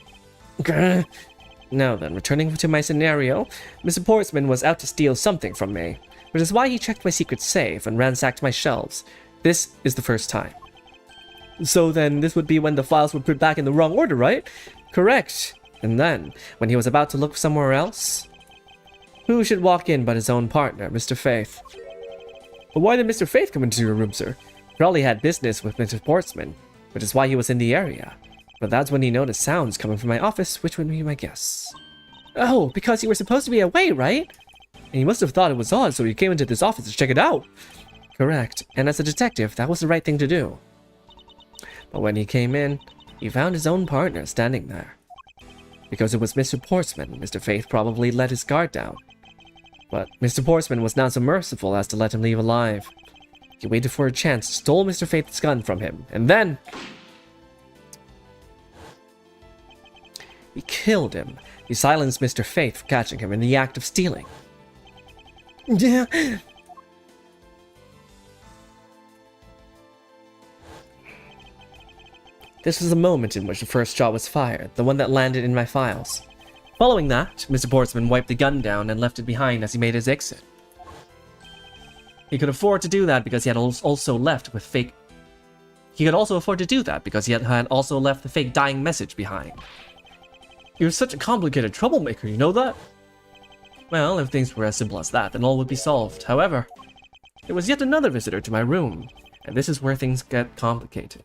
Now then, returning to my scenario, Mr. Portsman was out to steal something from me, which is why he checked my secret safe and ransacked my shelves. This is the first time. So then, this would be when the files were put back in the wrong order, right? Correct. And then, when he was about to look somewhere else, who should walk in but his own partner, Mr. Faith? But why did Mr. Faith come into your room, sir? He probably had business with Mr. Portsman, which is why he was in the area. But that's when he noticed sounds coming from my office, which would be my guess. Oh, because you were supposed to be away, right? And he must have thought it was odd, so he came into this office to check it out. Correct, and as a detective, that was the right thing to do. But when he came in, he found his own partner standing there. Because it was Mr. Portsman, Mr. Faith probably let his guard down. But Mr. Portsman was not so merciful as to let him leave alive. He waited for a chance, stole Mr. Faith's gun from him, and then... he killed him. He silenced Mr. Faith for catching him in the act of stealing. Yeah. This was the moment in which the first shot was fired, the one that landed in my files. Following that, Mr. Portsman wiped the gun down and left it behind as he made his exit. He could afford to do that because he had also left with fake... He could also afford to do that because he had also left the fake dying message behind. He was such a complicated troublemaker, you know that? Well, if things were as simple as that, then all would be solved. However, there was yet another visitor to my room, and this is where things get complicated.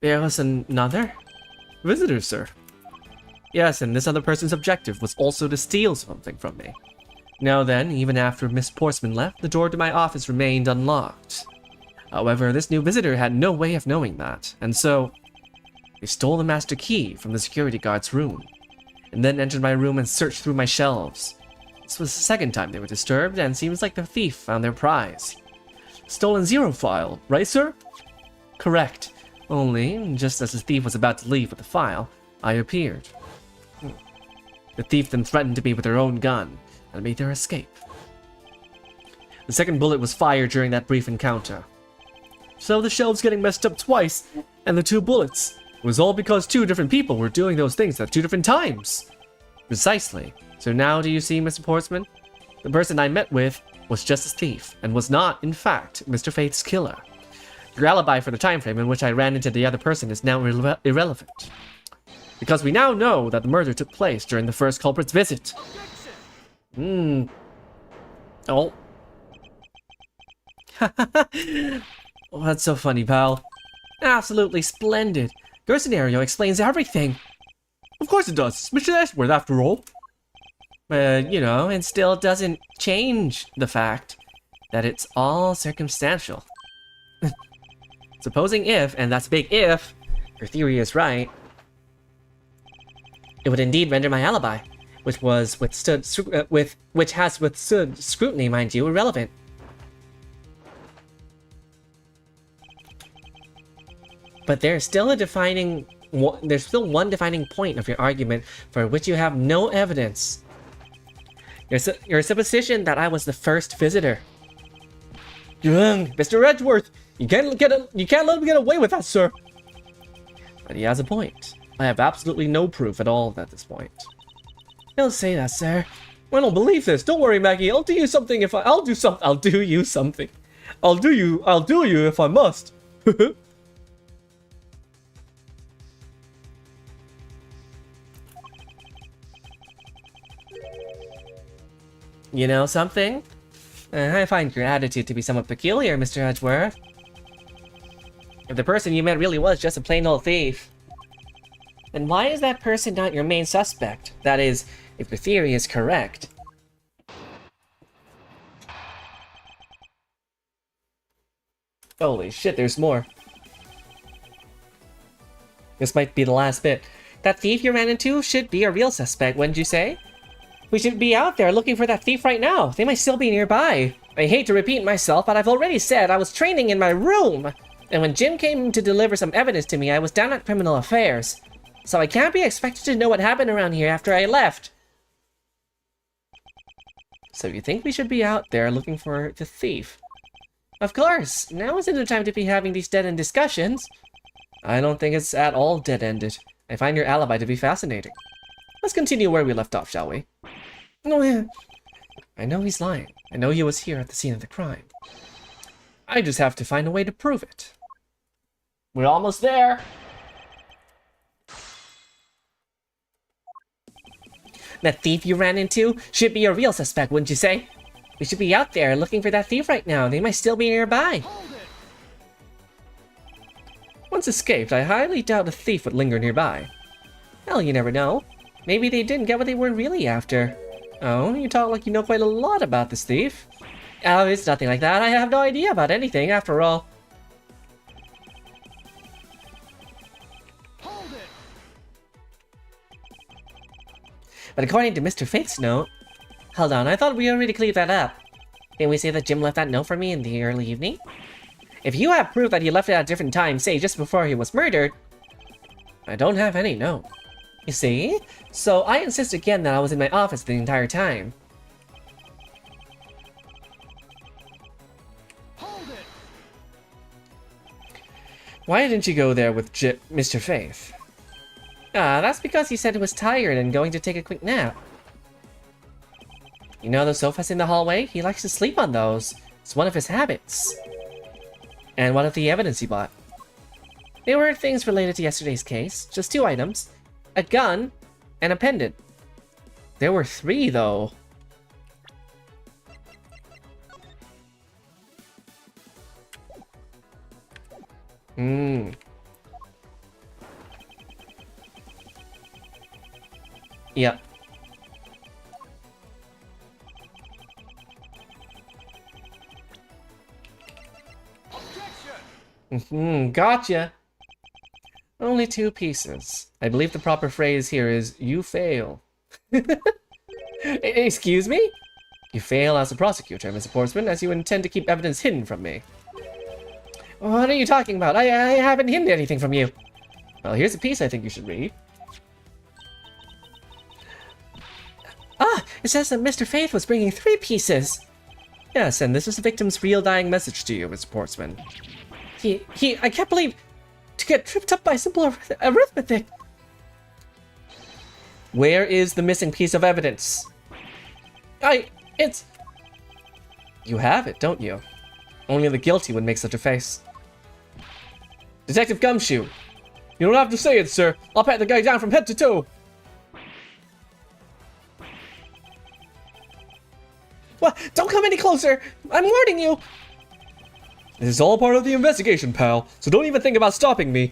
There was another visitor, sir. Yes, and this other person's objective was also to steal something from me. Now then, even after Miss Portsman left, the door to my office remained unlocked. However, this new visitor had no way of knowing that, and so they stole the master key from the security guard's room, and then entered my room and searched through my shelves. This was the second time they were disturbed, and seems like the thief found their prize. Stolen zero file, right, sir? Correct. Only, just as the thief was about to leave with the file, I appeared. The thief then threatened to me with their own gun, and made their escape. The second bullet was fired during that brief encounter. So the shelves getting messed up twice, and the two bullets. It was all because two different people were doing those things at two different times. Precisely. So now do you see, Mr. Portsman? The person I met with was just a thief, and was not, in fact, Mr. Faith's killer. Your alibi for the time frame in which I ran into the other person is now irrelevant. Because we now know that the murder took place during the first culprit's visit. Oh. Oh, that's so funny, pal. Absolutely splendid. Your scenario explains everything. Of course it does. It's Mr. Ashworth, after all. You know, it still doesn't change the fact that it's all circumstantial. Supposing if, and that's a big if, your theory is right, it would indeed render my alibi, which has withstood scrutiny, mind you, irrelevant. But there's still one defining point of your argument for which you have no evidence. Your supposition that I was the first visitor. Mr. Edgeworth, you can't let him get away with that, sir. But he has a point. I have absolutely no proof at all at this point. Don't say that, sir. I don't believe this. Don't worry, Maggie. I'll do you something if I'll do you something. I'll do you if I must. You know something? I find your attitude to be somewhat peculiar, Mr. Edgeworth. If the person you met really was just a plain old thief, then why is that person not your main suspect? That is, if your theory is correct. Holy shit, there's more. This might be the last bit. That thief you ran into should be a real suspect, wouldn't you say? We should be out there looking for that thief right now. They might still be nearby. I hate to repeat myself, but I've already said I was training in my room. And when Jim came to deliver some evidence to me, I was down at Criminal Affairs. So I can't be expected to know what happened around here after I left. So you think we should be out there looking for the thief? Of course. Now isn't the time to be having these dead-end discussions. I don't think it's at all dead-ended. I find your alibi to be fascinating. Let's continue where we left off, shall we? Oh, yeah. I know he's lying. I know he was here at the scene of the crime. I just have to find a way to prove it. We're almost there. That thief you ran into should be a real suspect, wouldn't you say? We should be out there looking for that thief right now. They might still be nearby. Once escaped, I highly doubt a thief would linger nearby. Hell, you never know. Maybe they didn't get what they were really after. Oh, you talk like you know quite a lot about this thief. Oh, it's nothing like that. I have no idea about anything, after all. Hold it. But according to Mr. Faith's note... Hold on, I thought we already cleared that up. Didn't we say that Jim left that note for me in the early evening? If you have proof that he left it at a different time, say just before he was murdered... I don't have any note. You see? So I insist again that I was in my office the entire time. Hold it. Why didn't you go there with Mr. Faith? That's because he said he was tired and going to take a quick nap. You know those sofas in the hallway? He likes to sleep on those. It's one of his habits. And what of the evidence he bought? They were things related to yesterday's case. Just 2 items. A gun and a pendant. There were 3, though. Yep. Gotcha. Only 2 pieces. I believe the proper phrase here is, you fail. Excuse me? You fail as a prosecutor, Mr. Portsman, as you intend to keep evidence hidden from me. What are you talking about? I haven't hidden anything from you. Well, here's a piece I think you should read. It says that Mr. Faith was bringing 3 pieces. Yes, and this is the victim's real dying message to you, Mr. Portsman. I can't believe... to get tripped up by simple arithmetic. Where is the missing piece of evidence? You have it, don't you? Only the guilty would make such a face. Detective Gumshoe. You don't have to say it, sir. I'll pat the guy down from head to toe. What? Don't come any closer! I'm warning you! This is all part of the investigation, pal, so don't even think about stopping me.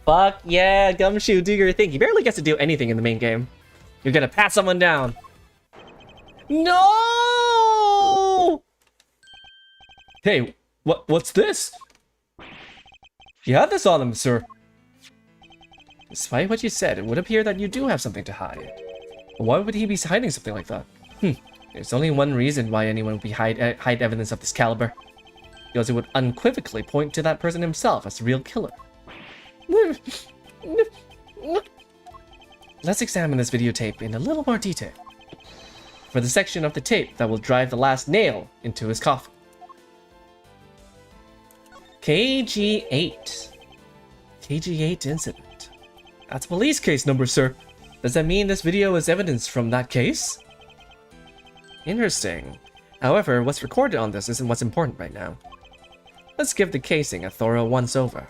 Fuck yeah, Gumshoe, do your thing. He barely gets to do anything in the main game. You're gonna pat someone down. No! Hey, what's this? You had this on him, sir. Despite what you said, it would appear that you do have something to hide. Why would he be hiding something like that? There's only one reason why anyone would be hide evidence of this caliber. Because it would unequivocally point to that person himself as the real killer. Let's examine this videotape in a little more detail. For the section of the tape that will drive the last nail into his coffin. KG8. KG8 incident. That's a police case number, sir. Does that mean this video is evidence from that case? Interesting. However, what's recorded on this isn't what's important right now. Let's give the casing a thorough once-over.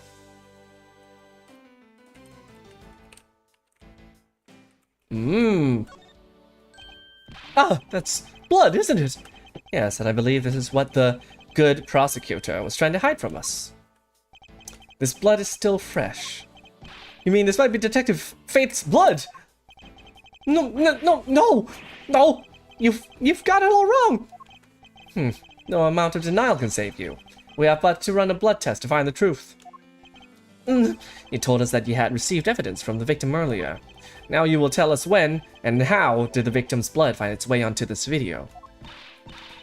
That's blood, isn't it? Yes, and I believe this is what the good prosecutor was trying to hide from us. This blood is still fresh. You mean this might be Detective Faith's blood? No! You've got it all wrong! No amount of denial can save you. We have but to run a blood test to find the truth. You told us that you had received evidence from the victim earlier. Now you will tell us when and how did the victim's blood find its way onto this video.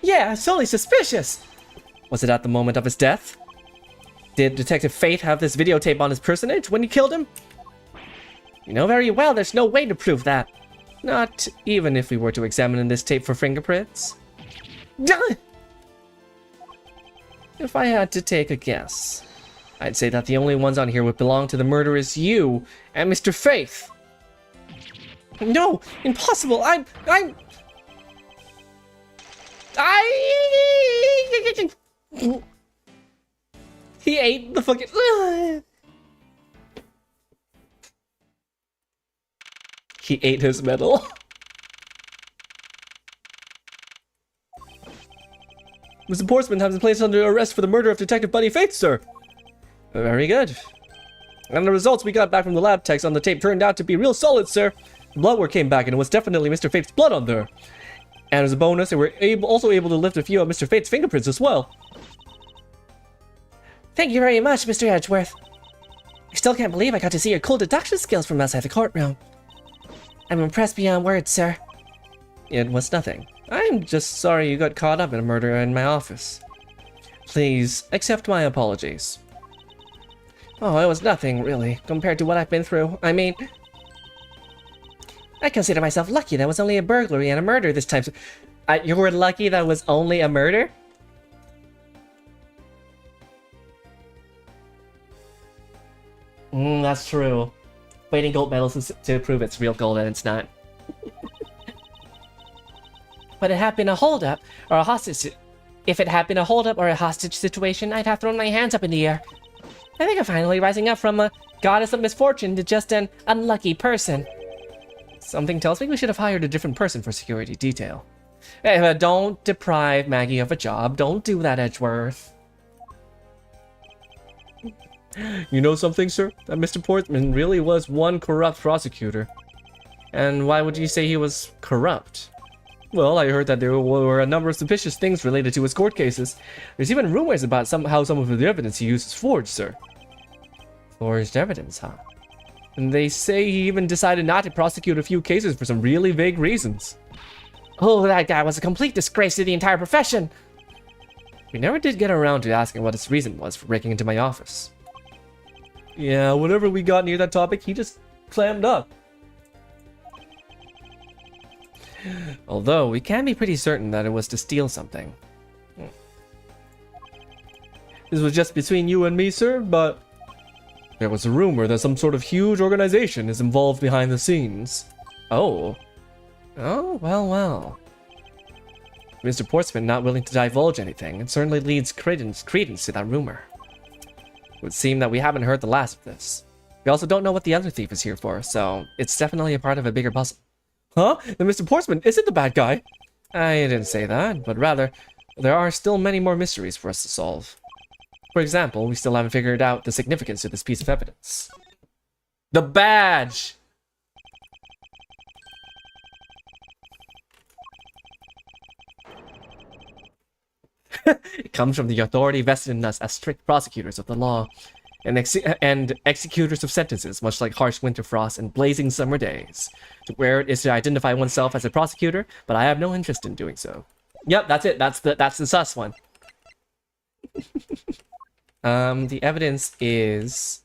Yeah, it's only suspicious! Was it at the moment of his death? Did Detective Faith have this videotape on his personage when he killed him? You know very well there's no way to prove that. Not even if we were to examine this tape for fingerprints. If I had to take a guess, I'd say that the only ones on here would belong to the murderous you and Mr. Faith. No, impossible. He ate the fucking... He ate his medal. Mr. Portsman has been placed under arrest for the murder of Detective Buddy Faith, sir. Very good. And the results we got back from the lab techs on the tape turned out to be real solid, sir. The blood work came back and it was definitely Mr. Faith's blood on there. And as a bonus, they were also able to lift a few of Mr. Faith's fingerprints as well. Thank you very much, Mr. Edgeworth. I still can't believe I got to see your cool deduction skills from outside the courtroom. I'm impressed beyond words, sir. It was nothing. I'm just sorry you got caught up in a murder in my office. Please, accept my apologies. Oh, it was nothing, really, compared to what I've been through. I mean... I consider myself lucky that was only a burglary and a murder this time. You were lucky that was only a murder? That's true. Waiting gold medals to prove it's real gold and it's not. But it had been a holdup or a hostage. If it had been a holdup or a hostage situation, I'd have thrown my hands up in the air. I think I'm finally rising up from a goddess of misfortune to just an unlucky person. Something tells me we should have hired a different person for security detail. Hey, but don't deprive Maggie of a job. Don't do that, Edgeworth. You know something, sir? That Mr. Portman really was one corrupt prosecutor. And why would you say he was corrupt? Well, I heard that there were a number of suspicious things related to his court cases. There's even rumors about how some of the evidence he used is forged, sir. Forged evidence, huh? And they say he even decided not to prosecute a few cases for some really vague reasons. Oh, that guy was a complete disgrace to the entire profession! We never did get around to asking what his reason was for breaking into my office. Yeah, whenever we got near that topic, he just clammed up. Although, we can be pretty certain that it was to steal something. This was just between you and me, sir, but there was a rumor that some sort of huge organization is involved behind the scenes. Oh. Oh, well. Mr. Portsman not willing to divulge anything, it certainly leads credence to that rumor. It would seem that we haven't heard the last of this. We also don't know what the other thief is here for, so it's definitely a part of a bigger puzzle. Huh? Then Mr. Portsman isn't the bad guy? I didn't say that, but rather, there are still many more mysteries for us to solve. For example, we still haven't figured out the significance of this piece of evidence. The badge! It comes from the authority vested in us as strict prosecutors of the law and executors of sentences, much like harsh winter frost and blazing summer days. To wear it is to identify oneself as a prosecutor, but I have no interest in doing so. Yep, that's it. That's the sus one. The evidence is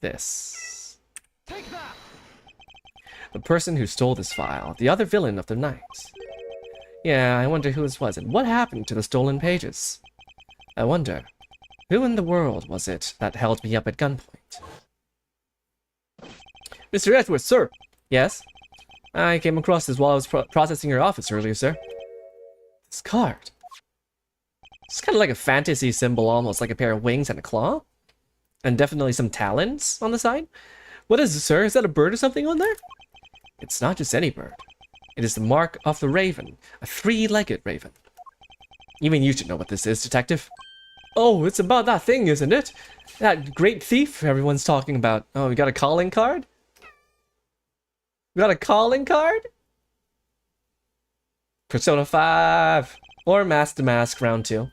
this. Take that! The person who stole this file, the other villain of the night. Yeah, I wonder who this was and what happened to the stolen pages. I wonder, who in the world was it that held me up at gunpoint? Mr. Edgeworth, sir! Yes? I came across this while I was processing your office earlier, sir. This card. It's kind of like a fantasy symbol, almost like a pair of wings and a claw. And definitely some talons on the side. What is this, sir? Is that a bird or something on there? It's not just any bird. It is the mark of the raven, a three-legged raven. Even you should know what this is, detective. Oh, it's about that thing, isn't it? That great thief everyone's talking about. Oh, we got a calling card? We got a calling card? Persona 5. Or Mask to Mask round 2.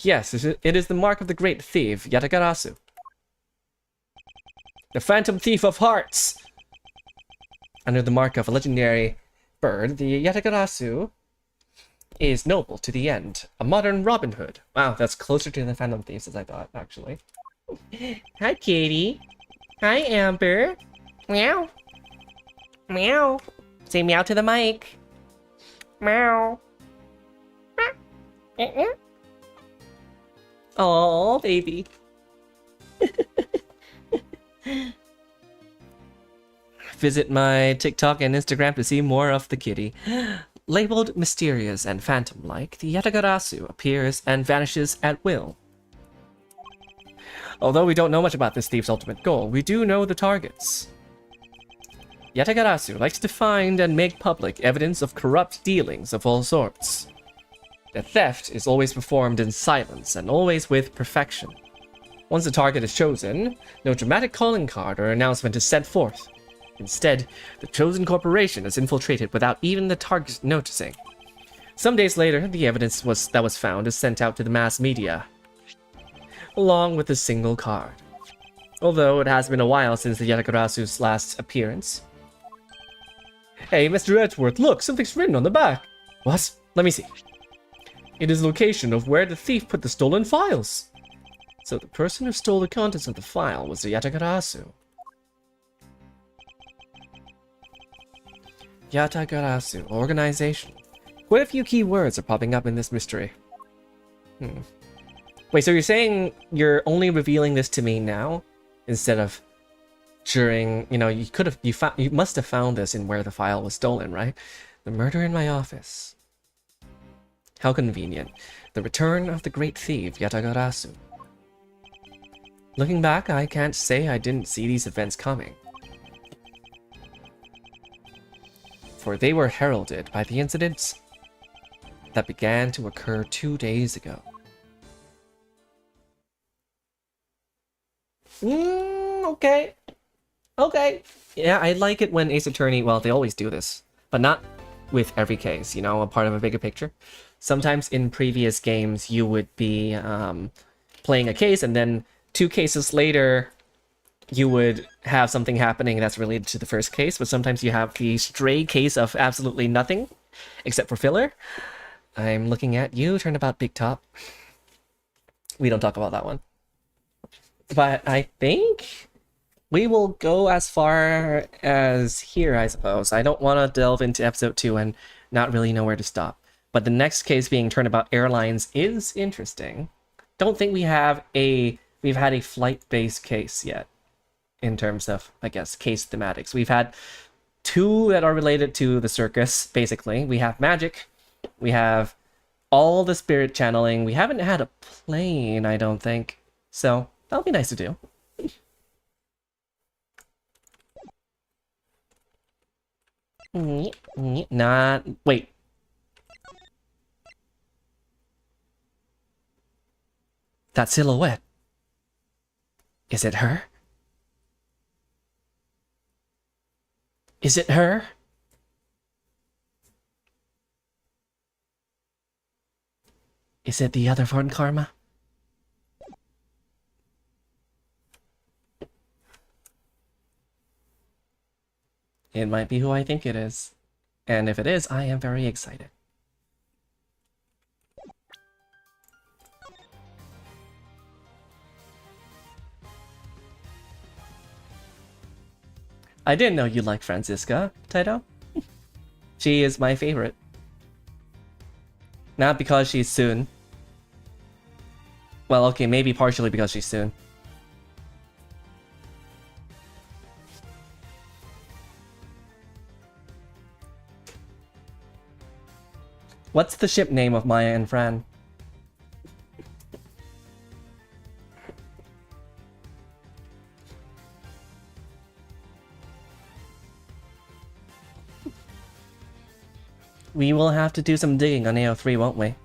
Yes, it is the mark of the great thief, Yatagarasu. The phantom thief of hearts! Under the mark of a legendary bird, the Yatagarasu is noble to the end. A modern Robin Hood. Wow, that's closer to the Phantom Thieves as I thought, actually. Hi, Katie. Hi, Amber. Meow. Meow. Say meow to the mic. Meow. Oh, baby. Visit my TikTok and Instagram to see more of the kitty. Labeled mysterious and phantom-like, the Yatagarasu appears and vanishes at will. Although we don't know much about this thief's ultimate goal, we do know the targets. Yatagarasu likes to find and make public evidence of corrupt dealings of all sorts. The theft is always performed in silence and always with perfection. Once the target is chosen, no dramatic calling card or announcement is sent forth. Instead, the chosen corporation is infiltrated without even the target noticing. Some days later, the evidence that was found is sent out to the mass media, along with a single card. Although it has been a while since the Yatagarasu's last appearance. Hey, Mr. Edgeworth, look, something's written on the back. What? Let me see. It is the location of where the thief put the stolen files. So the person who stole the contents of the file was the Yatagarasu. Yatagarasu, organization. Quite a few key words are popping up in this mystery. Wait, so you're saying you're only revealing this to me now? instead of during, you know, you must have found this in where the file was stolen, right? The murder in my office. How convenient. The return of the great thief, Yatagarasu. Looking back, I can't say I didn't see these events coming. For they were heralded by the incidents that began to occur 2 days ago. Okay. Okay. Yeah, I like it when Ace Attorney, well, they always do this, but not with every case, you know, a part of a bigger picture. Sometimes in previous games, you would be playing a case, and then 2 cases later, you would have something happening that's related to the first case, but sometimes you have the stray case of absolutely nothing, except for filler. I'm looking at you, Turnabout Big Top. We don't talk about that one. But I think we will go as far as here, I suppose. I don't want to delve into episode 2 and not really know where to stop. But the next case being Turnabout Airlines is interesting. Don't think we've had a flight-based case yet in terms of, I guess, case thematics. We've had 2 that are related to the circus, basically. We have magic. We have all the spirit channeling. We haven't had a plane, I don't think. So that'll be nice to do. Not... Wait. That silhouette. Is it her? Is it her? Is it the other Von Karma? It might be who I think it is. And if it is, I am very excited. I didn't know you liked Franziska, Taito. She is my favorite. Not because she's soon. Well, okay, maybe partially because she's soon. What's the ship name of Maya and Fran? We will have to do some digging on AO3, won't we?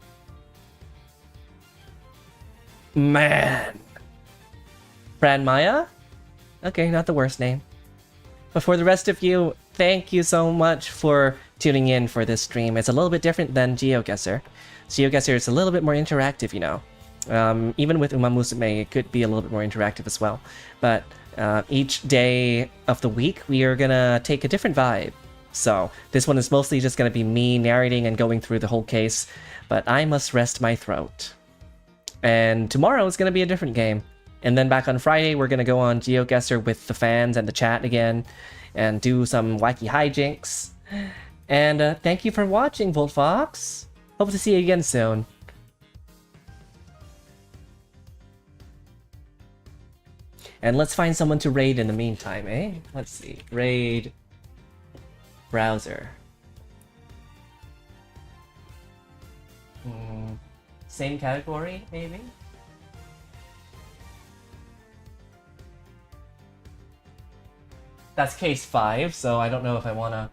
Man! Fran Maya? Okay, not the worst name. But for the rest of you, thank you so much for tuning in for this stream. It's a little bit different than Geoguessr. Geoguessr is a little bit more interactive, you know. Even with Umamusume, it could be a little bit more interactive as well. But each day of the week, we are gonna take a different vibe. So this one is mostly just gonna be me narrating and going through the whole case. But I must rest my throat. And tomorrow is gonna be a different game. And then back on Friday, we're gonna go on Geoguessr with the fans and the chat again, and do some wacky hijinks. And thank you for watching, VoltFox. Hope to see you again soon. And let's find someone to raid in the meantime, eh? Let's see. Raid. Browser. Same category, maybe? That's case 5, so I don't know if I want to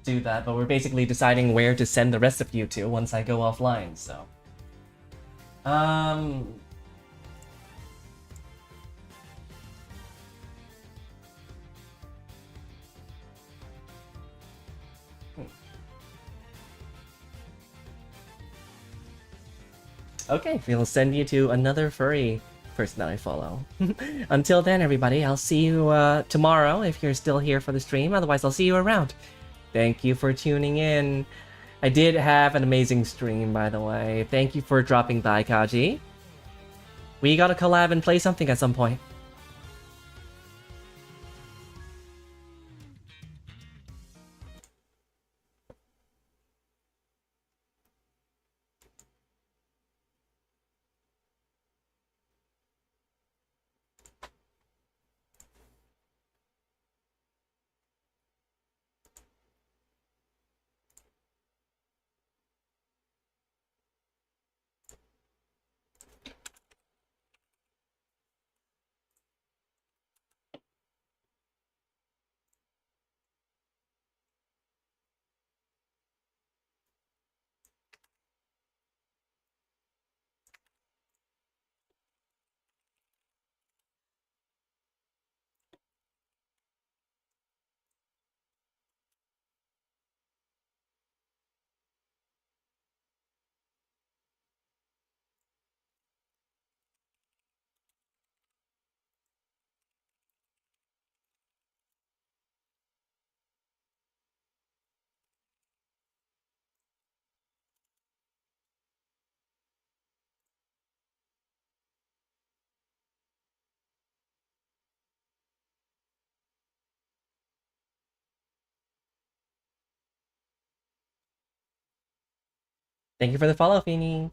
do that, but we're basically deciding where to send the rest of you to once I go offline, so. Okay, we'll send you to another furry person that I follow. Until then, everybody, I'll see you tomorrow if you're still here for the stream. Otherwise, I'll see you around. Thank you for tuning in. I did have an amazing stream, by the way. Thank you for dropping by, Kaji. We gotta collab and play something at some point. Thank you for the follow, Feeny.